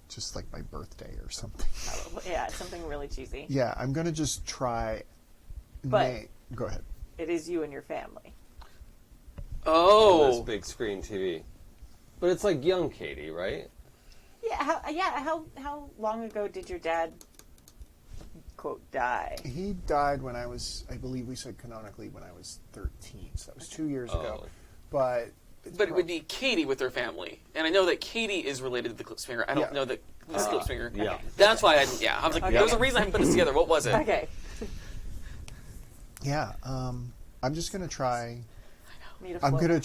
just like my birthday or something. Probably, yeah, it's something really cheesy. Yeah, I'm gonna just try. But go ahead. it is you and your family. On this big screen TV. But it's like young Katy, right? Yeah. How long ago did your dad quote die? He died when I believe we said canonically when I was 13, so that was 2 years ago. But But it would be Katy with her family. And I know that Katy is related to the Klipspringer. I don't know that this Klipspringer. Yeah. That's why I was like, there was a reason I hadn't put this together. What was it? Okay. yeah, I'm just gonna try. Need a I'm float.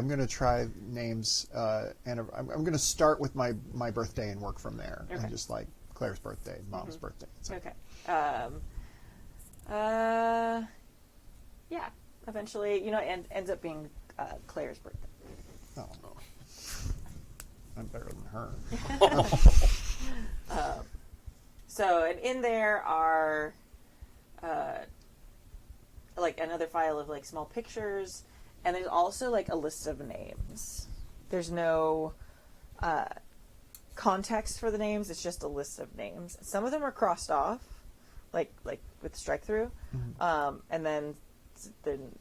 gonna try names, and I'm gonna start with my birthday and work from there, Okay. and just like Claire's birthday, Mom's birthday. So. Okay. Yeah. Eventually, it ends up being Claire's birthday. Oh. I'm better than her. So, and in there are another file of small pictures, and there's also a list of names. There's no context for the names. It's just a list of names. Some of them are crossed off, like with strike through, and then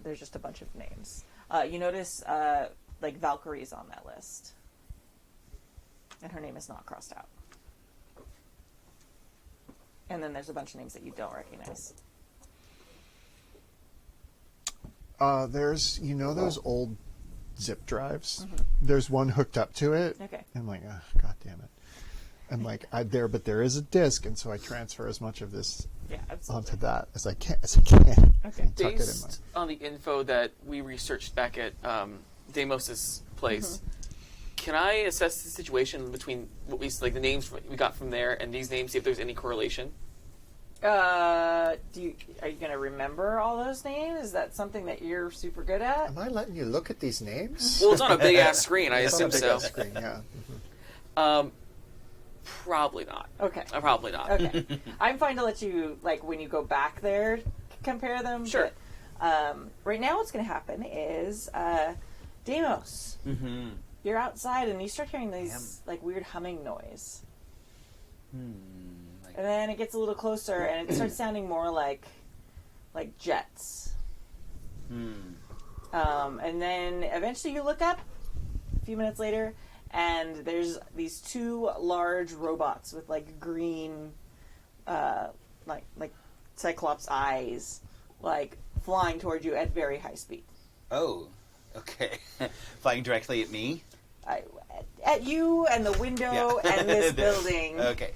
there's just a bunch of names. You notice Valkyrie's on that list, and her name is not crossed out. And then there's a bunch of names that you don't recognize. There's those old zip drives. There's one hooked up to it. Okay. And I'm like, oh, God damn it. I'm like, but there is a disc, and so I transfer as much of this onto that as I can. Okay. And tuck it in Based on the info that we researched back at Daimos' place, can I assess the situation between what the names we got from there and these names, see if there's any correlation? Are you going to remember all those names? Is that something that you're super good at? Am I letting you look at these names? Well, it's on a big ass screen. I It's on a assume big so. ass screen, yeah. Probably not. Okay. Probably not. Okay. I'm fine to let you, when you go back there, compare them. Sure. But, right now what's going to happen is, Daimos, you're outside and you start hearing these, weird humming noise. And then it gets a little closer and it starts sounding more like jets. And then eventually you look up a few minutes later, and there's these two large robots with green, like Cyclops eyes, flying toward you at very high speed. Oh, okay. Flying directly at me? At you and the window and this building. Okay.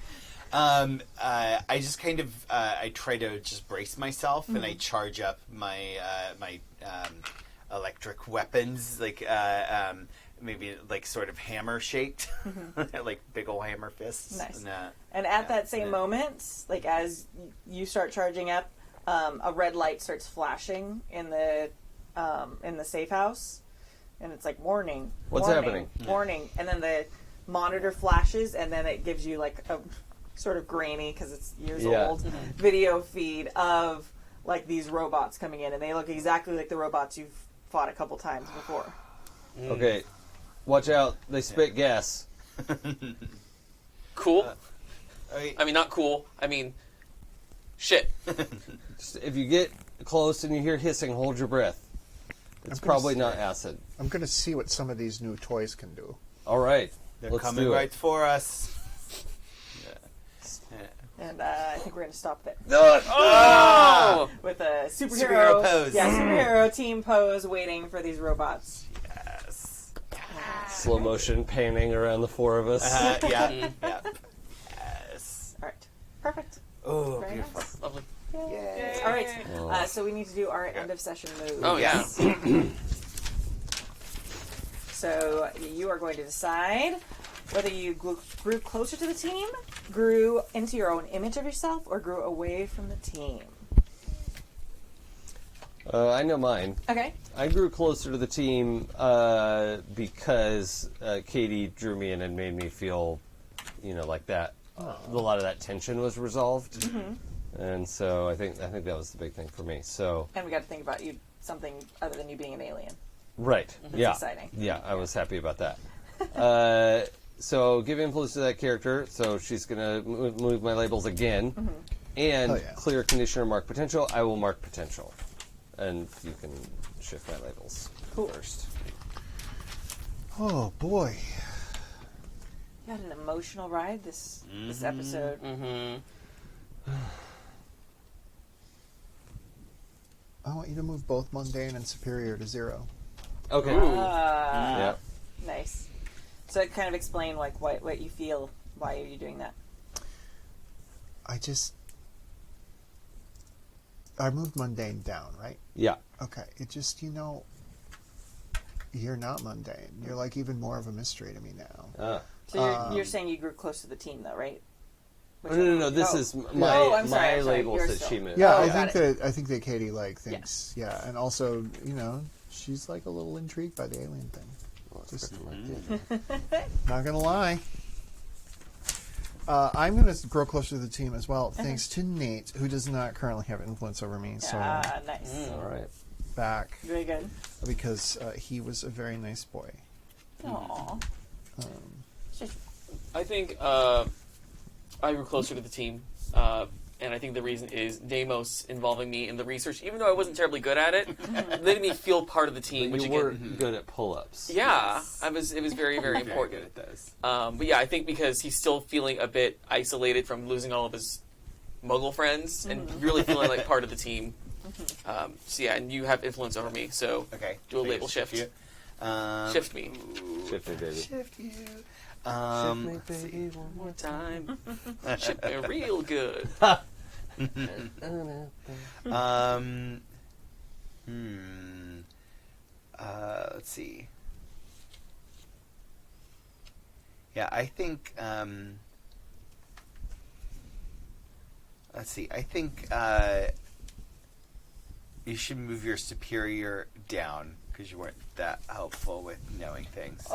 I just kind of I try to just brace myself, and I charge up my my electric weapons, maybe sort of hammer shaped, like big old hammer fists. Nice. And at that same moment, as you start charging up, a red light starts flashing in the safe house, and it's warning. What's warning, happening? Warning. And then the monitor flashes, and then it gives you a sort of grainy, because it's years old, video feed of these robots coming in, and they look exactly like the robots you've fought a couple times before. Okay. Watch out. They spit gas. Cool. I mean, not cool. I mean, shit. Just, if you get close and you hear hissing, hold your breath. It's probably not acid. I'm going to see what some of these new toys can do. All right. They're Let's coming do it. right for us. And I think we're going to stop there. Oh! With a Superhero pose. Yeah, superhero team pose waiting for these robots. Yes. Slow motion panning around the four of us. Yeah. Yes. All right. Perfect. Oh, Very beautiful. nice. Lovely. Yay. All right. So we need to do our end of session move. Oh, yeah. So you are going to decide whether you grew closer to the team, grew into your own image of yourself, or grew away from the team. I know mine. Okay. I grew closer to the team because Katy drew me in and made me feel, like that. A lot of that tension was resolved, and so I think that was the big thing for me. So. And we got to think about you something other than you being an alien. Right. Yeah. Exciting. Yeah, I was happy about that. So give influence to that character. So she's gonna move my labels again, and clear conditioner mark potential. I will mark potential, and you can shift my labels first. Oh boy. You had an emotional ride this episode. I want you to move both mundane and superior to 0. Okay. Yeah. Nice. So kind of explain like what you feel. Why are you doing that? I moved mundane down, right? Yeah. Okay. It just, you're not mundane. You're like even more of a mystery to me now. So you're saying you grew close to the team, though, right? No. This is my labels You're that still- she moved. Yeah, Oh, I got think that Katy thinks and also she's like a little intrigued by the alien thing. Just not gonna lie. I'm gonna grow closer to the team as well, thanks to Nate, who does not currently have influence over me. So nice. All right. back Very good. because he was a very nice boy. Aww. I think I grew closer to the team, and I think the reason is Daimos involving me in the research, even though I wasn't terribly good at it, letting me feel part of the team. But which you again, were good at pull-ups. yeah, It was very, very important. Good at those. But yeah, I think because he's still feeling a bit isolated from losing all of his Muggle friends and really feeling like part of the team. So yeah, and you have influence over me, so Okay. do a So I label get to shift. you. Shift me. Shift me, baby. Shift you. Shift me, Let's see. baby, one more Time. Shift me real good. Let's see. Yeah, I think. Let's see. I think you should move your superior down because you weren't that helpful with knowing things.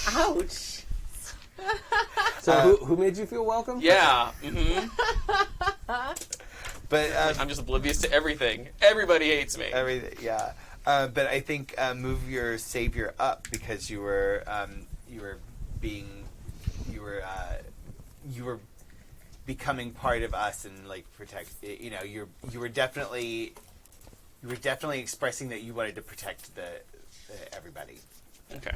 Ouch. So who made you feel welcome? Yeah. But I'm just oblivious to everything. Everybody hates me. everything, yeah. But I think move your savior up because you were becoming part of us and like protect. You were definitely expressing that you wanted to protect the everybody. Okay.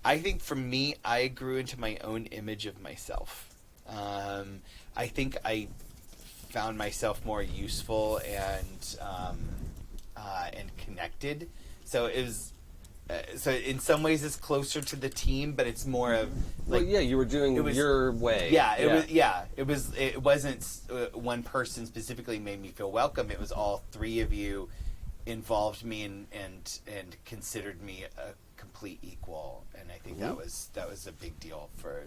I think for me, I grew into my own image of myself. I think I found myself more useful and connected. So it was. So in some ways, it's closer to the team, but it's more of like. Well, yeah, you were doing your way. It wasn't one person specifically made me feel welcome. It was all three of you involved me and considered me a complete equal, and I think that was a big deal for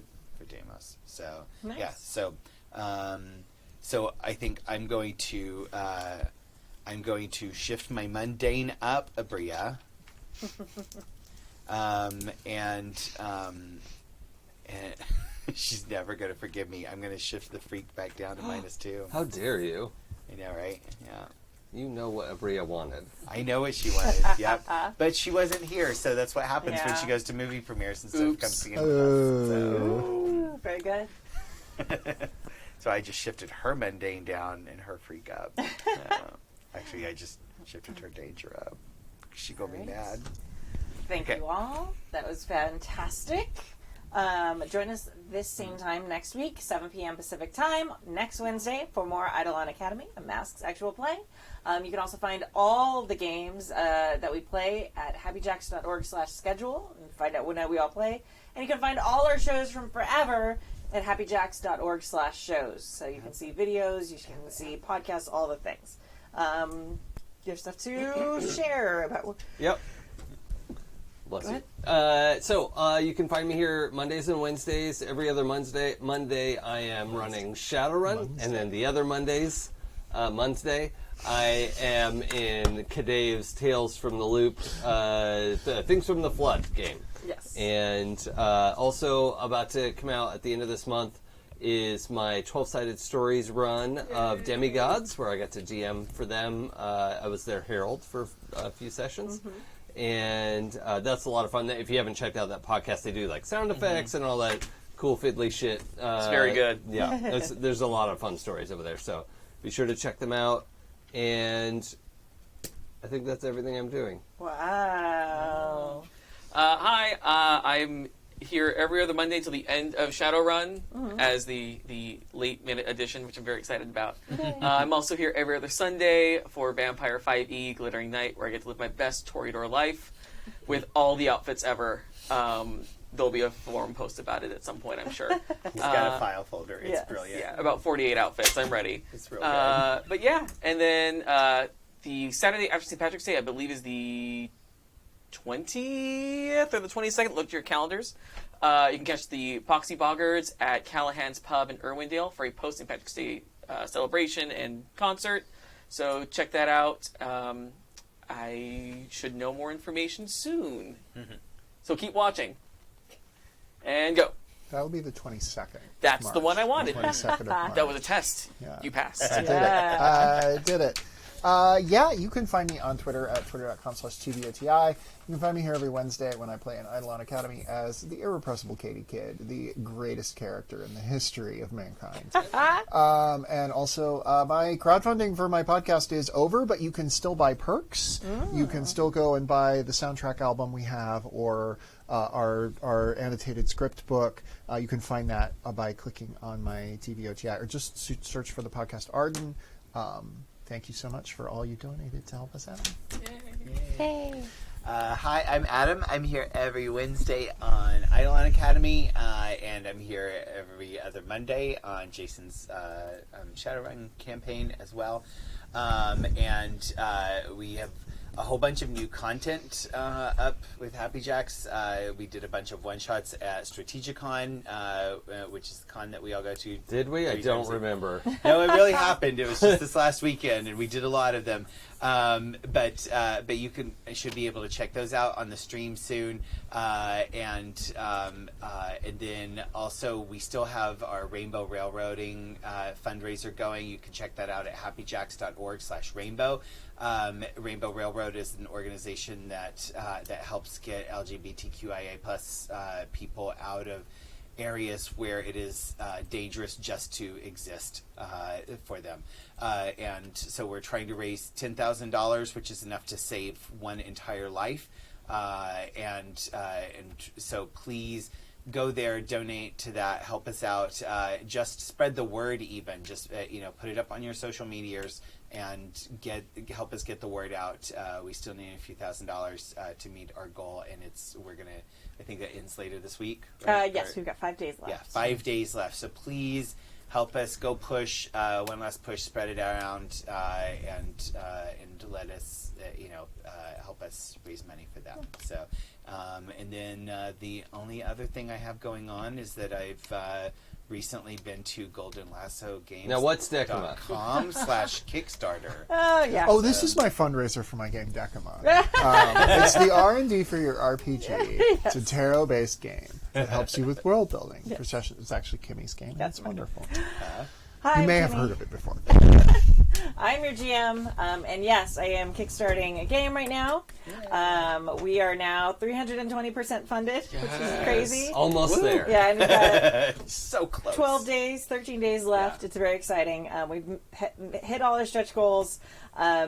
Daimos. So Nice. yeah, so I think I'm going to shift my mundane up, Aabria. And she's never going to forgive me. I'm going to shift the freak back down to -2. How dare you? I know, right? Yeah. You know what Aabria wanted. I know what she wanted, yep. But she wasn't here, so that's what happens when Yeah. she goes to movie premieres instead of Oops. coming singing with us. Ooh, very good. So I just shifted her mundane down and her freak up. Actually, I just shifted her danger up. She gonna be Right. mad. Thank you all. That was fantastic. Join us this same time next week, 7 p.m. Pacific time, next Wednesday, for more Idolon Academy, a Masks actual play. You can also find all the games that we play at happyjacks.org/schedule and find out when we all play. And you can find all our shows from forever at happyjacks.org/shows. So you can see videos, you can see podcasts, all the things. You have stuff to share about. Yep. Bless you. So you can find me here Mondays and Wednesdays. Every other Monday I am running Shadowrun, and then the other Monday, I am in Kadave's Tales from the Loop, Things from the Flood game. Yes. And also about to come out at the end of this month is my 12-sided stories run of Demigods, where I got to GM for them. I was their herald for a few sessions. And that's a lot of fun. If you haven't checked out that podcast, they do like sound effects and all that cool fiddly shit. It's very good. Yeah, there's a lot of fun stories over there. So be sure to check them out. And I think that's everything I'm doing. Wow. Hi, I'm here every other Monday till the end of Shadowrun as the late minute edition, which I'm very excited about. I'm also here every other Sunday for Vampire 5e Glittering Night, where I get to live my best Toreador life with all the outfits ever. There'll be a forum post about it at some point, I'm sure. He's got a file folder. It's brilliant. Yeah, about 48 outfits. I'm ready. It's real good. But yeah, and then the Saturday after St. Patrick's Day, I believe, is the 20th or the 22nd. Look at your calendars. You can catch the Poxy Boggards at Callahan's Pub in Irwindale for a post-St. Patrick's Day celebration and concert. So check that out. I should know more information soon. So keep watching. And go. That will be the 22nd. That's the one I wanted. 22nd of March. That was a test. Yeah. You passed. I did it. You can find me on Twitter at twitter.com/TBOTI. You can find me here every Wednesday when I play in Idolon Academy as the irrepressible Katy Kid, the greatest character in the history of mankind. And also, my crowdfunding for my podcast is over, but you can still buy perks. You can still go and buy the soundtrack album we have, or our annotated script book. You can find that by clicking on my TBOTI, or just search for the podcast Arden. Thank you so much for all you donated to help us out. Hey. Hi, I'm Adam. I'm here every Wednesday on Idolon Academy, and I'm here every other Monday on Jason's Shadowrun campaign as well. And we have a whole bunch of new content up with Happy Jacks. We did a bunch of one-shots at Strategicon, which is the con that we all go to. Did we? I don't remember. No, it really happened. It was just this last weekend, and we did a lot of them. But you should be able to check those out on the stream soon. And then also we still have our Rainbow Railroading fundraiser going. You can check that out at happyjacks.org/rainbow. Rainbow Railroad is an organization that helps get LGBTQIA+ people out of areas where it is dangerous just to exist for them. And so we're trying to raise $10,000, which is enough to save one entire life. And so please go there, donate to that, help us out. Just spread the word even. Just, put it up on your social medias and help us get the word out. We still need a few $1,000s to meet our goal, and I think that ends later this week. Right? Yes, we've got 5 days left. Yeah, 5 days left. So please help us go push one last push, spread it around, and let us help us raise money for that. So, and then the only other thing I have going on is that I've recently been to Golden Lasso Games. Now, what's Decima? .com/Kickstarter. Oh, yeah. Oh, this is my fundraiser for my game Decima. It's the R&D for your RPG. Yes. It's a tarot-based game that helps you with world building. For sessions. It's actually Kimi's game. That's It's wonderful. Hi, You may have Kimi. heard of it before. I'm your GM, and yes, I am kickstarting a game right now. We are now 320% funded, which is crazy. Almost there. Yeah, and we've got So close. 12 days, 13 days left. It's very exciting. We've hit all our stretch goals.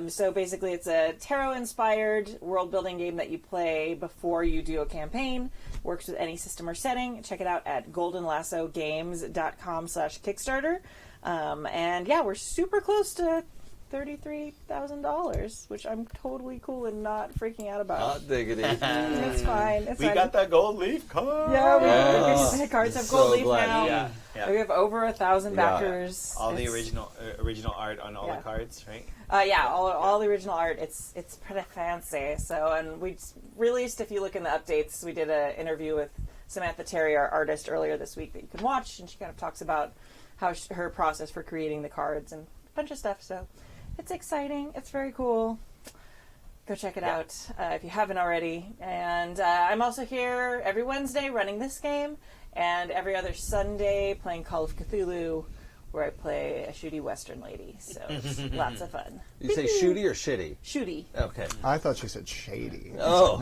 So basically, it's a tarot-inspired world-building game that you play before you do a campaign. Works with any system or setting. Check it out at goldenlassogames.com/Kickstarter. And yeah, we're super close to $33,000, which I'm totally cool and not freaking out about. Hot diggity. It's fine. It's We fine. got the gold leaf card. Yeah, the cards have So gold leaf glad. now. Yeah, yeah. We have over 1,000 Yeah. backers. All the It's- original art on all Yeah. the cards, right? all the original art. It's pretty fancy. So, and we released, if you look in the updates, we did an interview with Samantha Terry, our artist, earlier this week that you can watch, and she kind of talks about how her process for creating the cards and a bunch of stuff. So, it's exciting. It's very cool. Go check it out if you haven't already. And I'm also here every Wednesday running this game, and every other Sunday playing Call of Cthulhu, where I play a shooty Western lady. So it's lots of fun. You say shooty or shitty? Shooty. Okay. I thought she said shady. Oh.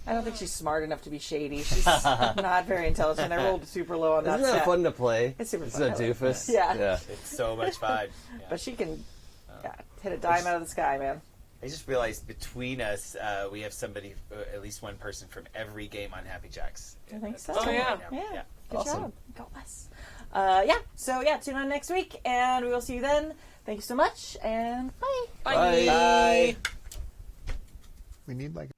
I don't think she's smart enough to be shady. She's not very intelligent. I rolled super low on that Isn't that stat. fun to play? It's super It's fun. a I like doofus. that. Yeah. Yeah. It's so much fun. Yeah. But she can hit a dime out of the sky, man. I just realized between us, we have somebody, at least one person from every game on Happy Jacks. I think so. Oh, yeah. Yeah. Good Awesome. job. Go us. So tune on next week, and we will see you then. Thank you so much, and bye. Bye. Bye. We need like